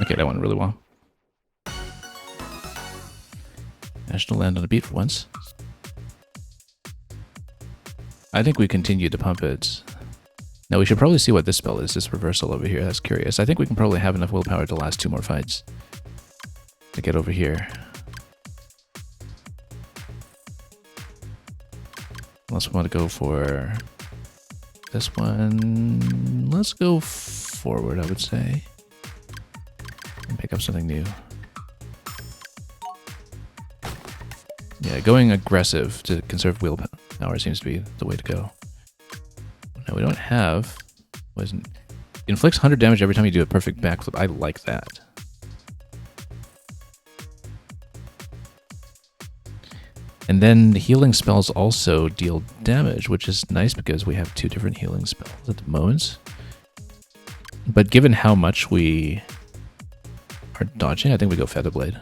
[SPEAKER 1] Okay, that went really well. Managed to land on a beat for once. I think we continue to pump it. Now we should probably see what this spell is, this reversal over here. That's curious. I think we can probably have enough willpower to last 2 more fights. To get over here. Unless we want to go for this one. Let's go forward, I would say. And pick up something new. Yeah, going aggressive to conserve willpower seems to be the way to go. Now we don't have... inflicts 100 damage every time you do a perfect backflip. I like that. And then the healing spells also deal damage, which is nice because we have 2 different healing spells at the moment. But given how much we are dodging, I think we go Featherblade.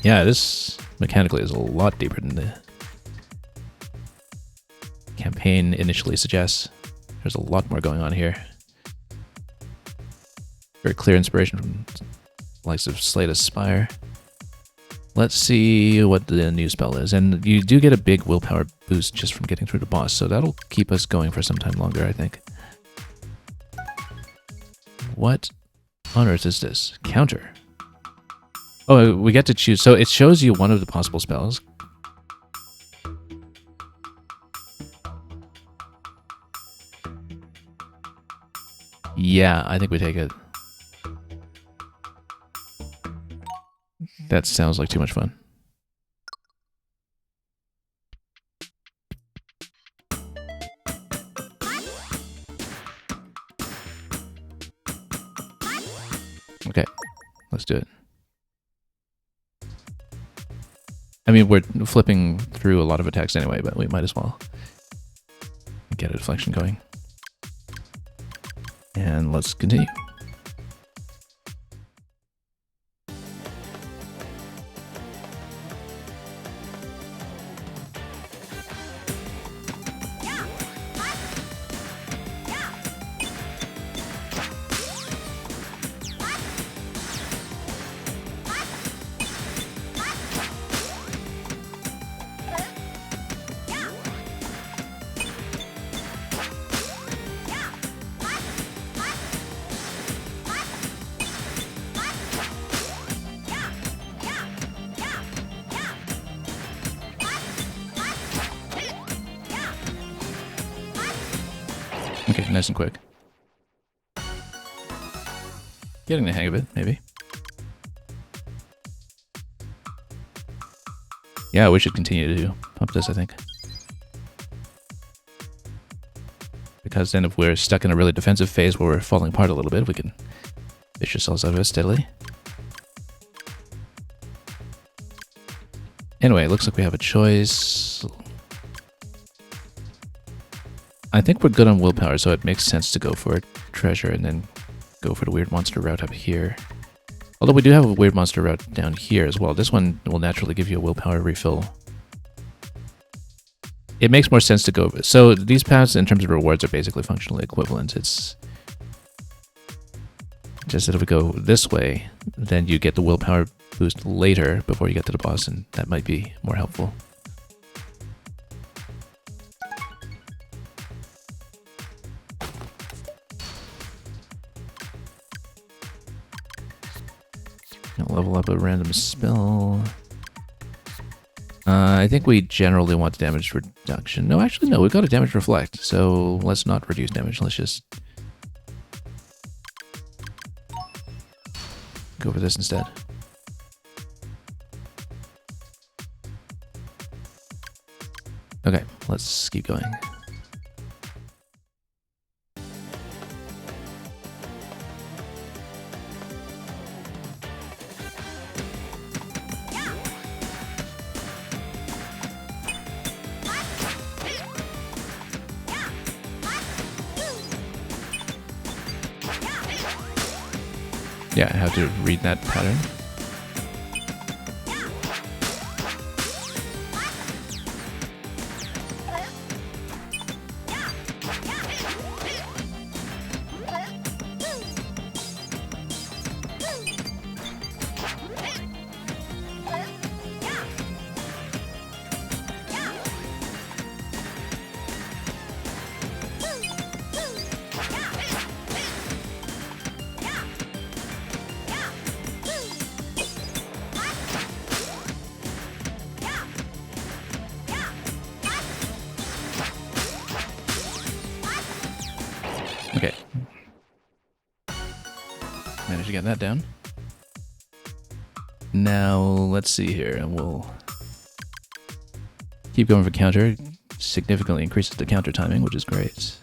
[SPEAKER 1] Yeah, this mechanically is a lot deeper than the campaign initially suggests. There's a lot more going on here. Very clear inspiration from the likes of Slay the Spire. Let's see what the new spell is. And you do get a big willpower boost just from getting through the boss, so that'll keep us going for some time longer, I think. What on earth is this? Counter. Oh, we get to choose. So it shows you one of the possible spells. Yeah, I think we take it. That sounds like too much fun. Okay, let's do it. I mean, we're flipping through a lot of attacks anyway, but we might as well get a deflection going. And let's continue. Okay, nice and quick. Getting the hang of it, maybe. Yeah, we should continue to pump this, I think. because then if we're stuck in a really defensive phase where we're falling apart a little bit, we can fish ourselves out of it steadily. Anyway, it looks like we have a choice. I think we're good on willpower, so it makes sense to go for treasure and then go for the weird monster route up here. Although we do have a weird monster route down here as well. This one will naturally give you a willpower refill. It makes more sense to go. So these paths in terms of rewards are basically functionally equivalent. It's just that if we go this way, then you get the willpower boost later before you get to the boss, and that might be more helpful. I'll level up a random spell. I think we generally want damage reduction. No, actually, no. We've got a damage reflect, so let's not reduce damage. Let's just go for this instead. Okay, let's keep going. Yeah, I have to read that pattern. Okay. Managed to get that down. Now, let's see here, and we'll keep going for counter. Significantly increases the counter timing, which is great.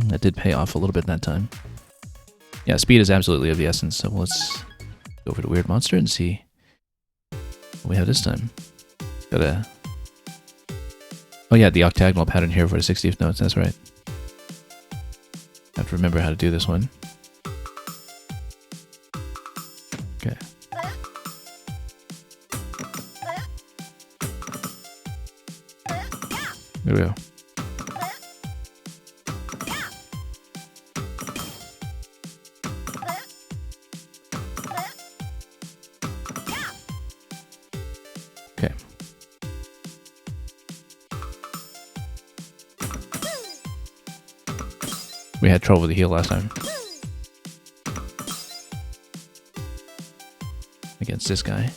[SPEAKER 1] That did pay off a little bit that time. Yeah, speed is absolutely of the essence, so let's go for the weird monster and see what we have this time. Got a... Oh yeah, the octagonal pattern here for the 60th notes, that's right. Have to remember how to do this one. Okay. There we go. Okay. We had trouble with the heal last time. Against this guy.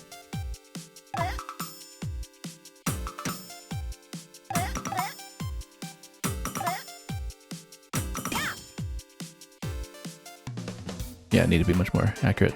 [SPEAKER 1] Yeah, I need to be much more accurate.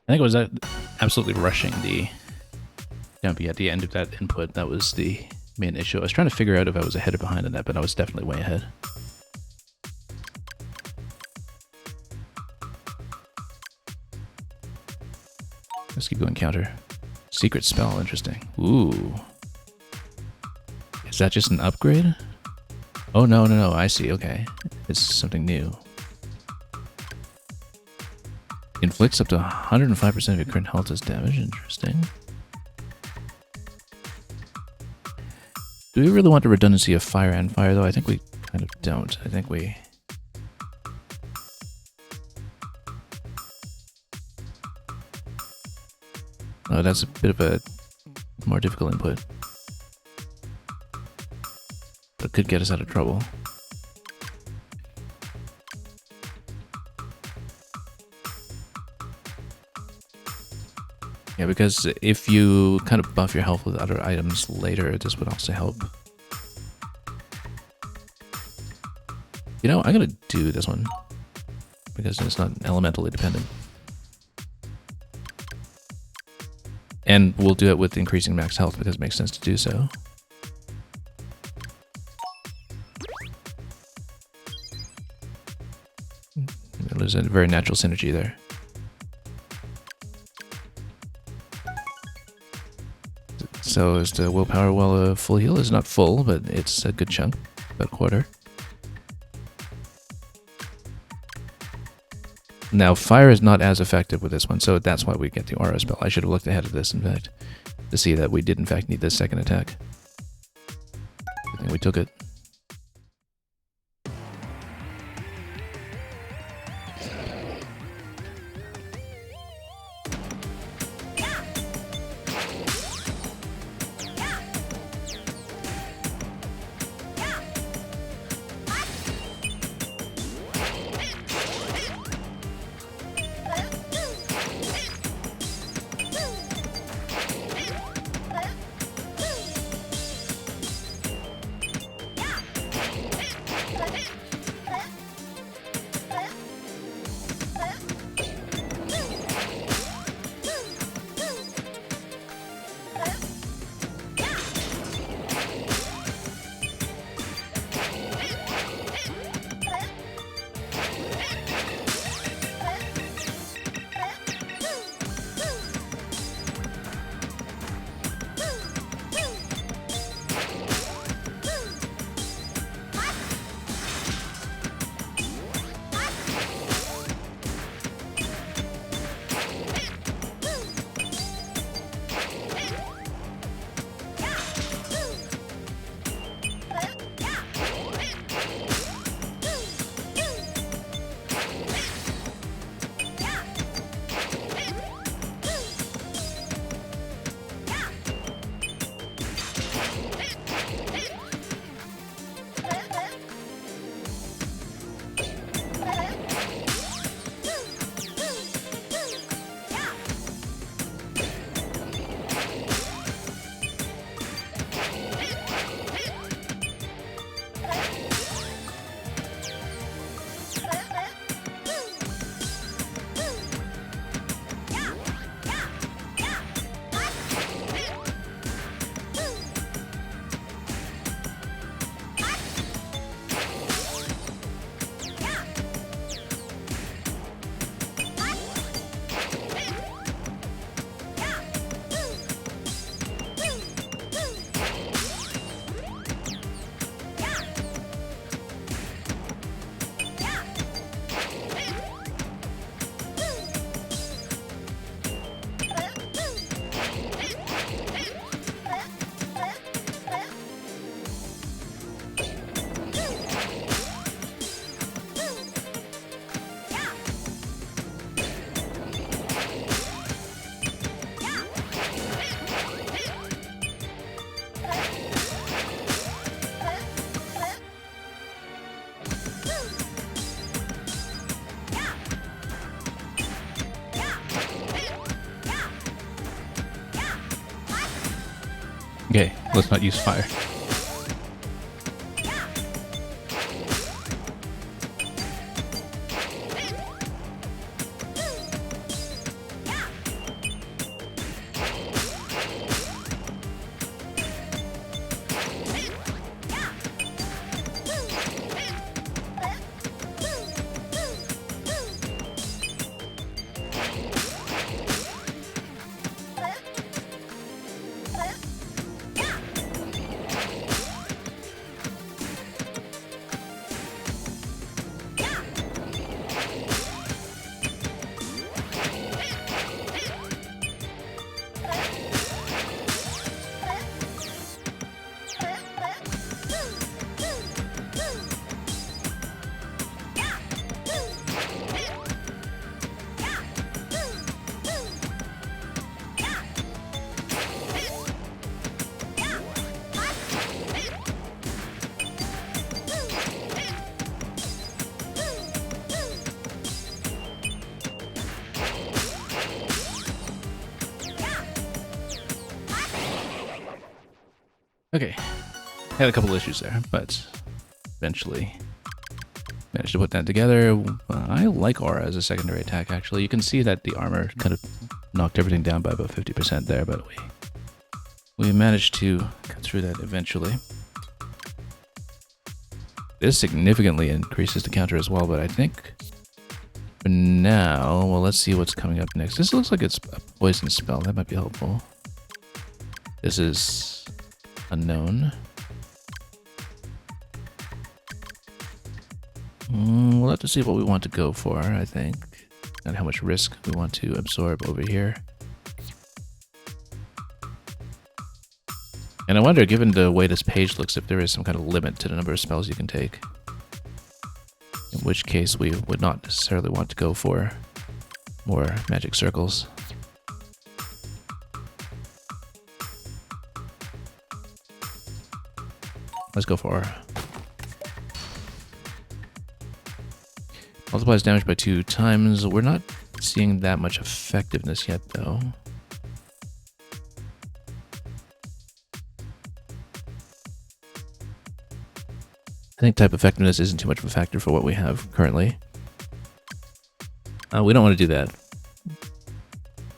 [SPEAKER 1] I think it was absolutely rushing the jumpy at the end of that input. That was the main issue. I was trying to figure out if I was ahead or behind on that, but I was definitely way ahead. Let's keep going counter. Secret spell, interesting. Ooh. Is that just an upgrade? Oh, no, I see, okay. It's something new. Inflicts up to 105% of your current health as damage, interesting. Do we really want the redundancy of fire and fire, though? I think we kind of don't. I think we... Oh, that's a bit of a more difficult input. But it could get us out of trouble. Yeah, because if you kind of buff your health with other items later, this would also help. You know, I'm gonna do this one. Because it's not elementally dependent. And we'll do it with increasing max health because it makes sense to do so. There's a very natural synergy there. So is the willpower well a full heal? It's not full, but it's a good chunk, about a quarter. Now, fire is not as effective with this one, so that's why we get the aura spell. I should have looked ahead of this, in fact, to see that we did in fact need this second attack. Good thing we took it. Okay, let's not use fire. Okay. Had a couple issues there, but eventually managed to put that together. I like aura as a secondary attack, actually. You can see that the armor kind of knocked everything down by about 50% there, but we managed to cut through that eventually. This significantly increases the counter as well, but I think for now, well, let's see what's coming up next. This looks like it's a poison spell. That might be helpful. This is unknown. We'll have to see what we want to go for, I think, and how much risk we want to absorb over here. And I wonder, given the way this page looks, if there is some kind of limit to the number of spells you can take. In which case, we would not necessarily want to go for more magic circles. Let's go for multiplies damage by 2 times. We're not seeing that much effectiveness yet, though. I think type effectiveness isn't too much of a factor for what we have currently. We don't want to do that.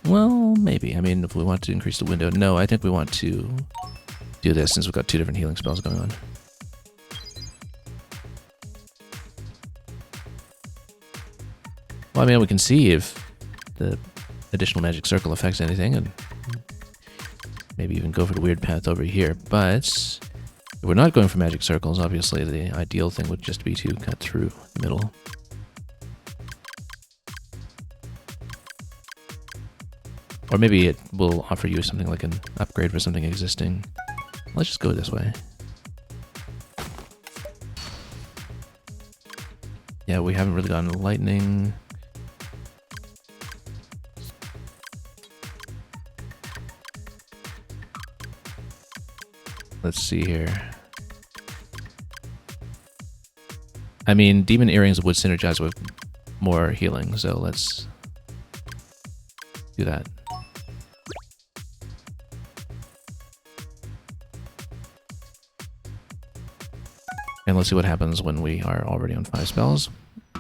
[SPEAKER 1] Well, maybe. I mean, if we want to increase the window. No, I think we want to do this since we've got 2 different healing spells going on. Well, I mean, we can see if the additional magic circle affects anything, and maybe even go for the weird path over here. But if we're not going for magic circles, obviously the ideal thing would just be to cut through the middle. Or maybe it will offer you something like an upgrade for something existing. Let's just go this way. Yeah, we haven't really gotten lightning. Let's see here. I mean, demon earrings would synergize with more healing, so let's do that. And let's see what happens when we are already on 5 spells.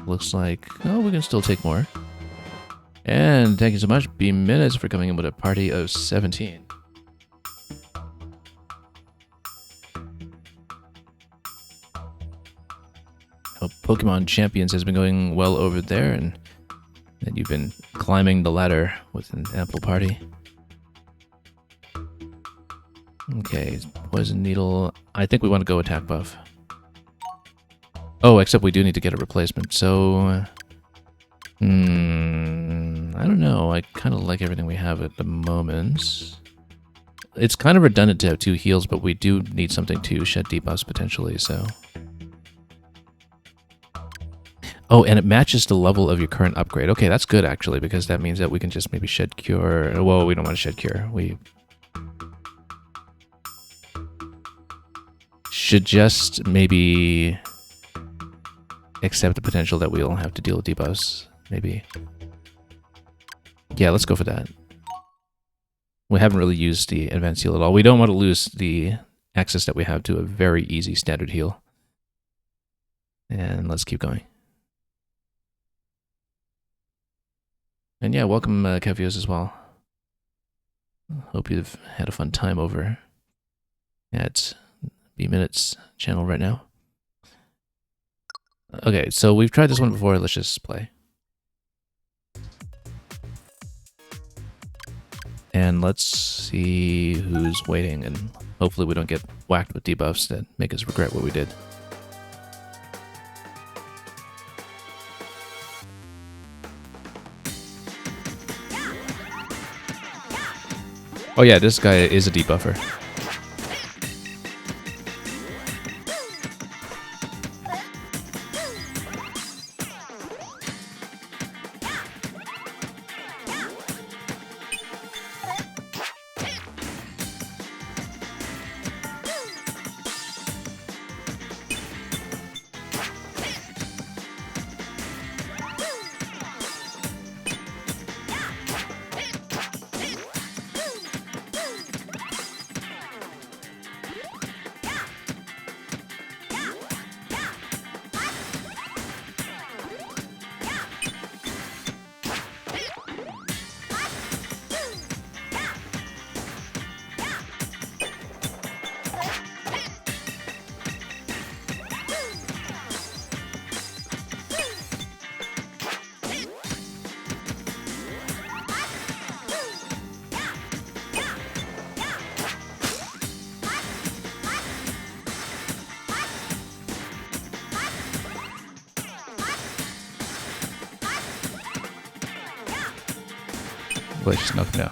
[SPEAKER 1] Looks like, oh, we can still take more. And thank you so much, B Minutes, for coming in with a party of 17. Hope Pokemon Champions has been going well over there, and that you've been climbing the ladder with an ample party. Okay, Poison Needle. I think we want to go attack buff. Oh, except we do need to get a replacement, so... I don't know. I kind of like everything we have at the moment. It's kind of redundant to have 2 heals, but we do need something to shed debuffs potentially, so... Oh, and it matches the level of your current upgrade. Okay, that's good, actually, because that means that we can just maybe shed cure... Well, we don't want to shed cure. We should just maybe accept the potential that we'll have to deal with debuffs. Maybe. Yeah, let's go for that. We haven't really used the advanced heal at all. We don't want to lose the access that we have to a very easy standard heal. And let's keep going. And yeah, welcome Kevios as well. Hope you've had a fun time over at B Minutes channel right now. Okay, so we've tried this one before. Let's just play. And let's see who's waiting, and hopefully we don't get whacked with debuffs that make us regret what we did. Oh yeah, this guy is a debuffer. Let's just knock him down.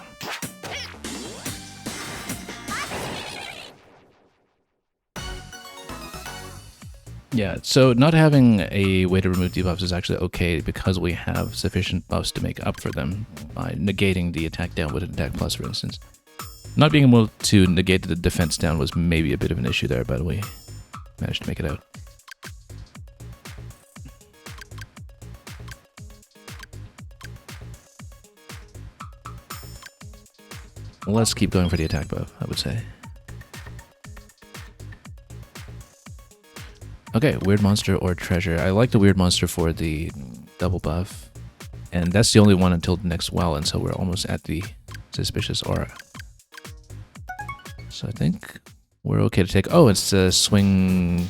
[SPEAKER 1] Yeah, so not having a way to remove debuffs is actually okay because we have sufficient buffs to make up for them by negating the attack down with an attack plus, for instance. Not being able to negate the defense down was maybe a bit of an issue there, but we managed to make it out. Let's keep going for the attack buff, I would say. Okay, weird monster or treasure. I like the weird monster for the double buff. And that's the only one until the next well, and so we're almost at the suspicious aura. So I think we're okay to take... Oh, it's a swing...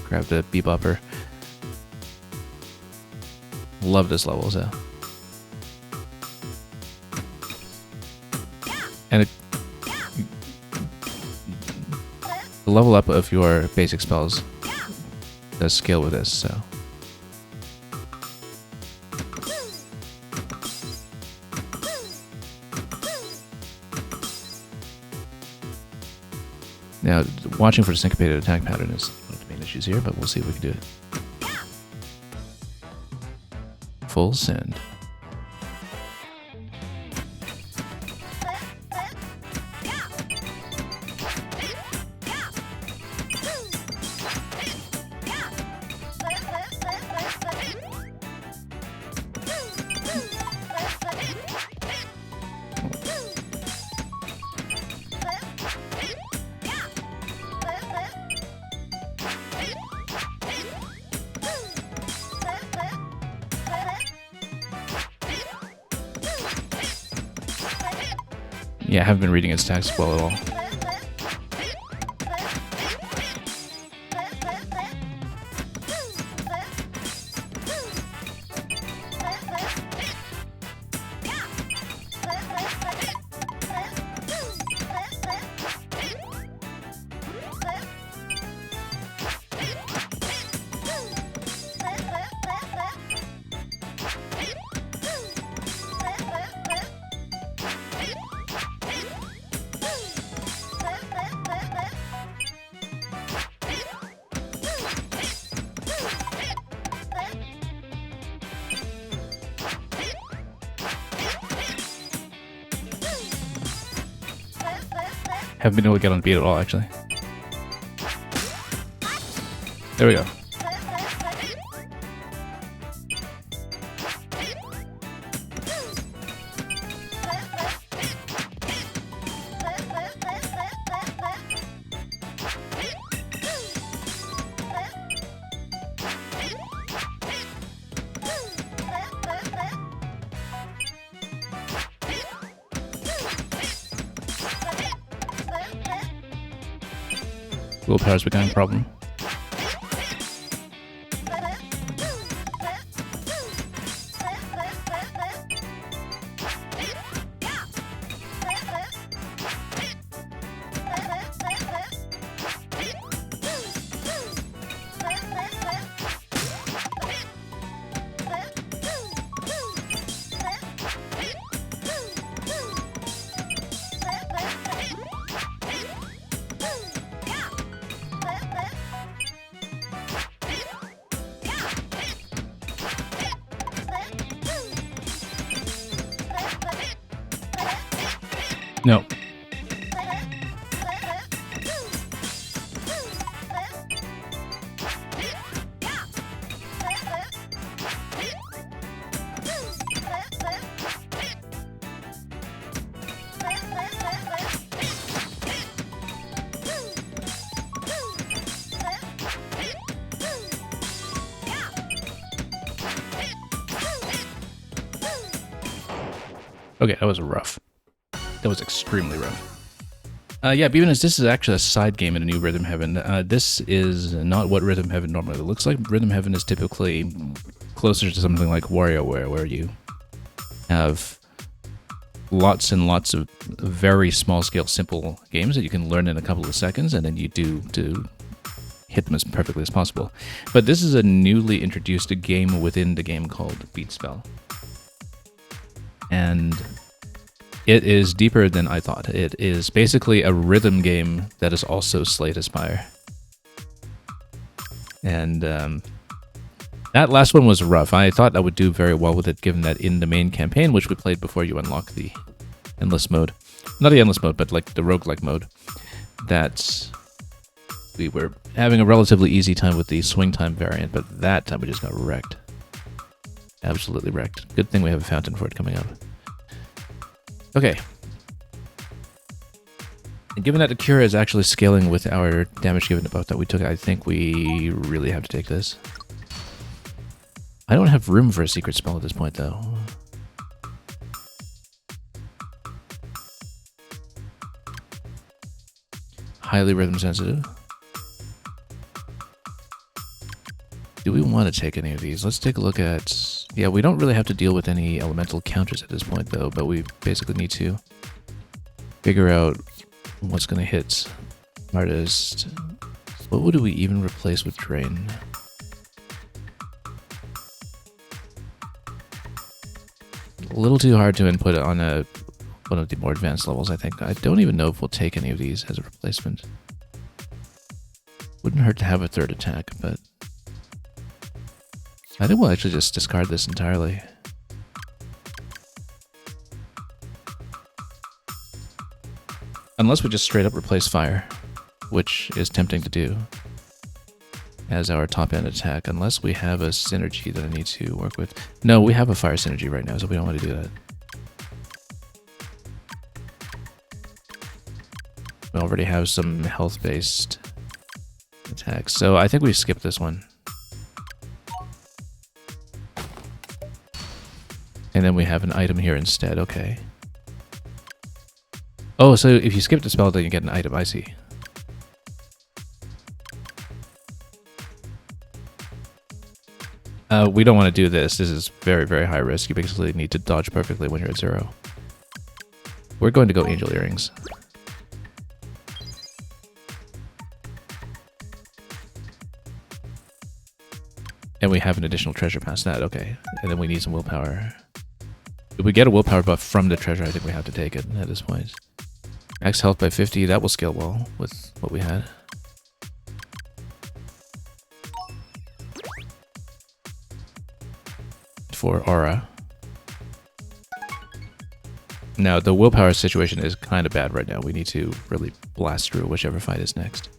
[SPEAKER 1] Grab the bebopper. Love this level, so... And the level up of your basic spells does scale with this, so... Now, watching for the syncopated attack pattern is one of the main issues here, but we'll see if we can do it. Full send. Yeah, I haven't been reading its text well at all. Haven't been able to get on beat at all, actually. There we go. Willpower's becoming a problem. No. Okay, that was rough. That was extremely rough. Yeah, Beavinus, this is actually a side game in a new Rhythm Heaven. This is not what Rhythm Heaven normally looks like. Rhythm Heaven is typically closer to something like WarioWare, where you have lots and lots of very small-scale, simple games that you can learn in a couple of seconds, and then you do to hit them as perfectly as possible. But this is a newly introduced game within the game called Beatspell. And It is deeper than I thought. It is basically a rhythm game that is also Slay to Spire. And that last one was rough. I thought I would do very well with it, given that in the main campaign, which we played before you unlock the endless mode, not the endless mode, but like the roguelike mode, that we were having a relatively easy time with the swing time variant, but that time we just got wrecked. Absolutely wrecked. Good thing we have a fountain for it coming up. Okay. And given that the cure is actually scaling with our damage given buff that we took, I think we really have to take this. I don't have room for a secret spell at this point, though. Highly rhythm sensitive. Do we want to take any of these? Let's take a look at... Yeah, we don't really have to deal with any elemental counters at this point, though, but we basically need to figure out what's going to hit hardest. What would we even replace with Drain? A little too hard to input on one of the more advanced levels, I think. I don't even know if we'll take any of these as a replacement. Wouldn't hurt to have a third attack, but... I think we'll actually just discard this entirely. Unless we just straight up replace fire, which is tempting to do as our top end attack, unless we have a synergy that I need to work with. No, we have a fire synergy right now, so we don't want to do that. We already have some health-based attacks, so I think we skip this one. And then we have an item here instead, okay. Oh, so if you skip the spell, then you get an item, I see. We don't want to do this. This is very, very high risk. You basically need to dodge perfectly when you're at 0. We're going to go Angel Earrings. And we have an additional treasure past that, okay. And then we need some willpower. If we get a willpower buff from the treasure, I think we have to take it at this point. Max health by 50, that will scale well with what we had. For Aura. Now, the willpower situation is kind of bad right now. We need to really blast through whichever fight is next.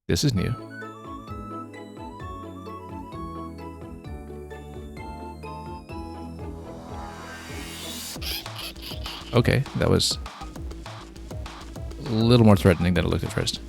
[SPEAKER 1] This is new. Okay, that was a little more threatening than it looked at first.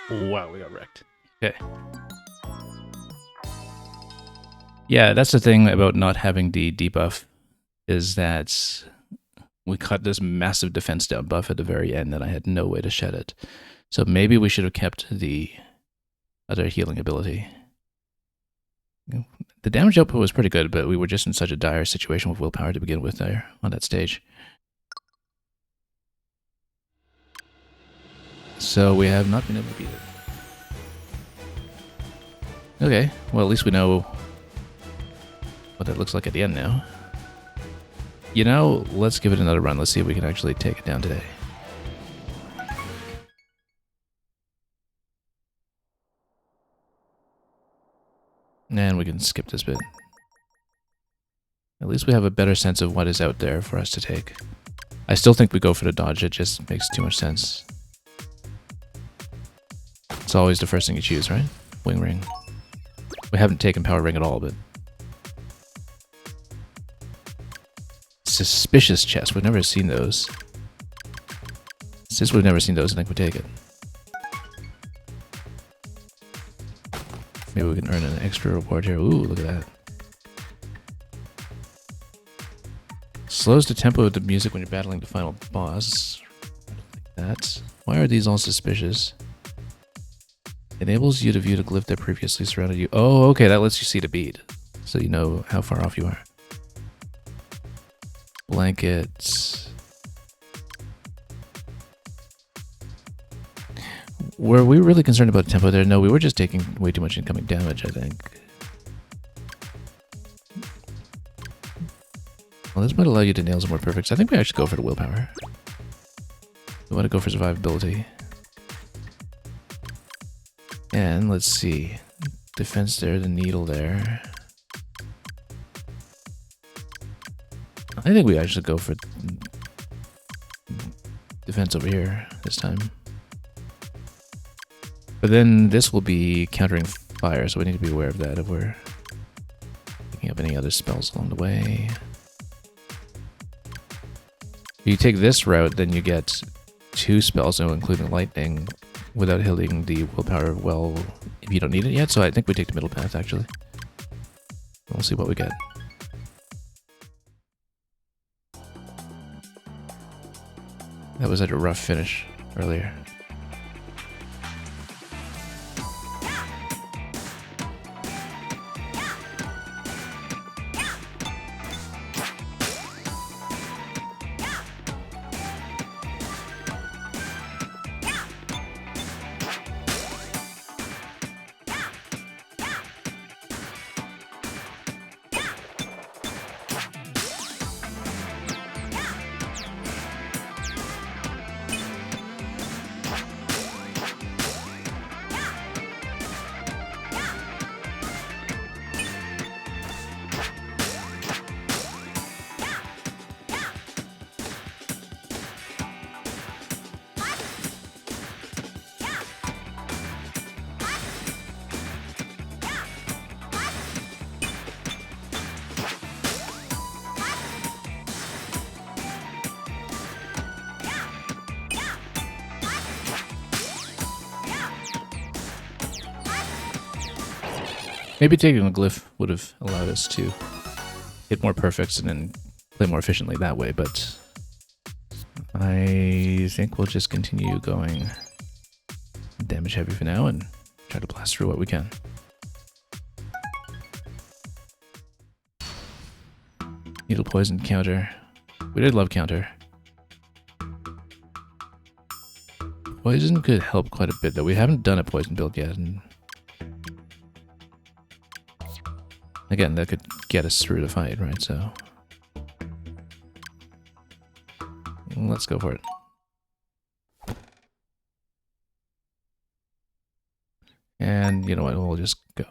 [SPEAKER 1] Wow, we got wrecked. Okay. Yeah, that's the thing about not having the debuff, is that we cut this massive defense down buff at the very end and I had no way to shed it. So maybe we should have kept the other healing ability. The damage output was pretty good, but we were just in such a dire situation with willpower to begin with there on that stage. So we have not been able to beat it. Okay, well at least we know what that looks like at the end now. You know, let's give it another run. Let's see if we can actually take it down today. And we can skip this bit. At least we have a better sense of what is out there for us to take. I still think we go for the dodge, it just makes too much sense. It's always the first thing you choose, right? Wing ring. We haven't taken power ring at all, but... Suspicious chest, we've never seen those. Since we've never seen those, I think we take it. Maybe we can earn an extra reward here. Ooh, look at that. Slows the tempo of the music when you're battling the final boss. Like that. Why are these all suspicious? Enables you to view the glyph that previously surrounded you. Oh, okay, that lets you see the beat. So you know how far off you are. Blankets. Were we really concerned about tempo there? No, we were just taking way too much incoming damage, I think. Well, this might allow you to nail some more perfects. I think we actually go for the willpower. We want to go for survivability. And let's see. Defense there, the needle there. I think we actually go for defense over here this time. But then this will be countering fire, so we need to be aware of that if we're picking up any other spells along the way. If you take this route, then you get 2 spells, including lightning, without hitting the willpower well if you don't need it yet, so I think we take the middle path, actually. We'll see what we get. That was at a rough finish earlier. Maybe taking a glyph would have allowed us to hit more perfects and then play more efficiently that way, but I think we'll just continue going damage heavy for now and try to blast through what we can. Needle poison counter. We did love counter. Poison could help quite a bit, though. We haven't done a poison build yet, and again, that could get us through the fight, right? So let's go for it. And you know what? We'll just go.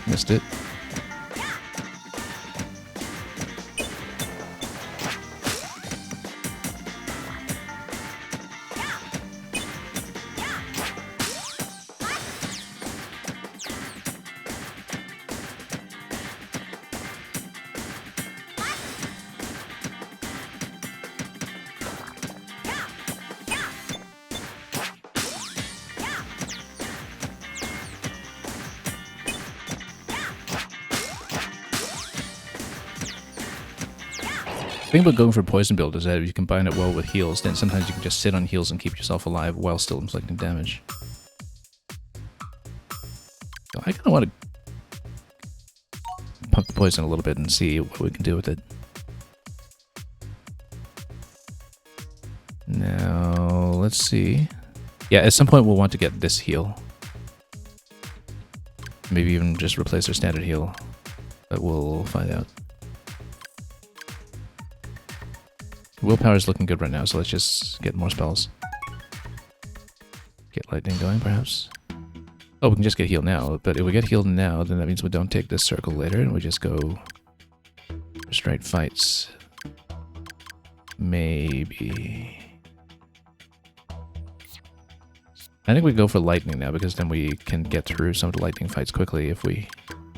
[SPEAKER 1] Missed it. The thing about going for poison build is that if you combine it well with heals, then sometimes you can just sit on heals and keep yourself alive while still inflicting damage. So I kind of want to pump the poison a little bit and see what we can do with it. Now, let's see. Yeah, at some point we'll want to get this heal. Maybe even just replace our standard heal. But we'll find out. Willpower is looking good right now, so let's just get more spells. Get lightning going, perhaps. Oh, we can just get healed now, but if we get healed now, then that means we don't take this circle later, and we just go for straight fights. Maybe. I think we go for lightning now, because then we can get through some of the lightning fights quickly if we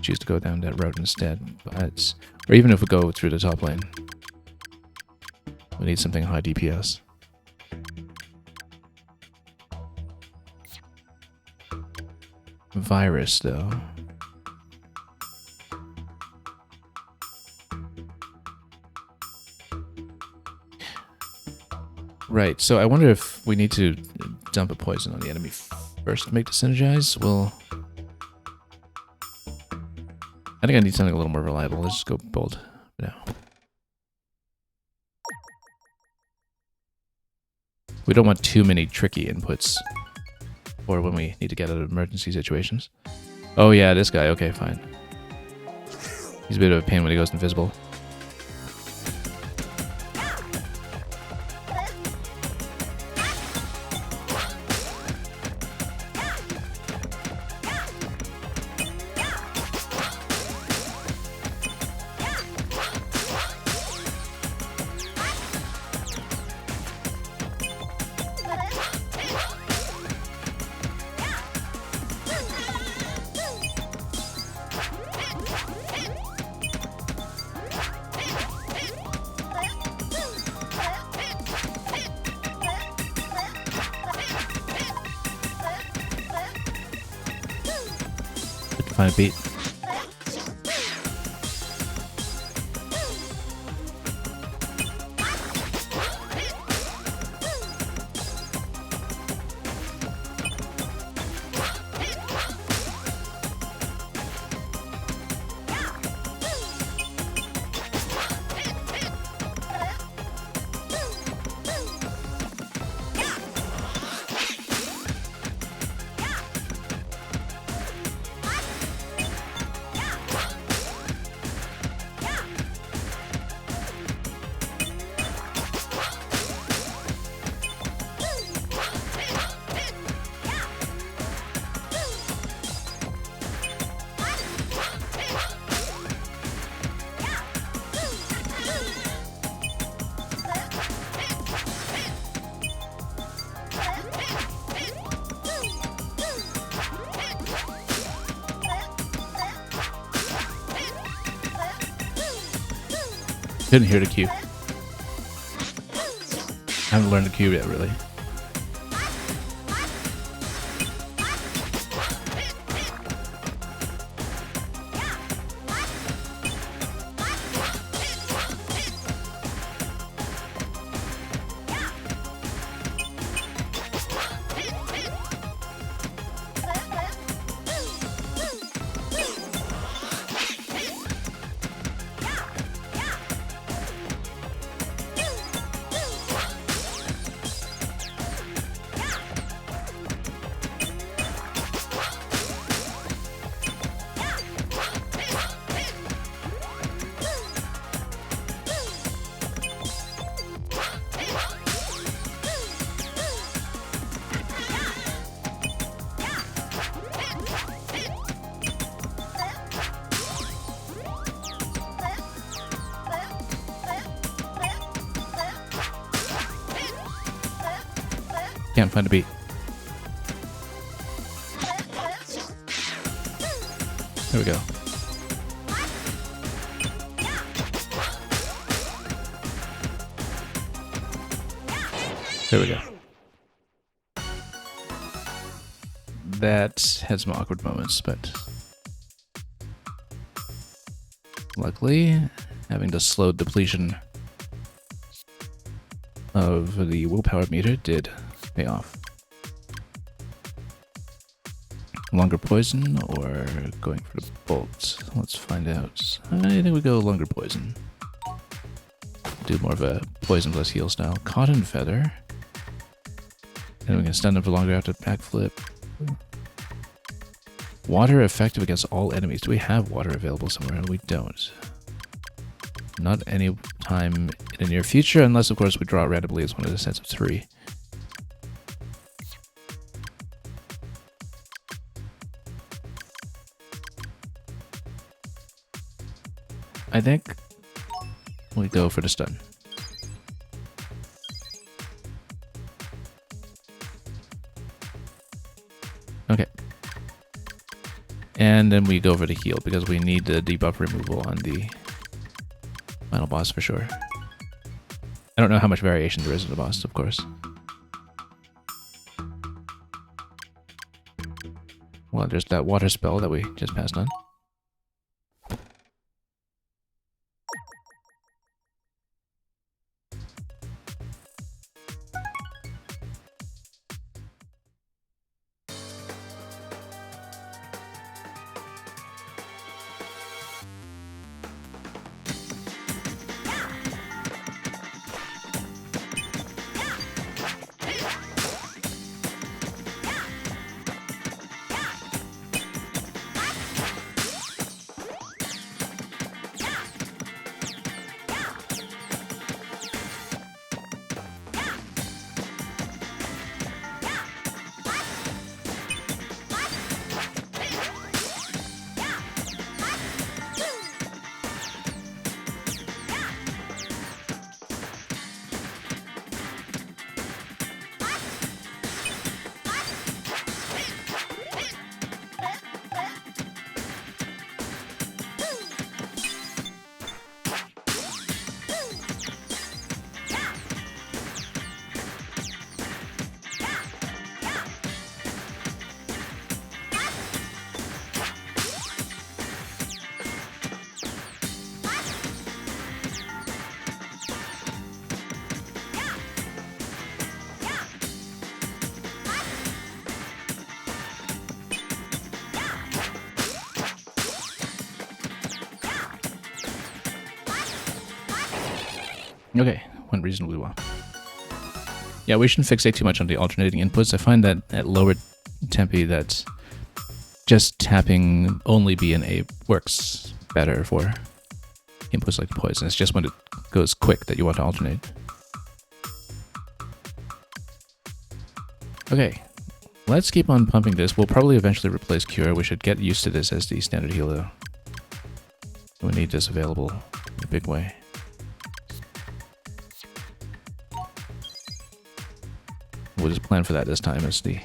[SPEAKER 1] choose to go down that road instead. But, or even if we go through the top lane. We need something high DPS. Virus, though. Right, so I wonder if we need to dump a poison on the enemy first to make the synergize. Well, I think I need something a little more reliable. Let's just go bold now. We don't want too many tricky inputs for when we need to get out of emergency situations. Oh yeah, this guy. Okay, fine. He's a bit of a pain when he goes invisible. Find a beat. Didn't hear the cue. I haven't learned the cue yet, really. Can't find a beat. There we go. There we go. That had some awkward moments, but luckily, having the slow depletion of the willpower meter did pay off. Longer poison or going for the bolt? Let's find out. I think we go longer poison. Do more of a poison plus heal style. Cotton feather. And we can stun them for longer after backflip. Water effective against all enemies. Do we have water available somewhere? We don't. Not any time in the near future, unless of course we draw it randomly as one of the sets of 3. I think we go for the stun. Okay. And then we go for the heal because we need the debuff removal on the final boss for sure. I don't know how much variation there is in the boss, of course. Well, there's that water spell that we just passed on. Okay, went reasonably well. Yeah, we shouldn't fixate too much on the alternating inputs. I find that at lower tempi that just tapping only B and A works better for inputs like poison. It's just when it goes quick that you want to alternate. Okay, let's keep on pumping this. We'll probably eventually replace Cure. We should get used to this as the standard heal though. We need this available in a big way. We'll just plan for that this time as the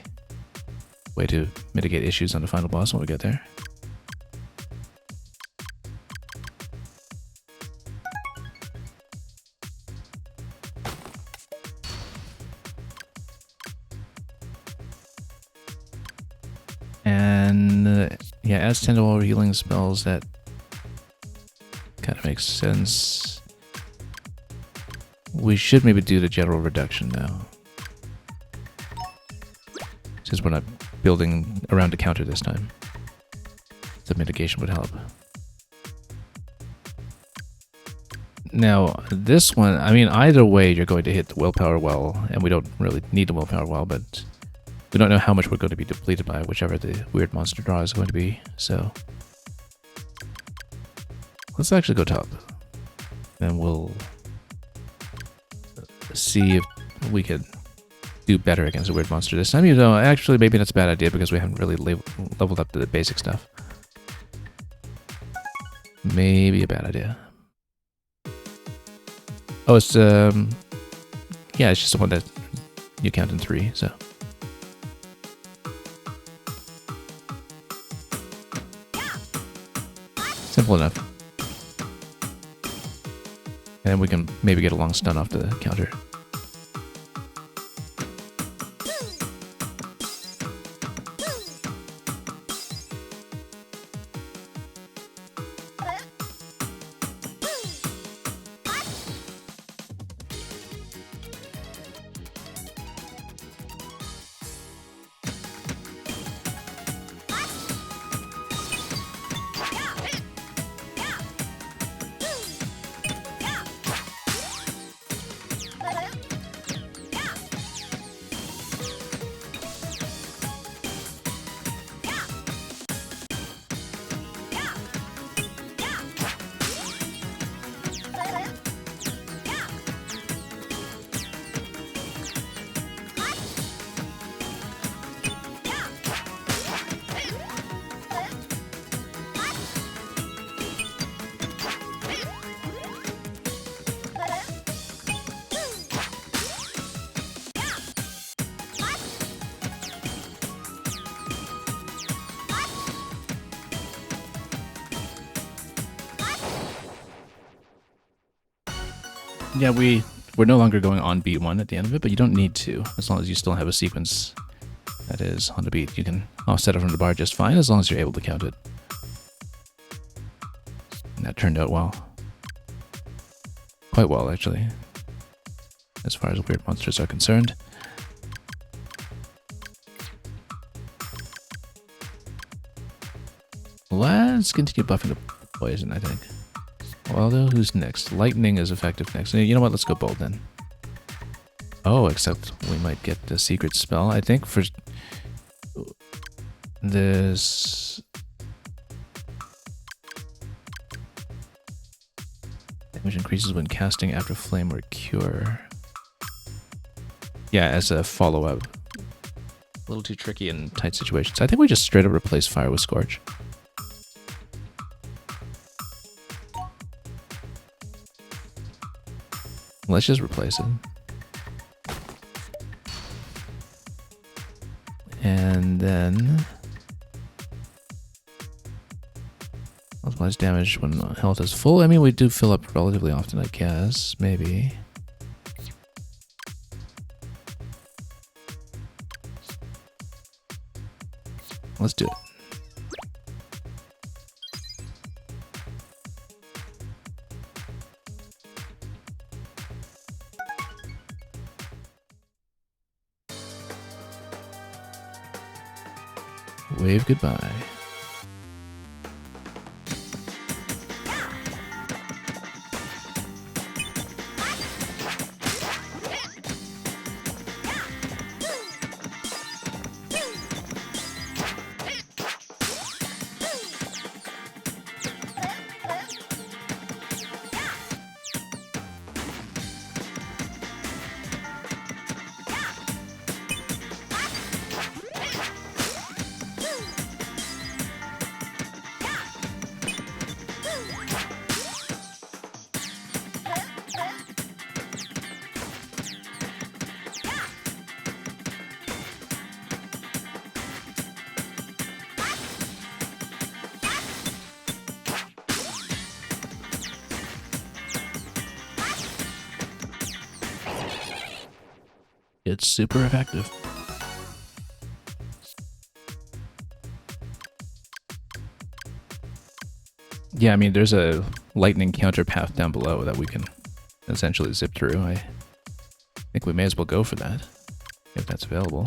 [SPEAKER 1] way to mitigate issues on the final boss when we get there. And yeah, as 10 to all healing spells, that kind of makes sense. We should maybe do the general reduction now. Since we're not building around a counter this time. The mitigation would help. Now, this one, I mean, either way you're going to hit the willpower well, and we don't really need the willpower well, but we don't know how much we're going to be depleted by, whichever the weird monster draw is going to be, so... Let's actually go top. And we'll see if we can do better against a weird monster this time, even though actually maybe that's a bad idea because we haven't really leveled up to the basic stuff. Maybe a bad idea. Oh, it's yeah, it's just the one that you count in 3, so. Simple enough. And we can maybe get a long stun off the counter. Yeah, we're no longer going on beat 1 at the end of it, but you don't need to, as long as you still have a sequence that is on the beat. You can offset it from the bar just fine, as long as you're able to count it. And that turned out well. Quite well, actually, as far as weird monsters are concerned. Let's continue buffing the poison, I think. Waldo, who's next? Lightning is effective next. You know what? Let's go bold then. Oh, except we might get the secret spell. I think for this... Damage increases when casting after flame or cure. Yeah, as a follow-up. A little too tricky in tight situations. I think we just straight up replace fire with Scorch. Let's just replace it. And then... multiplies damage when health is full. I mean, we do fill up relatively often, I guess. Maybe. Let's do it. Wave goodbye. It's super effective. Yeah, I mean, there's a lightning counter path down below that we can essentially zip through. I think we may as well go for that, if that's available.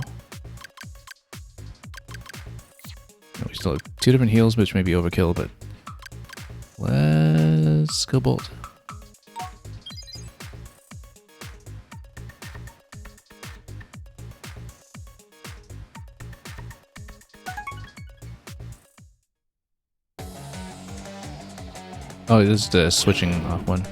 [SPEAKER 1] We still have 2 different heals, which may be overkill, but let's go bolt. Oh, this is the switching off one.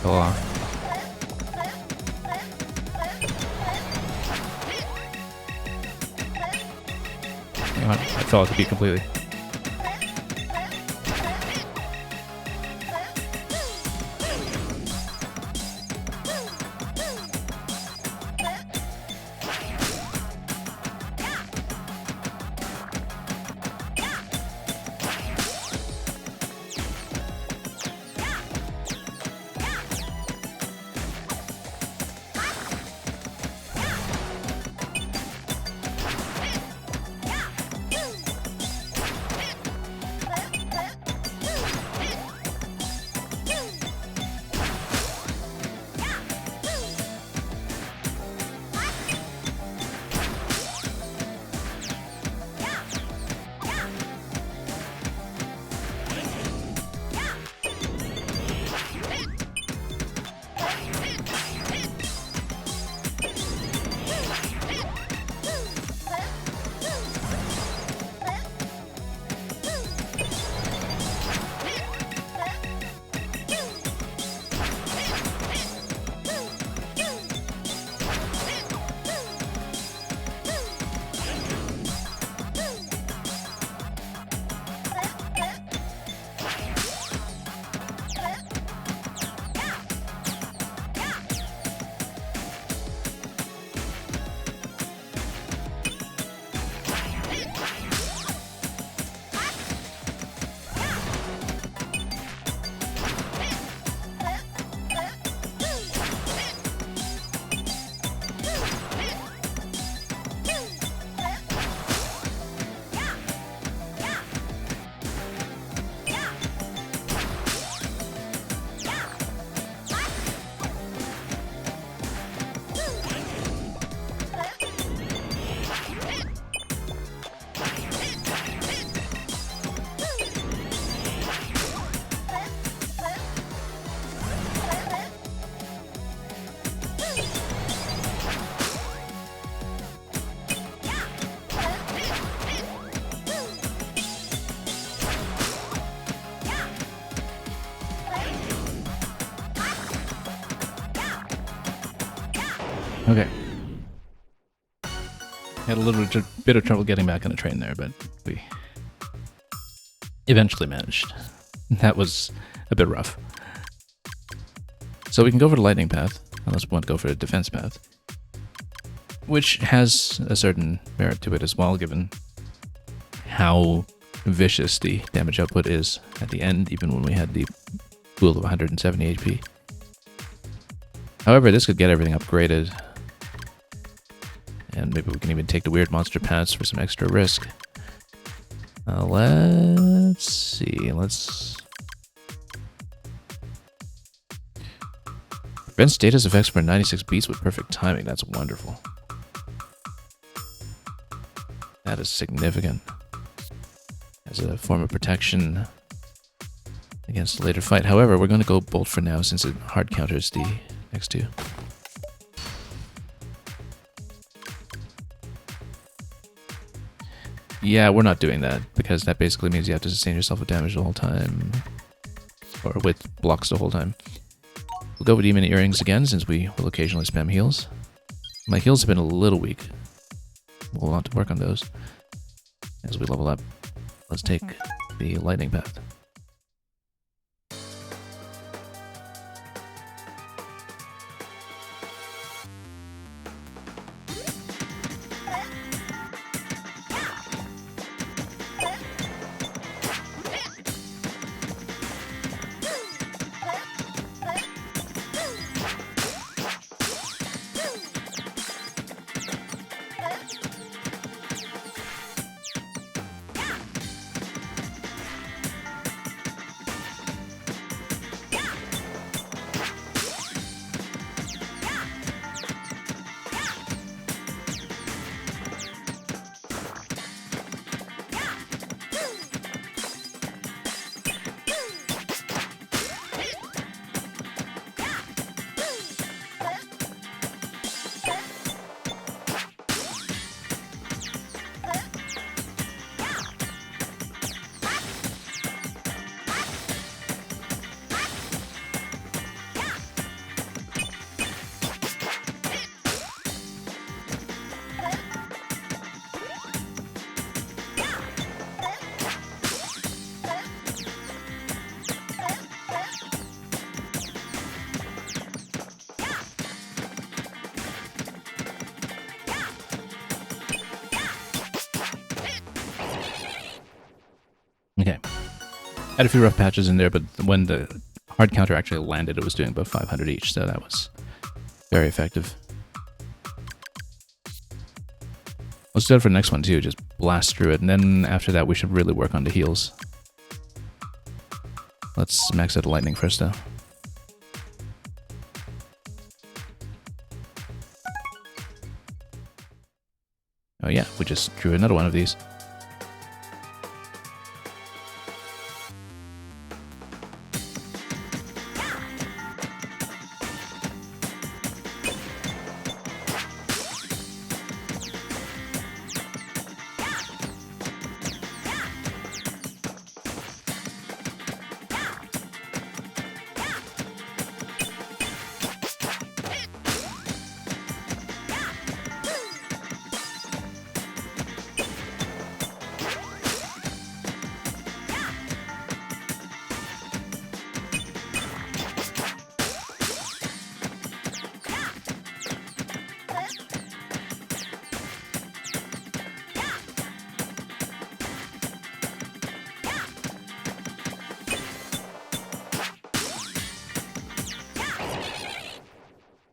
[SPEAKER 1] Hold on. Hang on, I fell off the beat completely. Okay. Had a little bit of trouble getting back on the train there, but we eventually managed. That was a bit rough. So we can go for the lightning path, unless we want to go for a defense path, which has a certain merit to it as well, given how vicious the damage output is at the end, even when we had the pool of 170 HP. However, this could get everything upgraded, and maybe we can even take the weird monster paths for some extra risk. Let's see, prevent status effects for 96 beats with perfect timing. That's wonderful. That is significant. As a form of protection against a later fight. However, we're going to go bolt for now since it hard counters the next two. Yeah, we're not doing that, because that basically means you have to sustain yourself with damage the whole time. Or with blocks the whole time. We'll go with Demon Earrings again, since we will occasionally spam heals. My heals have been a little weak. We'll want to work on those as we level up. Let's take the lightning path. Okay. Had a few rough patches in there, but when the hard counter actually landed, it was doing about 500 each, so that was very effective. Let's do it for the next one too, just blast through it, and then after that we should really work on the heals. Let's max out the lightning first though. Oh yeah, we just drew another one of these.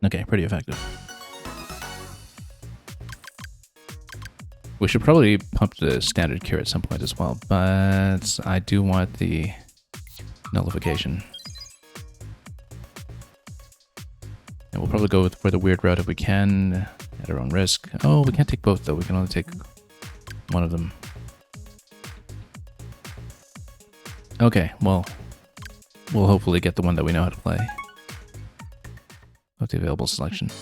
[SPEAKER 1] Okay, pretty effective. We should probably pump the standard cure at some point as well, but I do want the nullification. And we'll probably go for the weird route if we can, at our own risk. Oh, we can't take both though, we can only take one of them. Okay, well, we'll hopefully get the one that we know how to play. Of the available selection.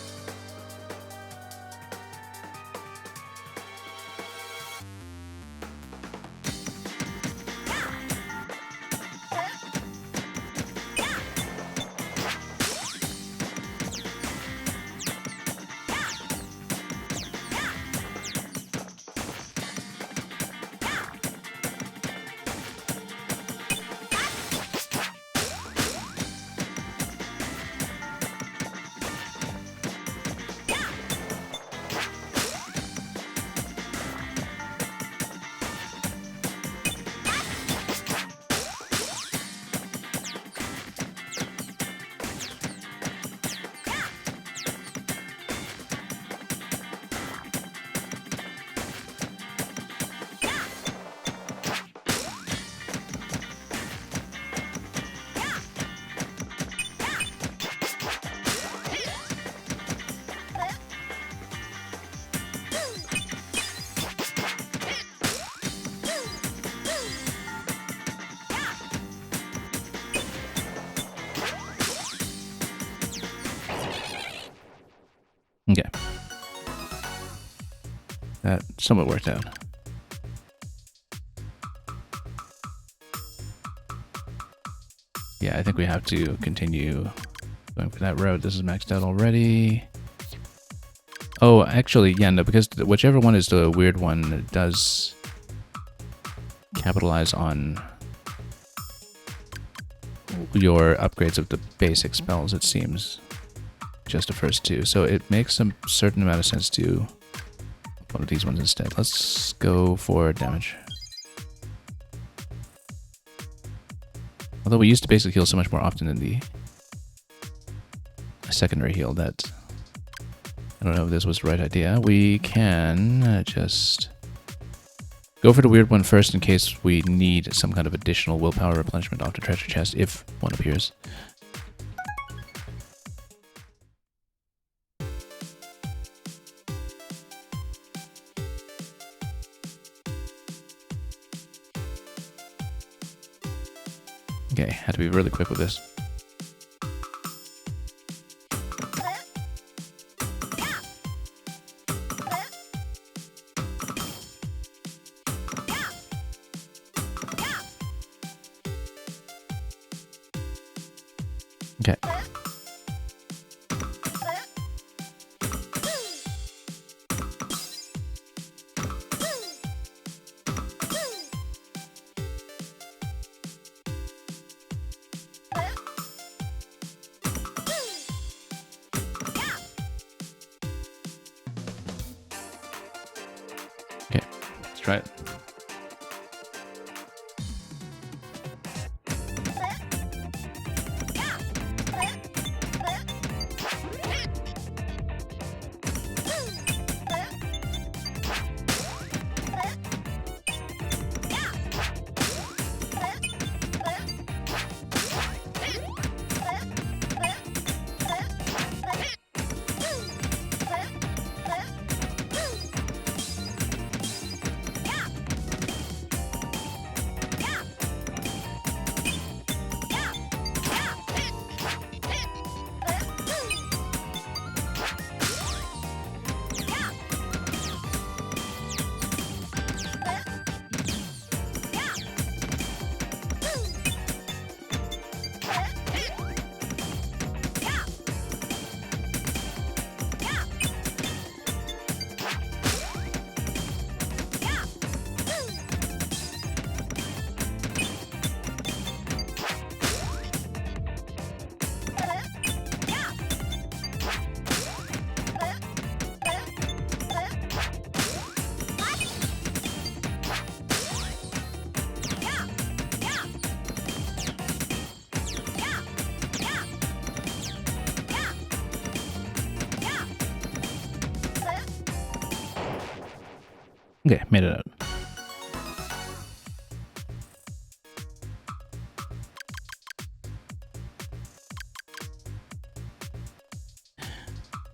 [SPEAKER 1] Okay. That somewhat worked out. Yeah, I think we have to continue going for that road. This is maxed out already. Oh, actually, yeah, no, because whichever one is the weird one, it does capitalize on your upgrades of the basic spells, it seems. Just the first two. So it makes a certain amount of sense to one of these ones instead. Let's go for damage. Although we used to basically heal so much more often than the secondary heal that I don't know if this was the right idea. We can just go for the weird one first in case we need some kind of additional willpower replenishment off the treasure chest if one appears. Okay, had to be really quick with this. Okay. Okay, let's try it. Okay, made it out.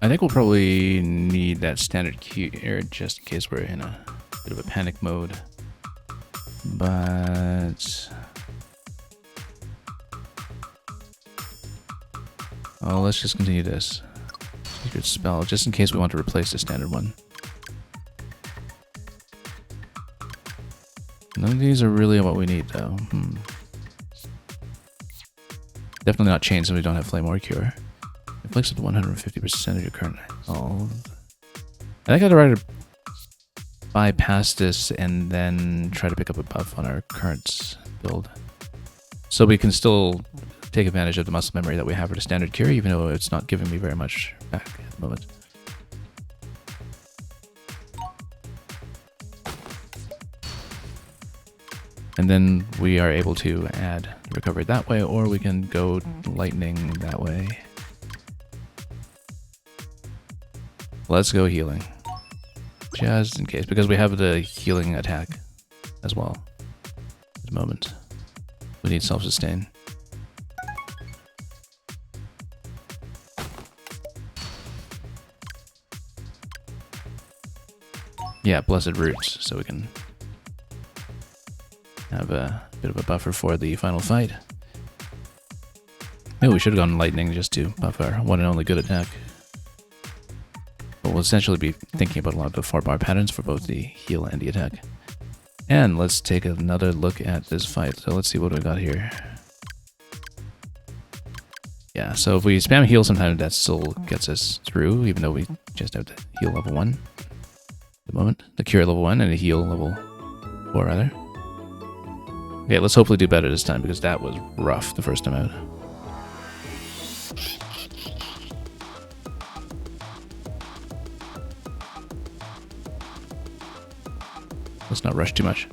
[SPEAKER 1] I think we'll probably need that standard Q here just in case we're in a bit of a panic mode. But oh, let's just continue this. Secret spell, just in case we want to replace the standard one. None of these are really what we need, though. Definitely not chain, so we don't have flame or cure. Inflicts at 150% of your current health. I think I'd rather bypass this and then try to pick up a buff on our current build. So we can still take advantage of the muscle memory that we have for the standard cure, even though it's not giving me very much back at the moment. And then we are able to add recovery that way, or we can go lightning that way. Let's go healing. Just in case, because we have the healing attack as well at the moment. We need self-sustain. Yeah, blessed roots, so we can have a bit of a buffer for the final fight. Maybe we should have gone lightning just to buff our one and only good attack. we'll essentially be thinking about a lot of the 4-bar patterns for both the heal and the attack. And let's take another look at this fight. So let's see what we got here. Yeah, so if we spam heal, sometimes that still gets us through, even though we just have to heal level 1 at the moment. The cure level 1 and a heal level 4, rather. Okay, let's hopefully do better this time, because that was rough the first time out. Let's not rush too much.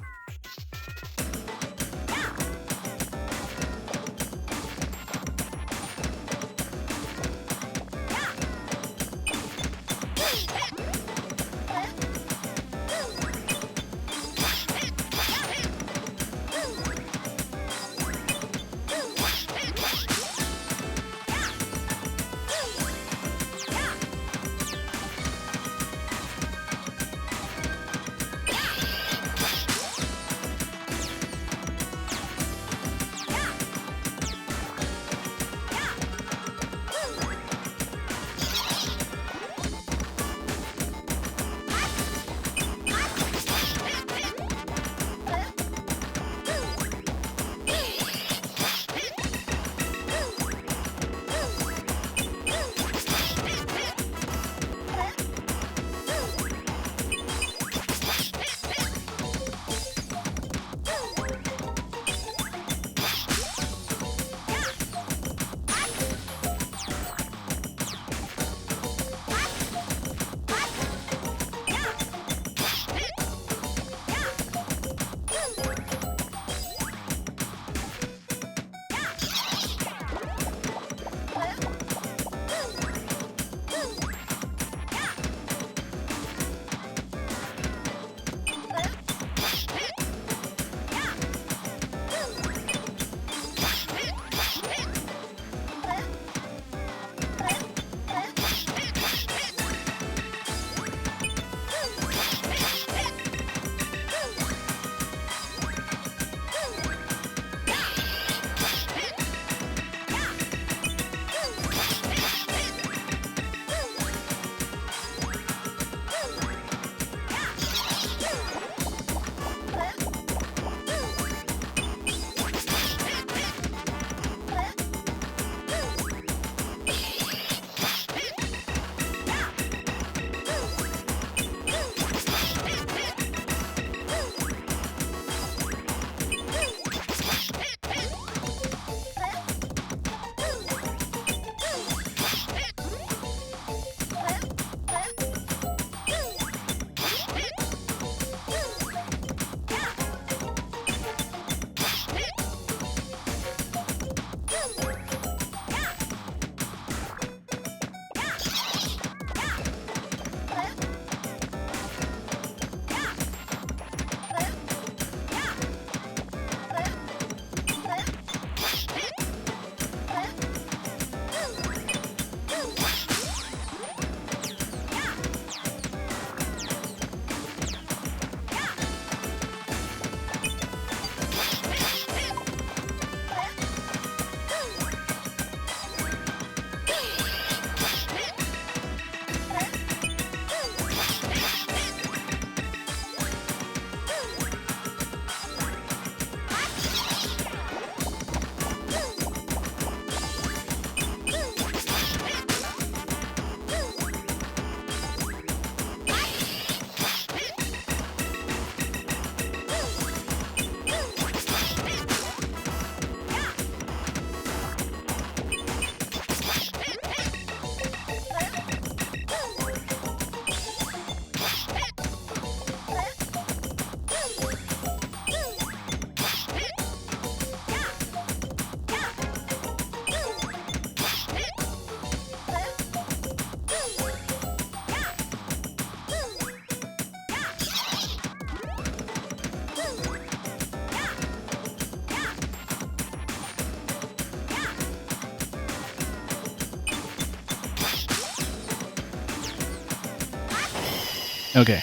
[SPEAKER 1] Okay,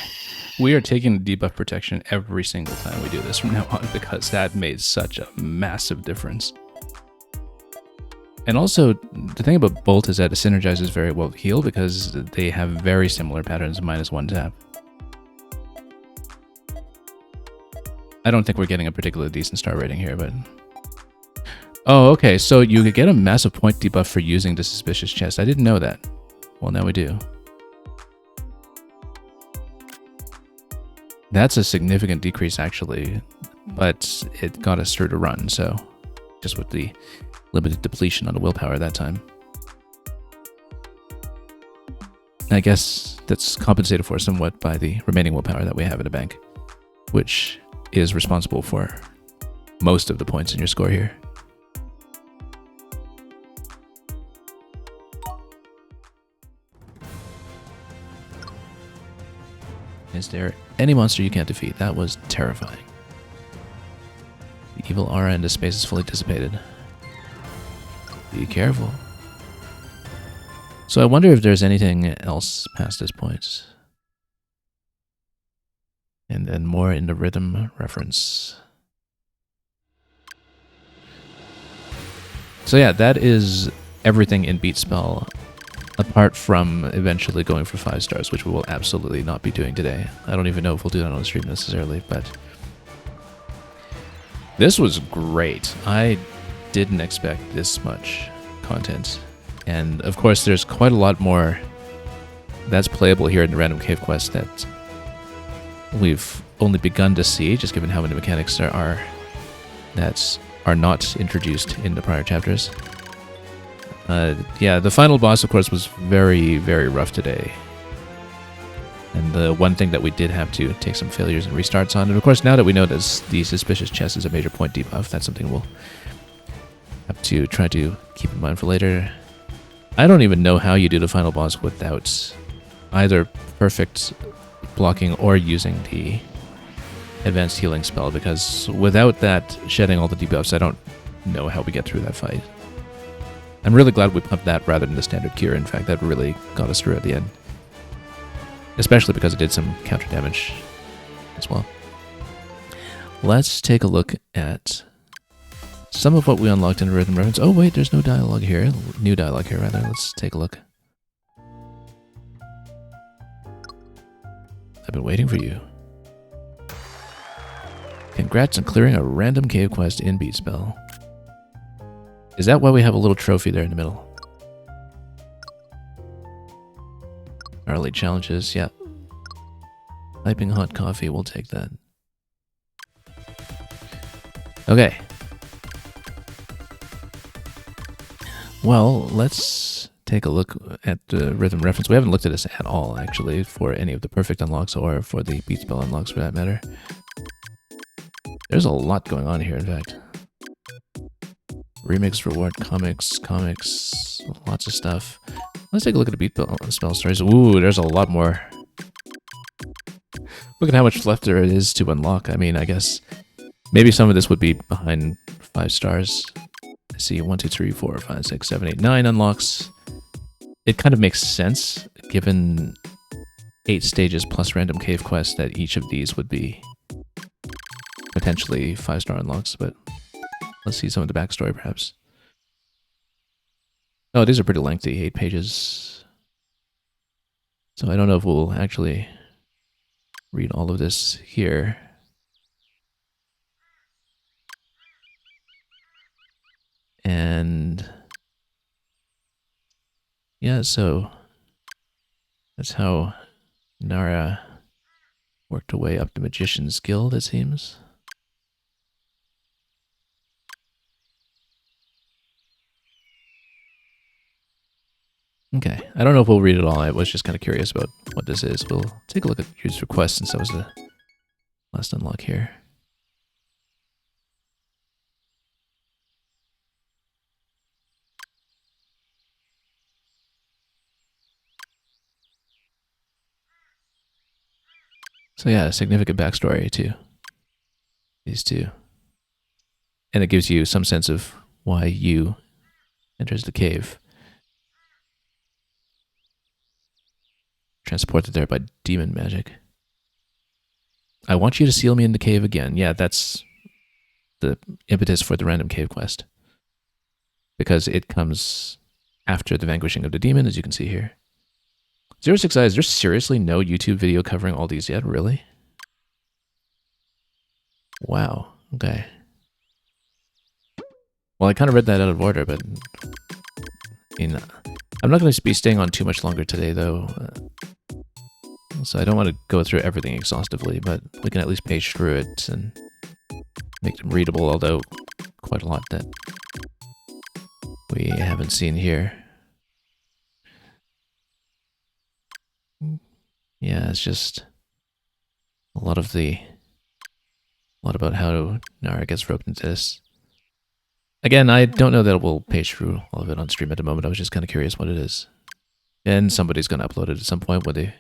[SPEAKER 1] we are taking debuff protection every single time we do this from now on because that made such a massive difference. And also, the thing about Bolt is that it synergizes very well with Heal because they have very similar patterns of -1 tap. I don't think we're getting a particularly decent star rating here, but... Oh, okay, so you could get a massive point debuff for using the Suspicious Chest. I didn't know that. Well, now we do. That's a significant decrease, actually, but it got us through to run, so... Just with the limited depletion on the willpower at that time. I guess that's compensated for somewhat by the remaining willpower that we have in the bank, which is responsible for most of the points in your score here. Is there any monster you can't defeat? That was terrifying. The evil aura in this space is fully dissipated. Be careful. So I wonder if there's anything else past this point. And then more in the rhythm reference. So yeah, that is everything in Beatspell, apart from eventually going for 5 stars, which we will absolutely not be doing today. I don't even know if we'll do that on the stream necessarily, but... This was great. I didn't expect this much content. And of course, there's quite a lot more that's playable here in the Random Cave Quest that we've only begun to see, just given how many mechanics there are that are not introduced in the prior chapters. Yeah, the final boss, of course, was very, very rough today. And the one thing that we did have to take some failures and restarts on. And of course, now that we know that the Suspicious Chest is a major point debuff, that's something we'll have to try to keep in mind for later. I don't even know how you do the final boss without either perfect blocking or using the advanced healing spell, because without that shedding all the debuffs, I don't know how we get through that fight. I'm really glad we pumped that rather than the standard cure. In fact, that really got us through at the end. Especially because it did some counter damage as well. Let's take a look at some of what we unlocked in Rhythm Reference. Oh wait, there's no dialogue here. New dialogue here, rather. Let's take a look. I've been waiting for you. Congrats on clearing a random cave quest in Beatspell. Is that why we have a little trophy there in the middle? Early challenges, yeah. Piping hot coffee, we'll take that. Okay. Well, let's take a look at the Rhythm Reference. We haven't looked at this at all, actually, for any of the perfect unlocks or for the Beatspell unlocks, for that matter. There's a lot going on here, in fact. Remix, reward, comics, lots of stuff. Let's take a look at the Beatspell stories. Ooh, there's a lot more. Look at how much left there is to unlock. I mean, I guess maybe some of this would be behind 5 stars. I see 1, 2, 3, 4, 5, 6, 7, 8, 9 unlocks. It kind of makes sense, given 8 stages plus random cave quests, that each of these would be potentially 5-star unlocks, but let's see some of the backstory, perhaps. Oh, these are pretty lengthy, 8 pages. So I don't know if we'll actually read all of this here. And yeah, so that's how Nara worked her way up the Magician's Guild, it seems. Okay, I don't know if we'll read it all. I was just kind of curious about what this is. We'll take a look at use requests since that was the last unlock here. So yeah, a significant backstory to these two. And it gives you some sense of why you enters the cave. Transported there by demon magic. I want you to seal me in the cave again. Yeah, that's the impetus for the random cave quest. because it comes after the vanquishing of the demon, as you can see here. 06i, is there seriously no YouTube video covering all these yet? Really? Wow. Okay. Well, I kind of read that out of order, but I mean, I'm not going to be staying on too much longer today, though. So I don't want to go through everything exhaustively, but we can at least page through it and make them readable, although quite a lot that we haven't seen here. Yeah, it's just a lot about how Nara gets roped into this. Again, I don't know that we'll page through all of it on stream at the moment. I was just kind of curious what it is. And somebody's going to upload it at some point when they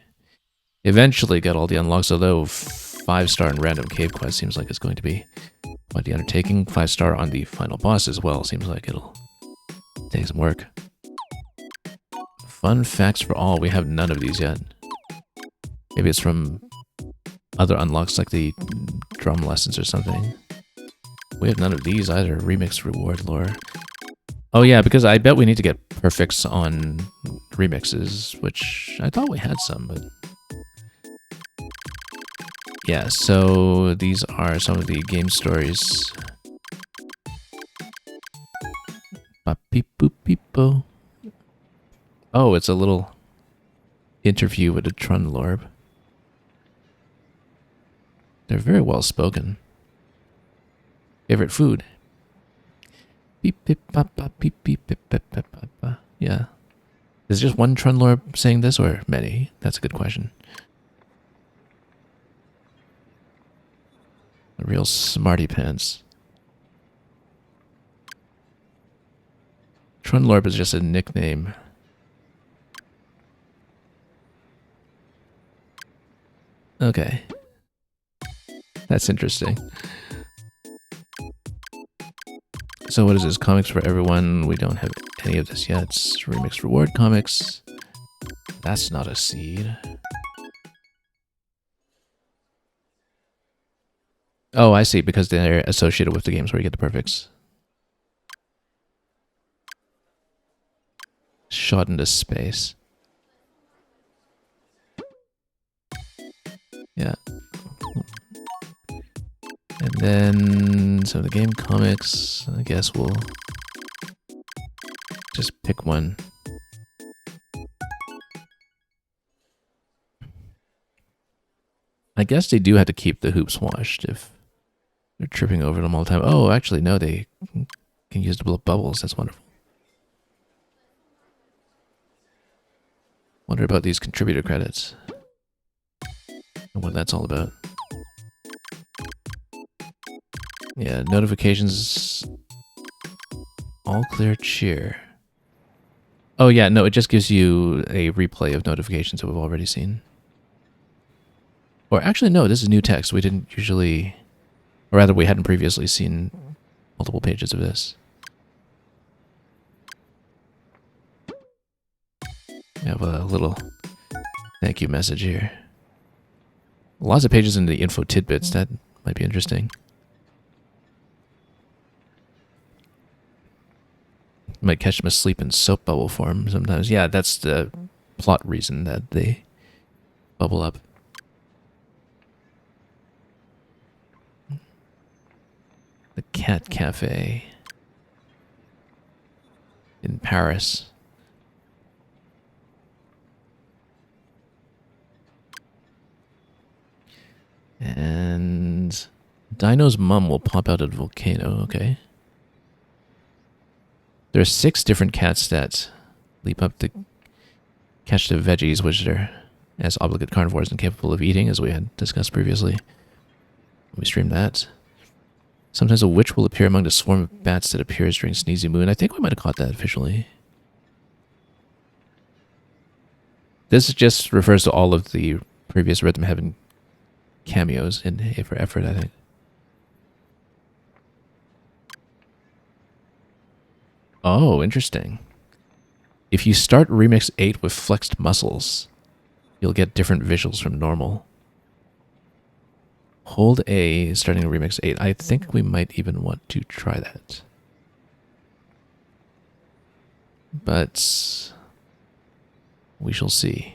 [SPEAKER 1] eventually get all the unlocks, although 5-star and random cave quest seems like it's going to be quite the undertaking. 5-star on the final boss as well seems like it'll take some work. Fun facts for all. We have none of these yet. Maybe it's from other unlocks like the drum lessons or something. We have none of these either. Remix reward lore. Oh yeah, because I bet we need to get perfects on remixes, which I thought we had some, but... Yeah, so these are some of the game stories. Ba-beep-boop-beep-bo. Oh, it's a little interview with a Trundlorb. They're very well spoken. Favorite food? Beep beep ba ba beep beep beep beep beep ba ba. Yeah. Is just one Trundlorb saying this or many? That's a good question. A real smarty pants. Trundlorb is just a nickname. Okay. That's interesting. So what is this? Comics for everyone. We don't have any of this yet. It's Remix Reward Comics. That's not a seed. Oh, I see. Because they're associated with the games where you get the perfects. Shot into space. Yeah. And then some of the game comics. I guess we'll just pick one. I guess they do have to keep the hoops washed if they're tripping over them all the time. Oh, actually, no, they can use to blow bubbles. That's wonderful. Wonder about these contributor credits and what that's all about. Yeah, notifications. All clear cheer. Oh yeah, no, it just gives you a replay of notifications that we've already seen. Or actually, no, this is new text. We didn't usually... Or rather, we hadn't previously seen multiple pages of this. We have a little thank you message here. Lots of pages in the info tidbits. That might be interesting. You might catch them asleep in soap bubble form sometimes. Yeah, that's the plot reason that they bubble up. The Cat Cafe in Paris. And Dino's mum will pop out at a volcano, okay. There are 6 different cats that leap up to catch the veggies, which are as obligate carnivores and capable of eating, as we had discussed previously. We streamed that. Sometimes a witch will appear among the swarm of bats that appears during Sneezy Moon. I think we might have caught that officially. This just refers to all of the previous Rhythm Heaven cameos in A for Effort, I think. Oh, interesting. If you start Remix 8 with flexed muscles, you'll get different visuals from normal. Hold A, starting Remix 8. I think we might even want to try that. but we shall see.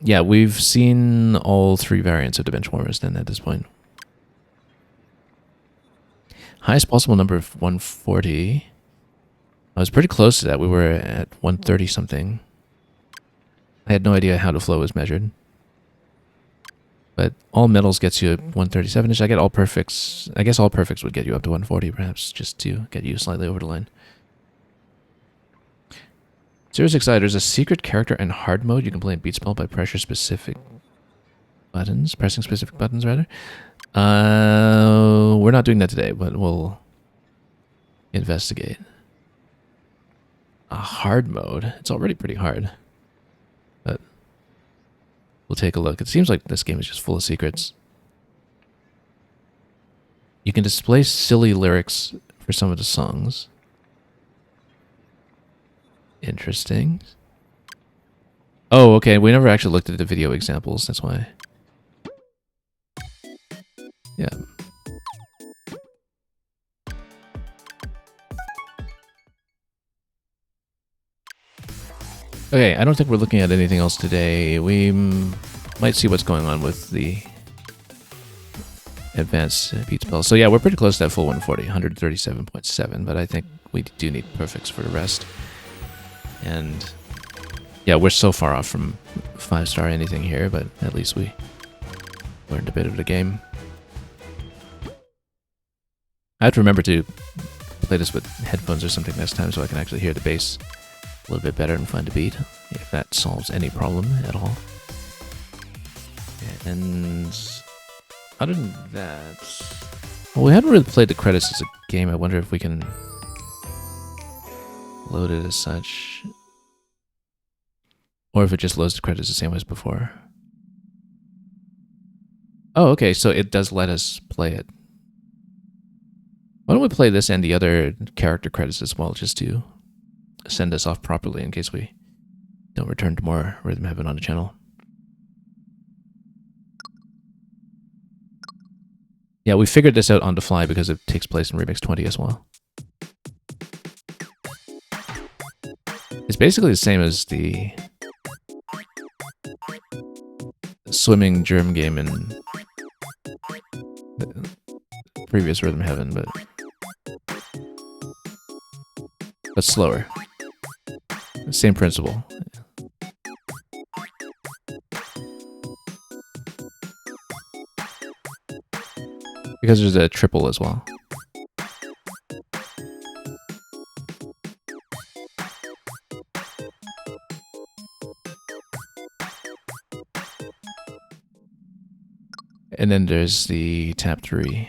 [SPEAKER 1] Yeah, we've seen all three variants of the benchwarmers then at this point. Highest possible number of 140. I was pretty close to that. We were at 130 something. I had no idea how the flow was measured. But all metals gets you 137-ish. I get all perfects. I guess all perfects would get you up to 140 perhaps, just to get you slightly over the line. 069, there's a secret character and hard mode you can play in Beatspell by pressing specific buttons. We're not doing that today, but we'll investigate. A hard mode? It's already pretty hard. But we'll take a look. It seems like this game is just full of secrets. You can display silly lyrics for some of the songs. Interesting. Oh, okay. We never actually looked at the video examples. That's why. Yeah. Okay, I don't think we're looking at anything else today. We might see what's going on with the advanced Beatspell. So yeah, we're pretty close to that full 140, 137.7, but I think we do need perfects for the rest. And yeah, we're so far off from 5-star anything here, but at least we learned a bit of the game. I have to remember to play this with headphones or something next time so I can actually hear the bass a little bit better and find a beat, if that solves any problem at all. And other than that, well, we haven't really played the credits as a game. I wonder if we can load it as such, or if it just loads the credits the same way as before. Oh, okay, so it does let us play it. Why don't we play this and the other character credits as well, just to send us off properly in case we don't return to more Rhythm Heaven on the channel. Yeah, we figured this out on the fly because it takes place in Remix 20 as well. It's basically the same as the swimming germ game in the previous Rhythm Heaven, but slower. Same principle. Because there's a triple as well. And then there's the tap 3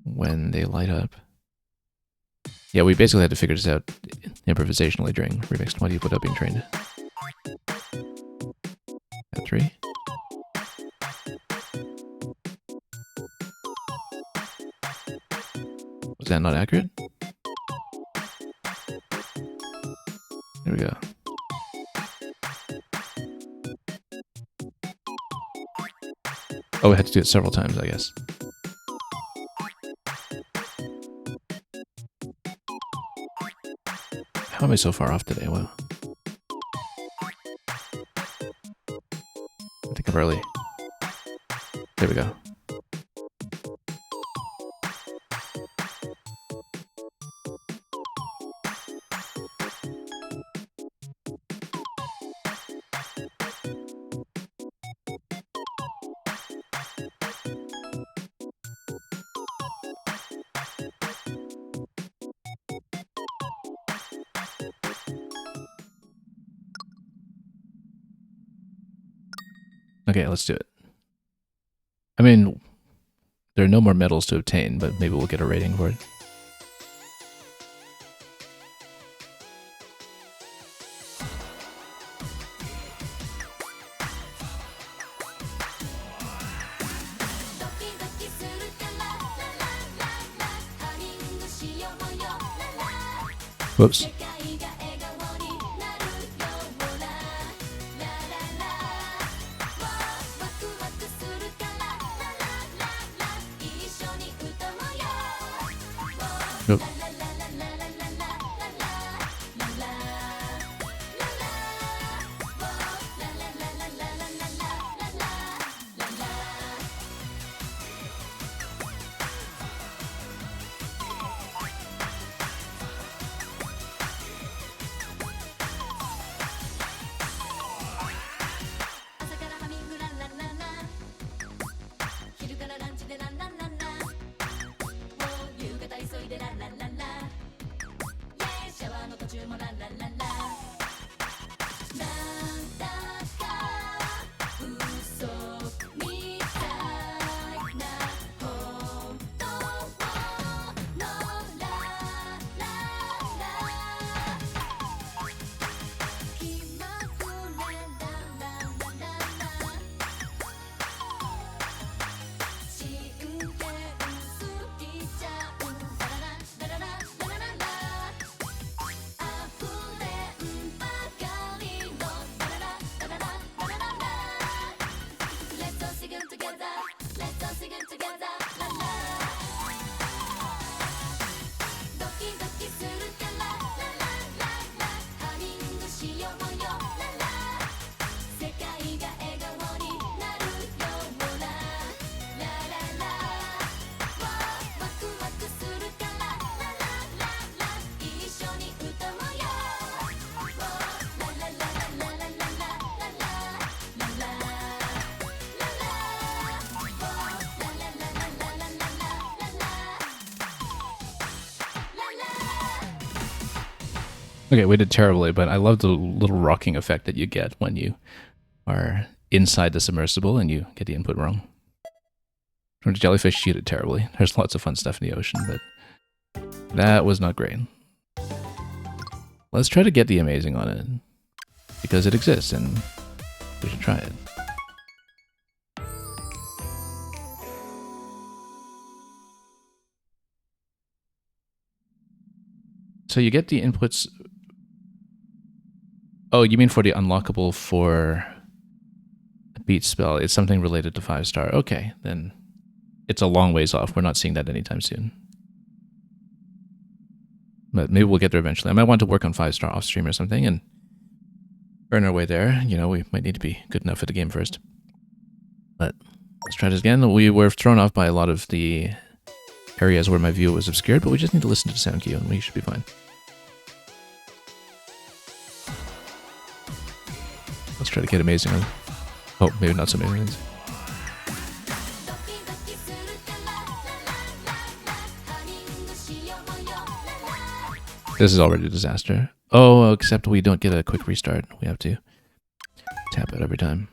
[SPEAKER 1] when they light up. Yeah, we basically had to figure this out improvisationally during Remix 20 without being trained. Tap 3. Was that not accurate? There we go. Oh, we had to do it several times, I guess. How am I so far off today? Wow. I think I'm early. There we go. Okay, let's do it. I mean, there are no more medals to obtain, but maybe we'll get a rating for it. Whoops. Nope. Okay, we did terribly, but I love the little rocking effect that you get when you are inside the submersible and you get the input wrong. From the jellyfish, cheated terribly. There's lots of fun stuff in the ocean, but that was not great. Let's try to get the amazing on it, because it exists and we should try it. So you get the inputs. Oh, you mean for the unlockable for Beatspell? It's something related to 5-star. Okay, then it's a long ways off. We're not seeing that anytime soon. But maybe we'll get there eventually. I might want to work on 5-star off stream or something and earn our way there. You know, we might need to be good enough for the game first. But let's try this again. We were thrown off by a lot of the areas where my view was obscured, but we just need to listen to the sound cue and we should be fine. Let's try to get amazing on. Oh, maybe not so many things. This is already a disaster. Oh, except we don't get a quick restart. We have to tap it every time.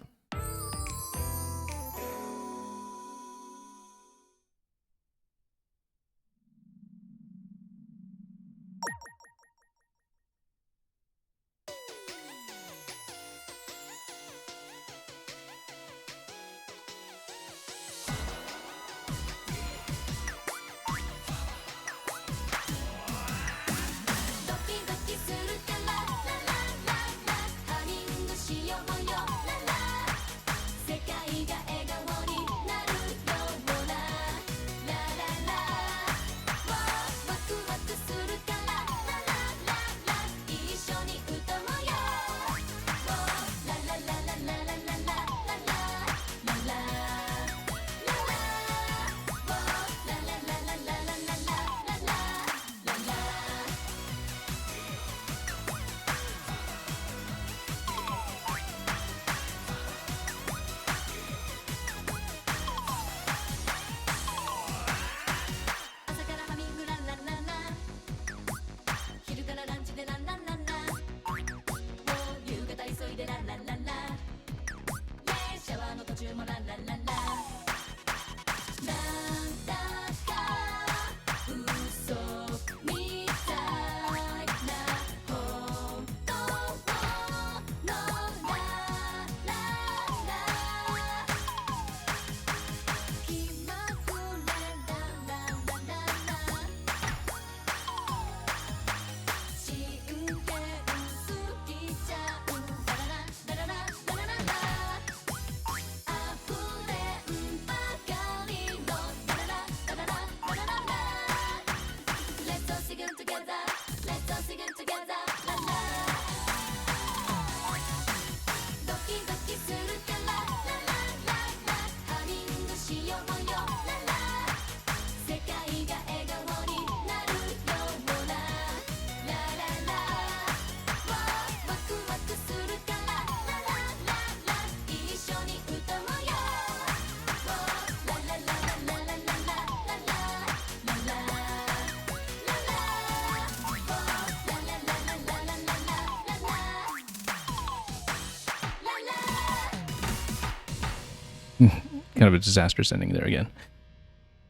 [SPEAKER 1] Kind of a disastrous ending there again.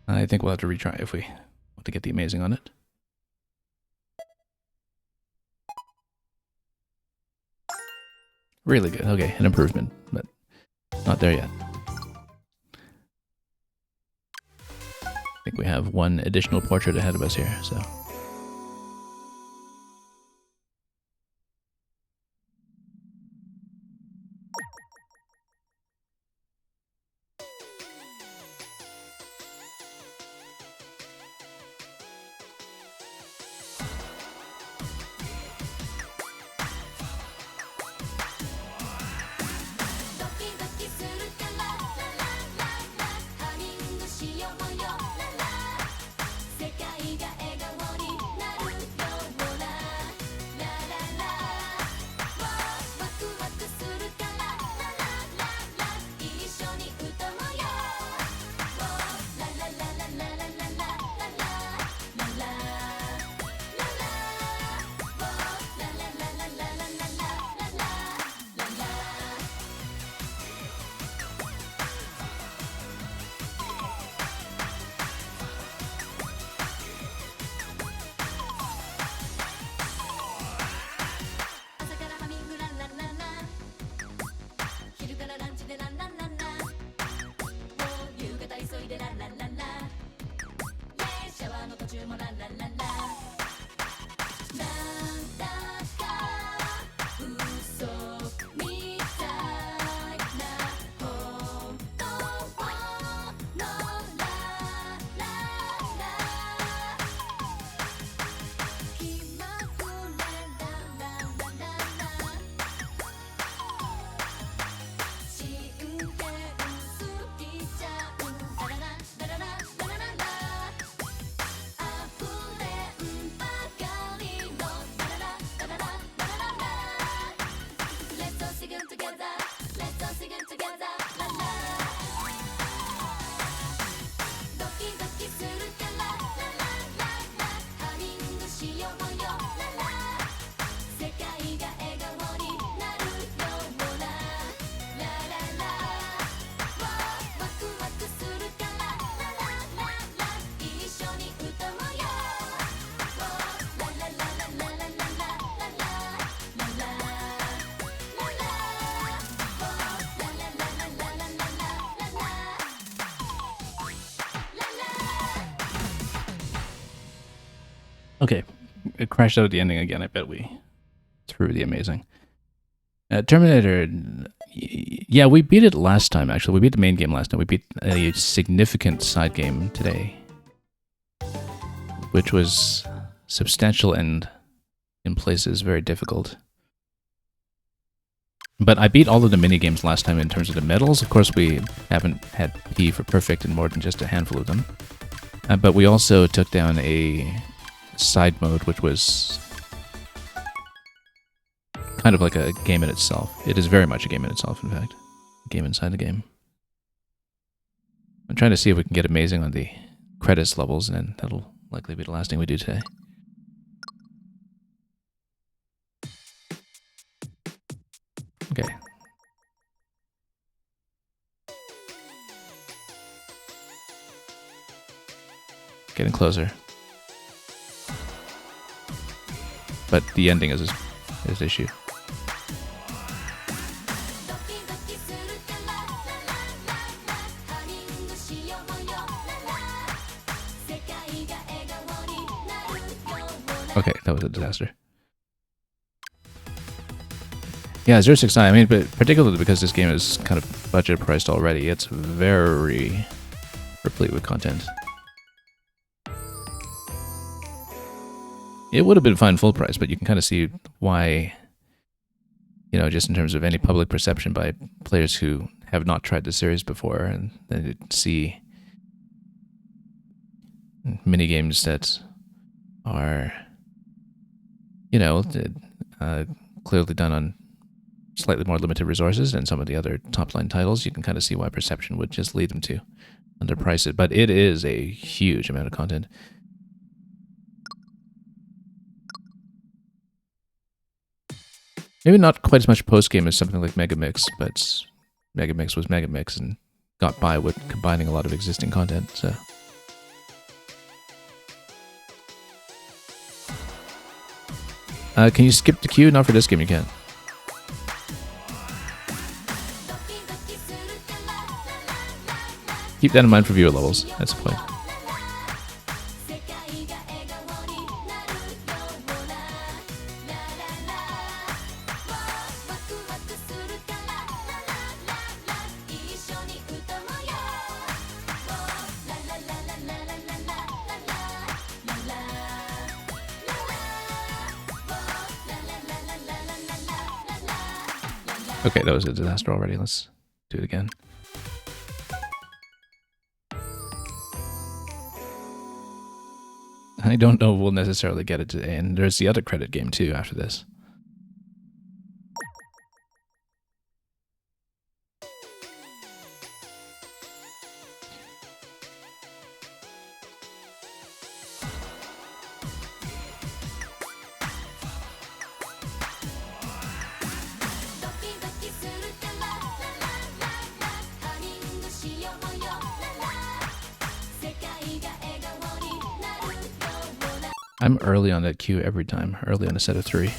[SPEAKER 1] I think we'll have to retry if we want to get the amazing on it. Really good. Okay, an improvement, but not there yet. I think we have one additional portrait ahead of us here, so. Okay, it crashed out at the ending again. I bet we threw the amazing. Terminator, yeah, we beat it last time, actually. We beat the main game last time. We beat a significant side game today, which was substantial and, in places, very difficult. But I beat all of the mini-games last time in terms of the medals. Of course, we haven't had P for perfect in more than just a handful of them. But we also took down a side mode, which was kind of like a game in itself. It is very much a game in itself, in fact. A game inside a game. I'm trying to see if we can get amazing on the credits levels, and then that'll likely be the last thing we do today. Okay. Getting closer. But the ending is his issue. Okay, that was a disaster. Yeah, 069, I mean, but particularly because this game is kind of budget priced already, it's very replete with content. It would have been fine full price, but you can kind of see why, you know, just in terms of any public perception by players who have not tried the series before, and then see mini games that are, you know, clearly done on slightly more limited resources than some of the other top-line titles. You can kind of see why perception would just lead them to underprice it, but it is a huge amount of content. Maybe not quite as much post-game as something like Megamix, but Megamix was Megamix, and got by with combining a lot of existing content. So. Can you skip the queue? Not for this game, you can't. Keep that in mind for viewer levels. That's the point. Okay, that was a disaster already. Let's do it again. I don't know if we'll necessarily get it today, and there's the other credit game too after this. I'm early on that queue every time, early on a set of 3.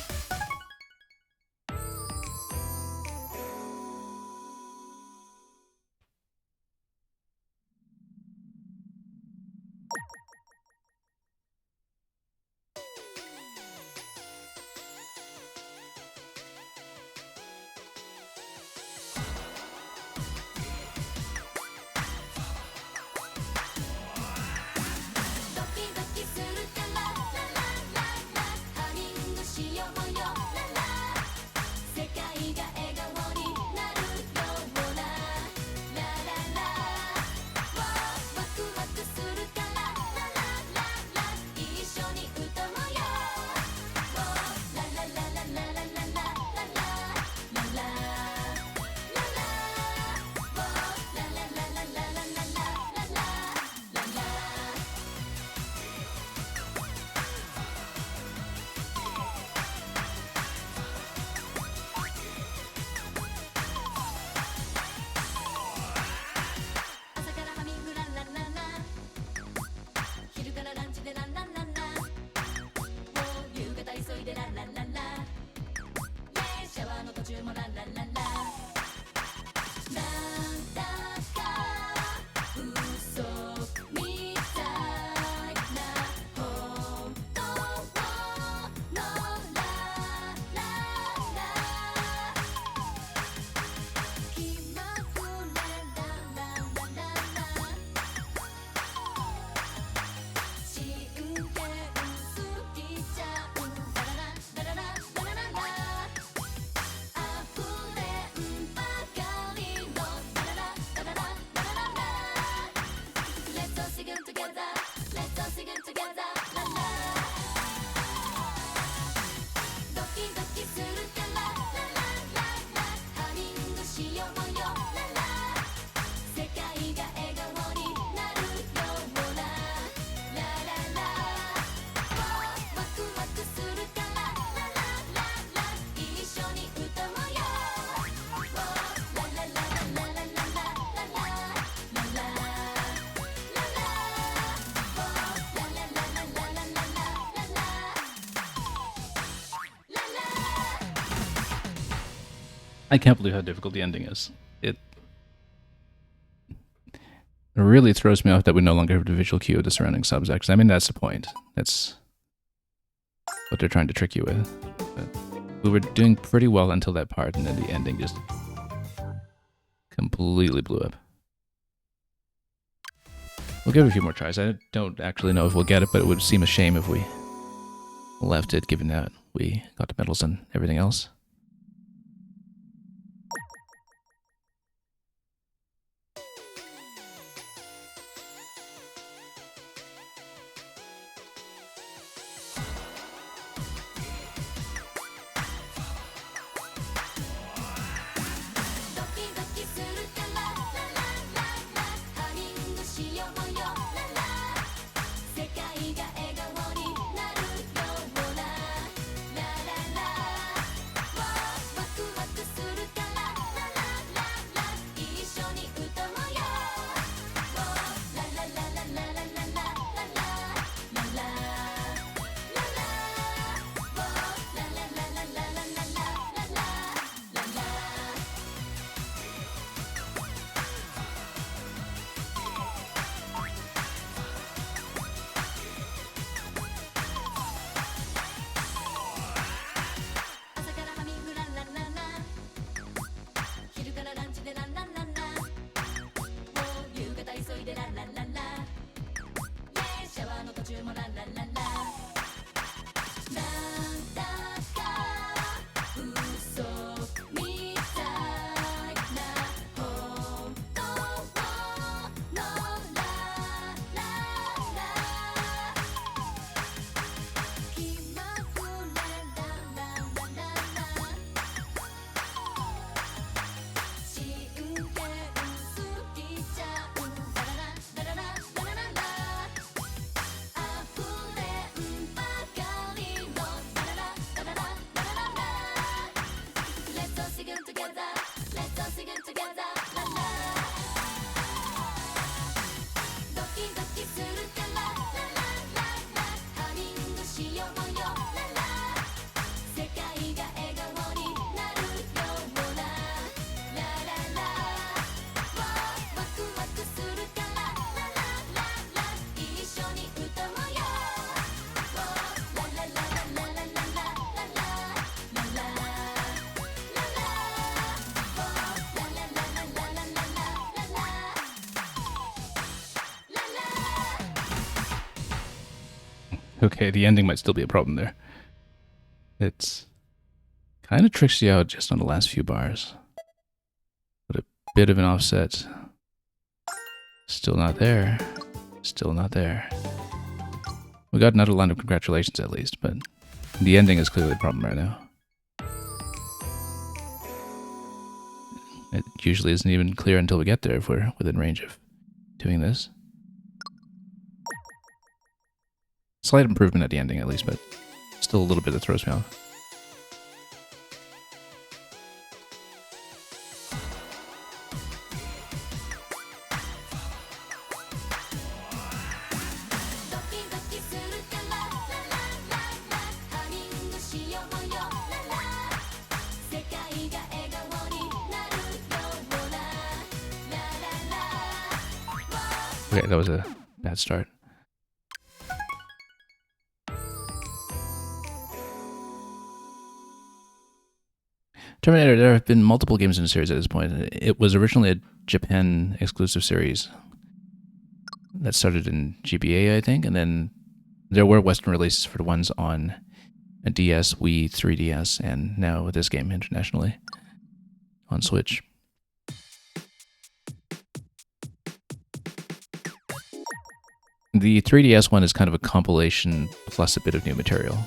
[SPEAKER 1] I can't believe how difficult the ending is. It really throws me off that we no longer have the visual cue of the surrounding subs, actually. I mean, that's the point. That's what they're trying to trick you with. But we were doing pretty well until that part, and then the ending just completely blew up. We'll give it a few more tries. I don't actually know if we'll get it, but it would seem a shame if we left it, given that we got the medals and everything else. Okay, the ending might still be a problem there. It's kind of tricks you out just on the last few bars. But a bit of an offset. Still not there. Still not there. We got another line of congratulations at least, but the ending is clearly a problem right now. It usually isn't even clear until we get there if we're within range of doing this. Slight improvement at the ending at least, but still a little bit that throws me off. Okay, that was a bad start. Terminator, there have been multiple games in the series at this point. It was originally a Japan exclusive series that started in GBA, I think, and then there were Western releases for the ones on a DS, Wii, 3DS, and now this game internationally on Switch. The 3DS one is kind of a compilation plus a bit of new material.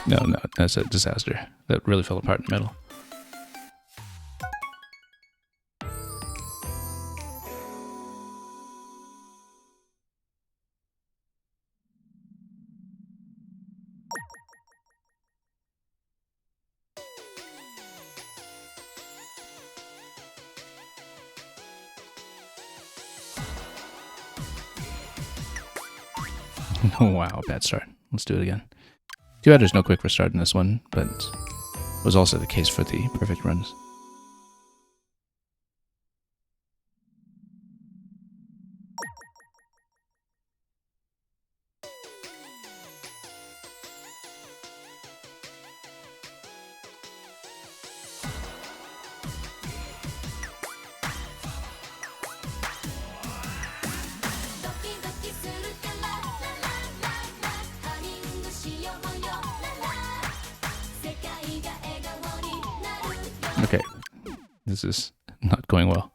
[SPEAKER 1] No, that's a disaster. That really fell apart in the middle. Oh wow, bad start. Let's do it again. Too bad there's no quick restart in this one, but it was also the case for the perfect runs. Okay, this is not going well.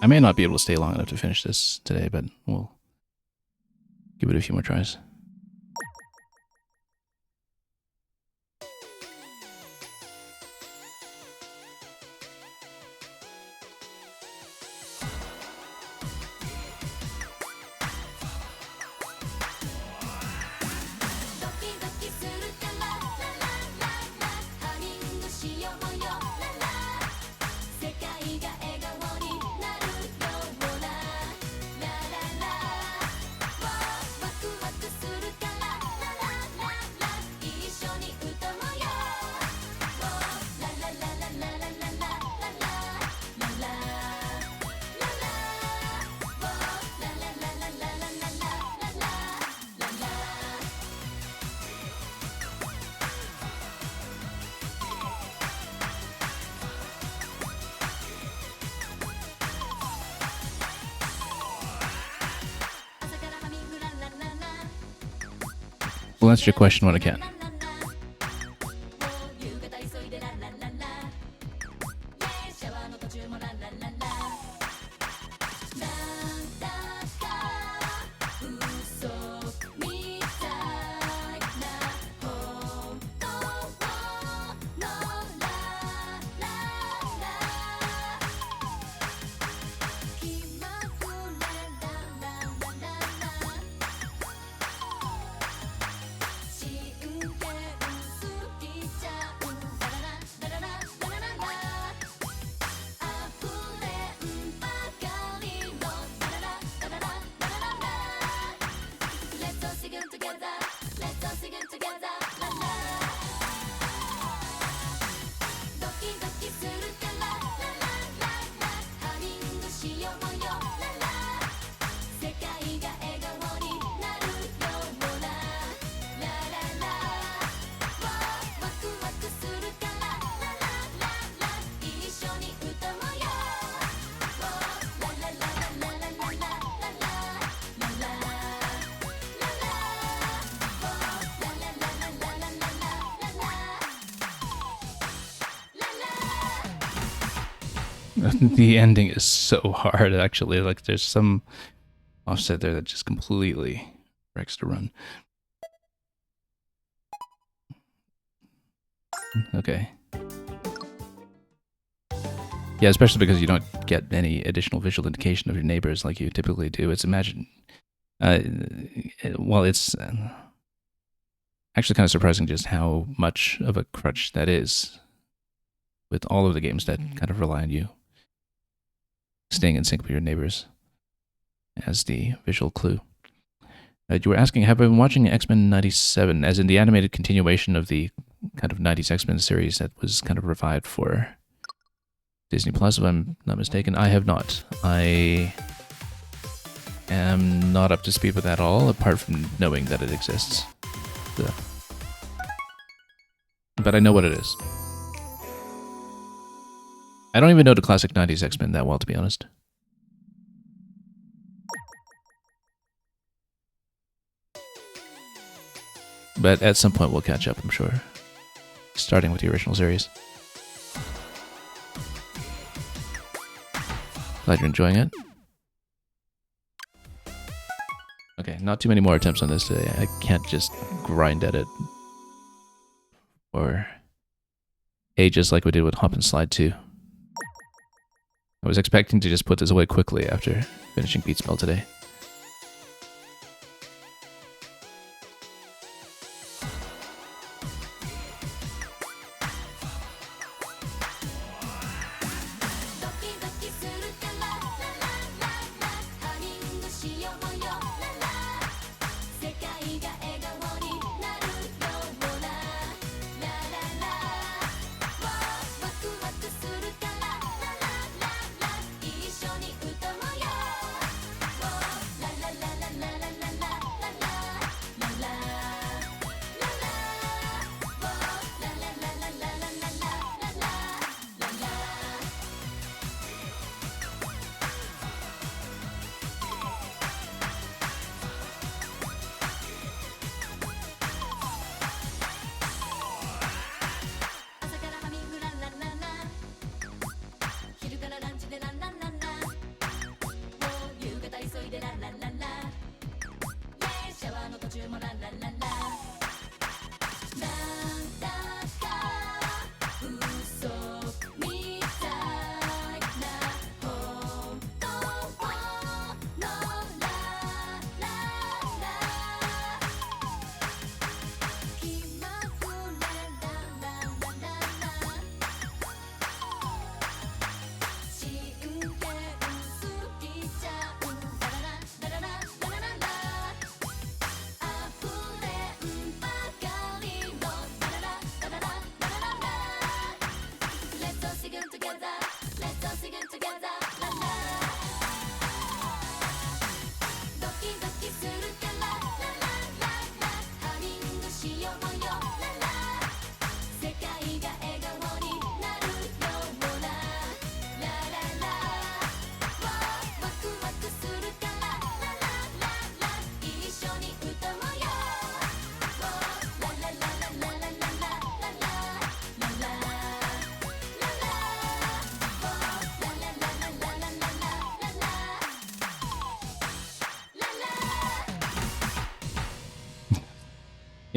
[SPEAKER 1] I may not be able to stay long enough to finish this today, but we'll Give it a few more tries. We'll answer your question when I can. The ending is so hard, actually. Like, there's some offset there that just completely wrecks the run. Okay. Yeah, especially because you don't get any additional visual indication of your neighbors like you typically do. It's well, it's actually kind of surprising just how much of a crutch that is with all of the games that kind of rely on you staying in sync with your neighbors as the visual clue. You were asking, have I been watching X-Men 97, as in the animated continuation of the kind of 90s X-Men series that was kind of revived for Disney Plus, if I'm not mistaken? I have not. I am not up to speed with that at all, apart from knowing that it exists. But I know what it is. I don't even know the classic 90s X-Men that well, to be honest. But at some point we'll catch up, I'm sure. Starting with the original series. Glad you're enjoying it. Okay, not too many more attempts on this today. I can't just grind at it for ages like we did with Hop and Slide 2. I was expecting to just put this away quickly after finishing Beatspell today.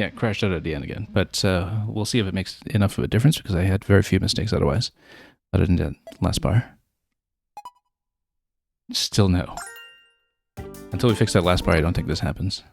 [SPEAKER 1] Yeah, it crashed out at the end again. But we'll see if it makes enough of a difference because I had very few mistakes otherwise, other than the last bar. Still no. Until we fix that last bar, I don't think this happens.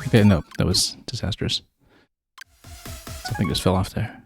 [SPEAKER 1] Okay, no, that was disastrous. Something just fell off there.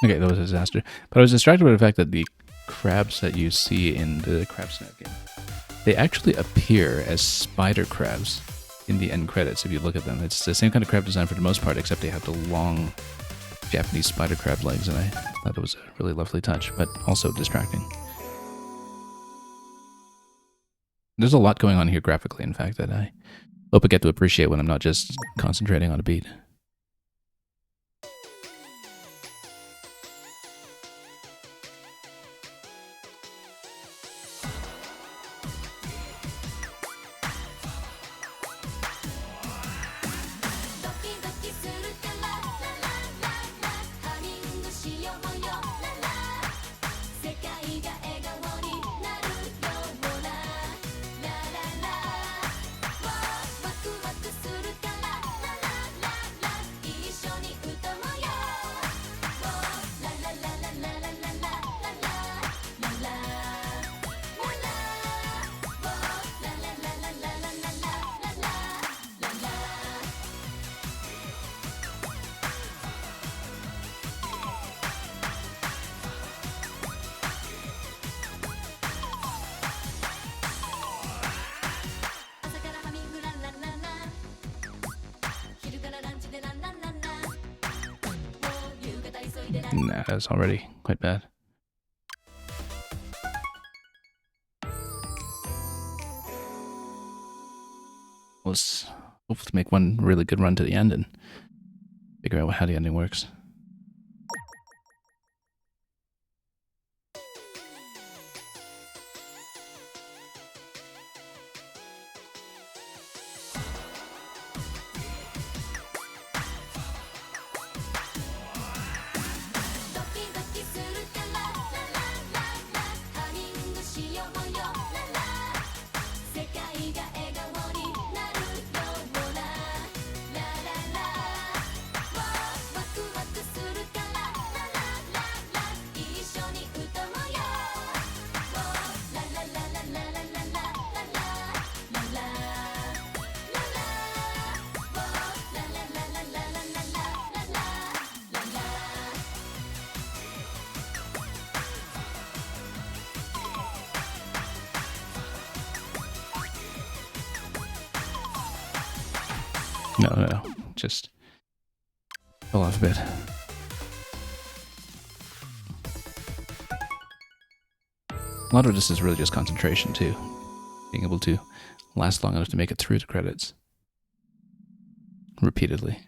[SPEAKER 1] Okay, that was a disaster. But I was distracted by the fact that the crabs that you see in the Crab Snap game, they actually appear as spider crabs in the end credits if you look at them. It's the same kind of crab design for the most part, except they have the long Japanese spider crab legs, and I thought it was a really lovely touch, but also distracting. There's a lot going on here graphically, in fact, that I hope I get to appreciate when I'm not just concentrating on a beat. Nah, that's already quite bad. Let's hopefully make one really good run to the end and figure out how the ending works. No. Just fell off a bit. A lot of this is really just concentration, too. Being able to last long enough to make it through the credits. Repeatedly.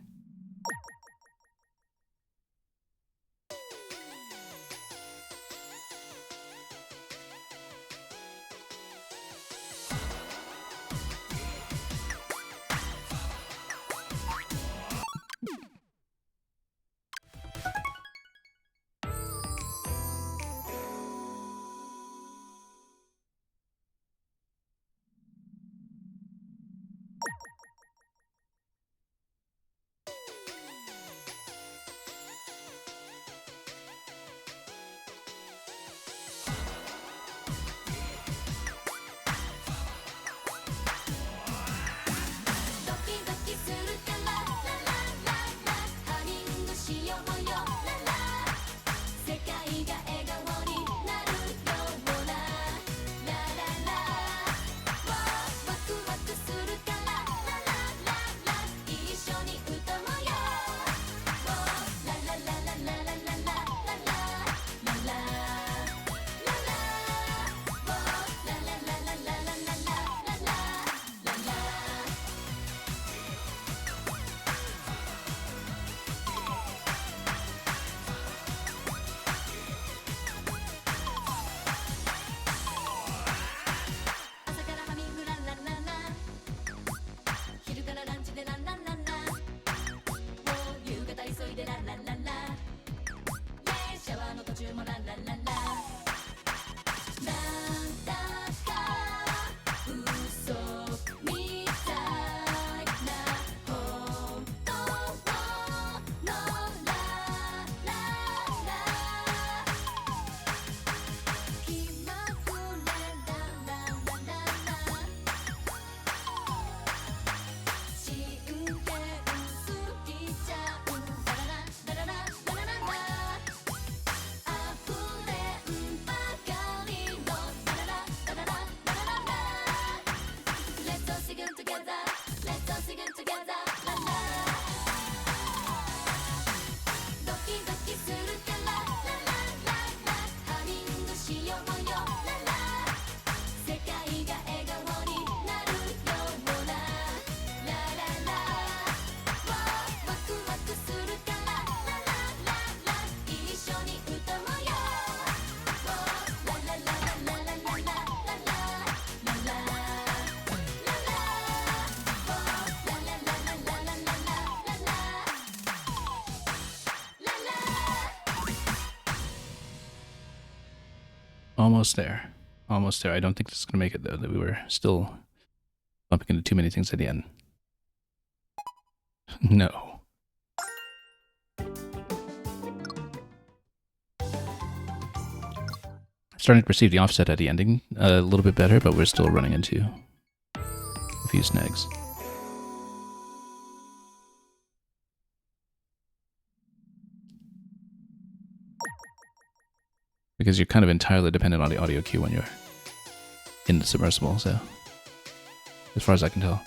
[SPEAKER 1] Almost there. Almost there. I don't think this is going to make it, though. That we were still bumping into too many things at the end. No. Starting to perceive the offset at the ending a little bit better, but we're still running into a few snags. Because you're kind of entirely dependent on the audio cue when you're in the submersible, so as far as I can tell.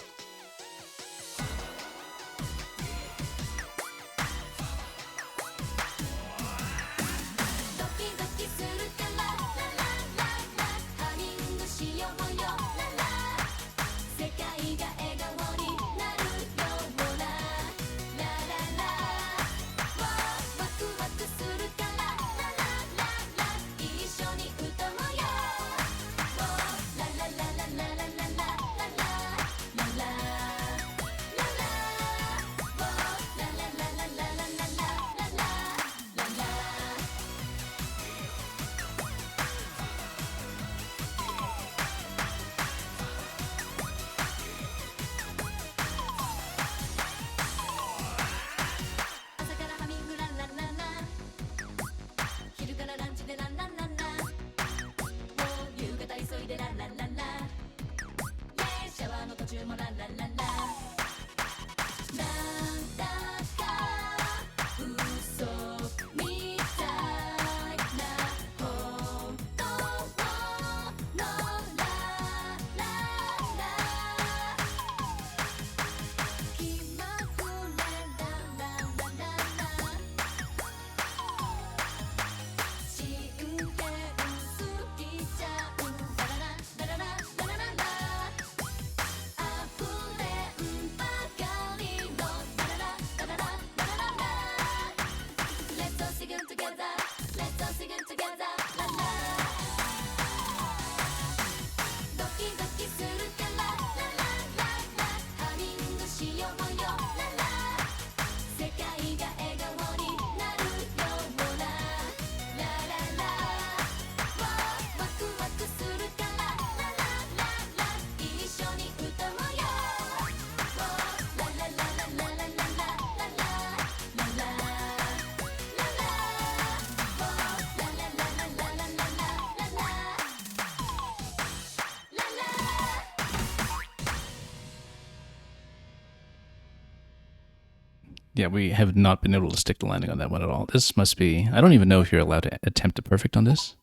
[SPEAKER 1] Yeah, we have not been able to stick the landing on that one at all. This must be... I don't even know if you're allowed to attempt a perfect on this.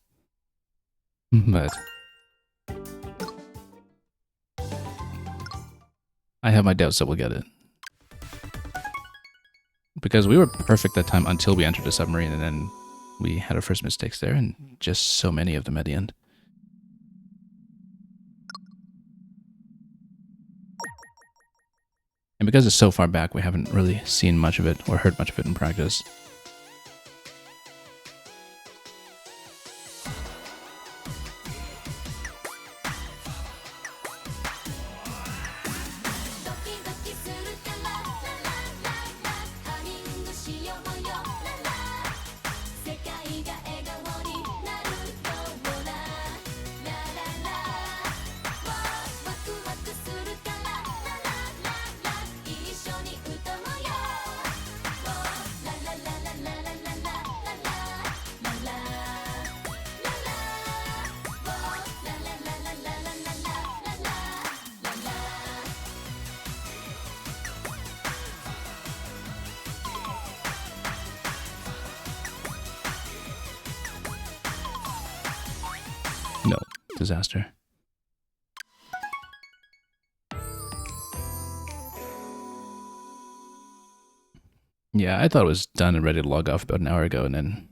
[SPEAKER 1] But... I have my doubts that we'll get it. Because we were perfect that time until we entered a submarine, and then we had our first mistakes there, and just so many of them at the end. And because it's so far back, we haven't really seen much of it or heard much of it in practice. No, disaster. Yeah, I thought it was done and ready to log off about an hour ago, and then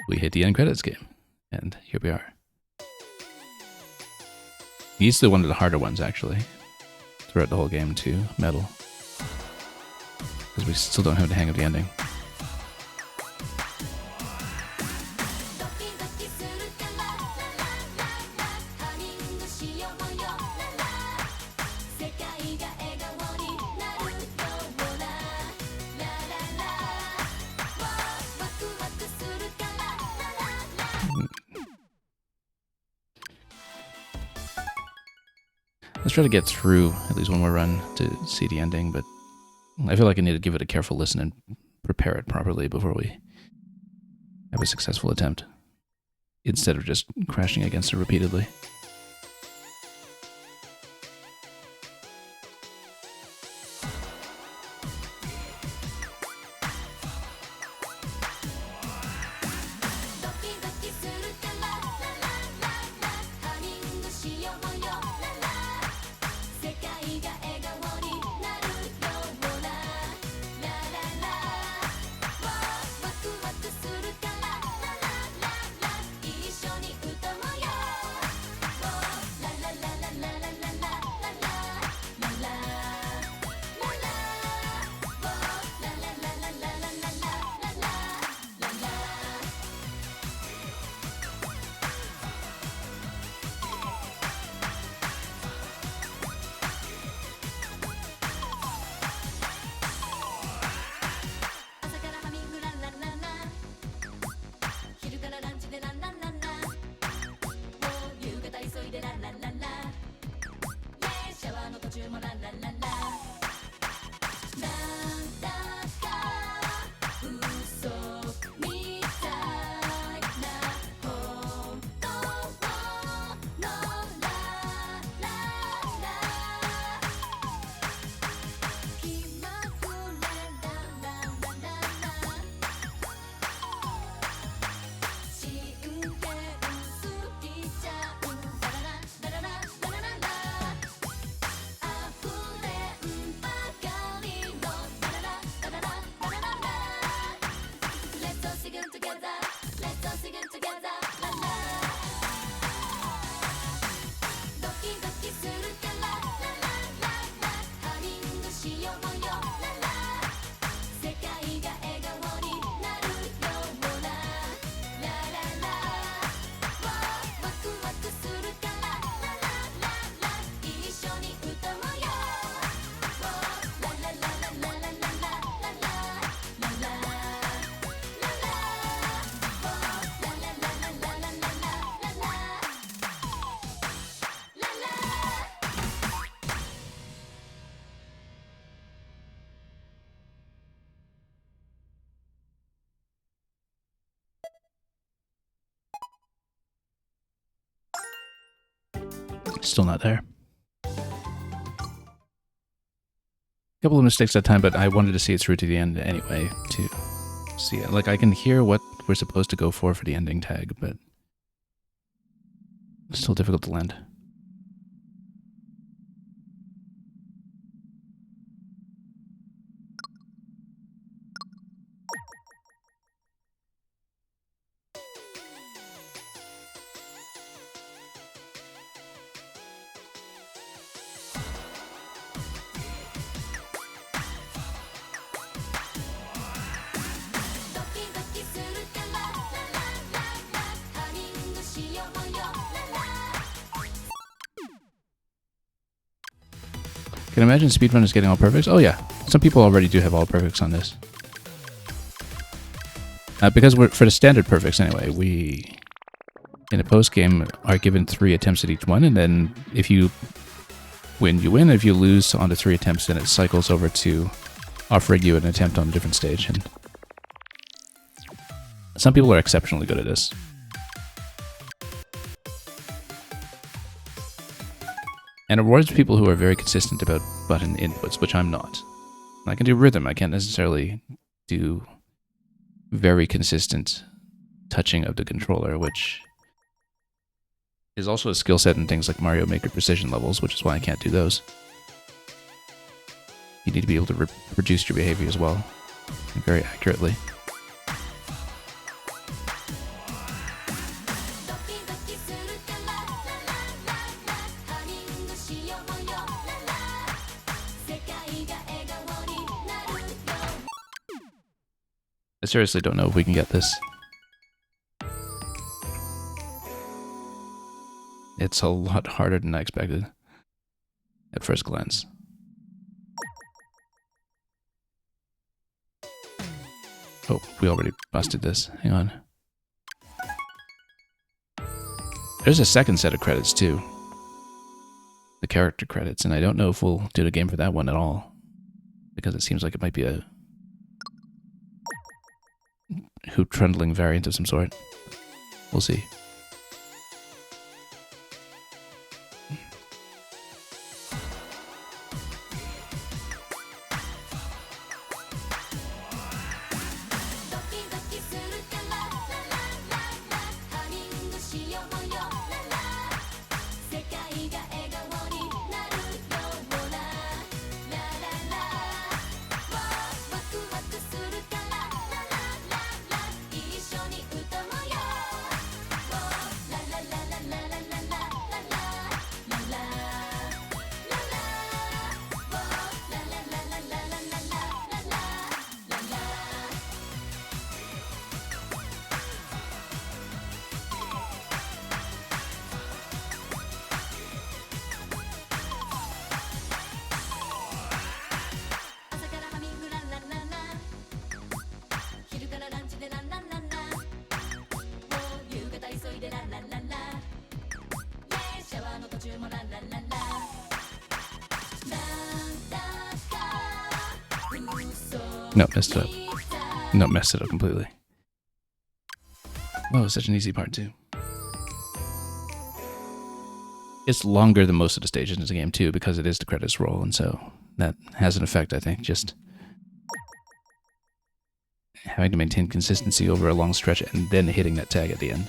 [SPEAKER 1] we hit the end credits game. And here we are. He's the one of the harder ones, actually, throughout the whole game, too, Metal. Because we still don't have the hang of the ending. Let's try to get through at least one more run to see the ending, but I feel like I need to give it a careful listen and prepare it properly before we have a successful attempt, instead of just crashing against it repeatedly. Still not there. couple of mistakes that time, but I wanted to see it through to the end anyway to see it. Like, I can hear what we're supposed to go for the ending tag, but it's still difficult to land. Can imagine speedrunners getting all perfects? Oh yeah, some people already do have all perfects on this. Because we're for the standard perfects anyway, we in a post game are given 3 attempts at each one, and then if you win, you win. If you lose on the 3 attempts, then it cycles over to offering you an attempt on a different stage. And some people are exceptionally good at this. And it rewards people who are very consistent about button inputs, which I'm not. I can do rhythm. I can't necessarily do very consistent touching of the controller, which is also a skill set in things like Mario Maker precision levels, which is why I can't do those. You need to be able to reduce your behavior as well, very accurately. I seriously don't know if we can get this. It's a lot harder than I expected at first glance. Oh, we already busted this. Hang on. There's a second set of credits too. The character credits, and I don't know if we'll do the game for that one at all, because it seems like it might be a hoop trundling variant of some sort. We'll see. No, messed it up. No, messed it up completely. Oh, such an easy part too. It's longer than most of the stages in the game too, because it is the credits roll, and so that has an effect, I think, just having to maintain consistency over a long stretch and then hitting that tag at the end.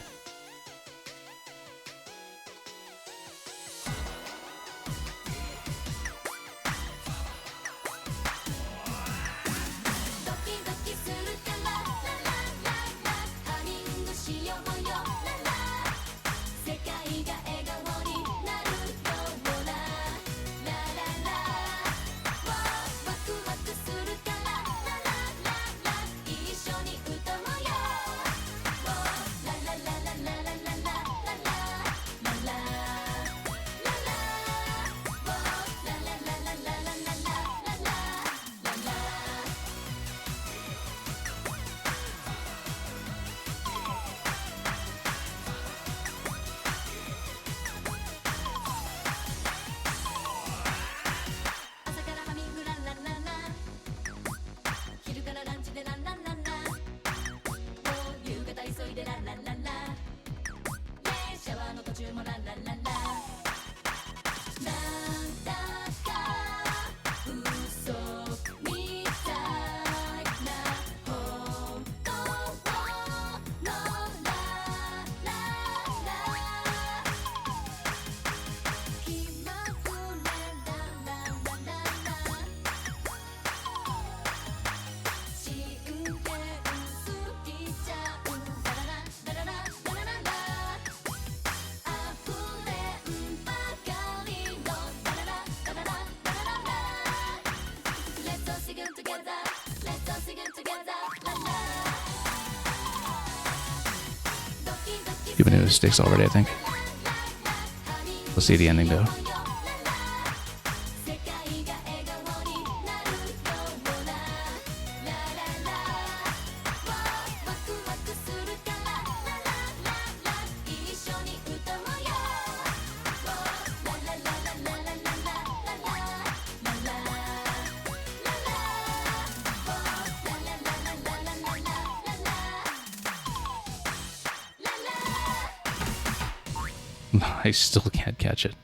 [SPEAKER 1] Few many mistakes already, I think. We'll see the ending though. I still can't catch it.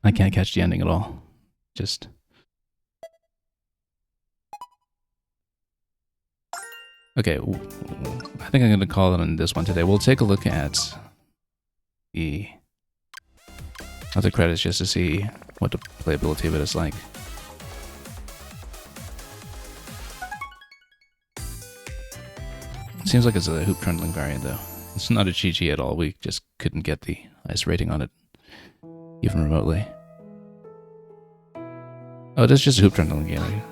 [SPEAKER 1] I can't catch the ending at all. Just... Okay, I think I'm going to call it on this one today. We'll take a look at the other credits just to see what the playability of it is like. Seems like it's a hoop trundling variant though. It's not a GG at all. We just couldn't get the highest rating on it, even remotely. Oh, it is just a hoop trundling game.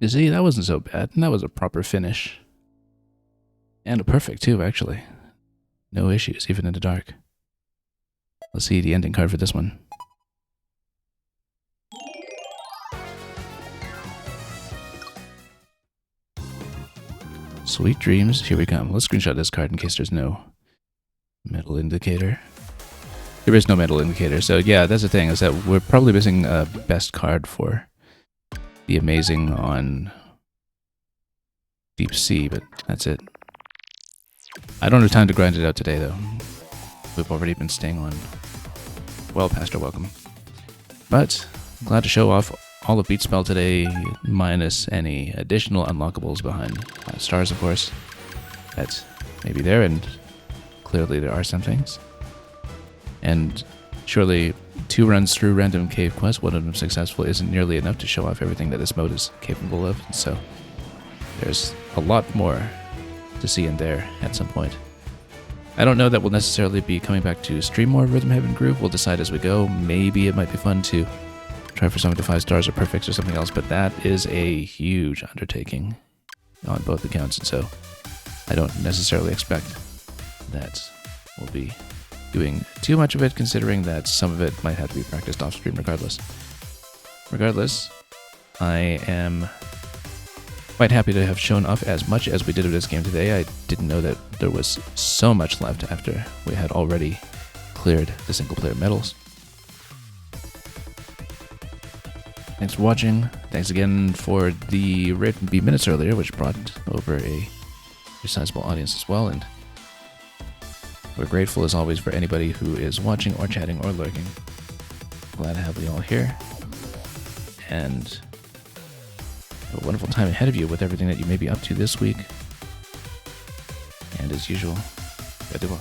[SPEAKER 1] You see, that wasn't so bad. And that was a proper finish. And a perfect too, actually. No issues, even in the dark. Let's see the ending card for this one. Sweet dreams, here we come. Let's screenshot this card in case there's no metal indicator. There is no metal indicator, so yeah, that's the thing, is that we're probably missing a best card for the amazing on Deep Sea, but that's it. I don't have time to grind it out today, though. We've already been staying on well past our welcome. But glad to show off all of Beatspell today, minus any additional unlockables behind 5 stars, of course. That may be there, and clearly there are some things. And surely 2 runs through random cave quests, one of them successful, isn't nearly enough to show off everything that this mode is capable of. So there's a lot more to see in there at some point. I don't know that we'll necessarily be coming back to stream more Rhythm Heaven Groove. We'll decide as we go. Maybe it might be fun to try for some of the 5 stars or perfects or something else, but that is a huge undertaking on both accounts, and so I don't necessarily expect that we'll be doing too much of it, considering that some of it might have to be practiced off stream regardless. Regardless, I am quite happy to have shown off as much as we did of this game today. I didn't know that there was so much left after we had already cleared the single-player medals. Thanks for watching. Thanks again for the rate from B minutes earlier, which brought over a sizable audience as well, and we're grateful as always for anybody who is watching or chatting or lurking. Glad to have you all here, and have a wonderful time ahead of you with everything that you may be up to this week. And as usual, gotta do well.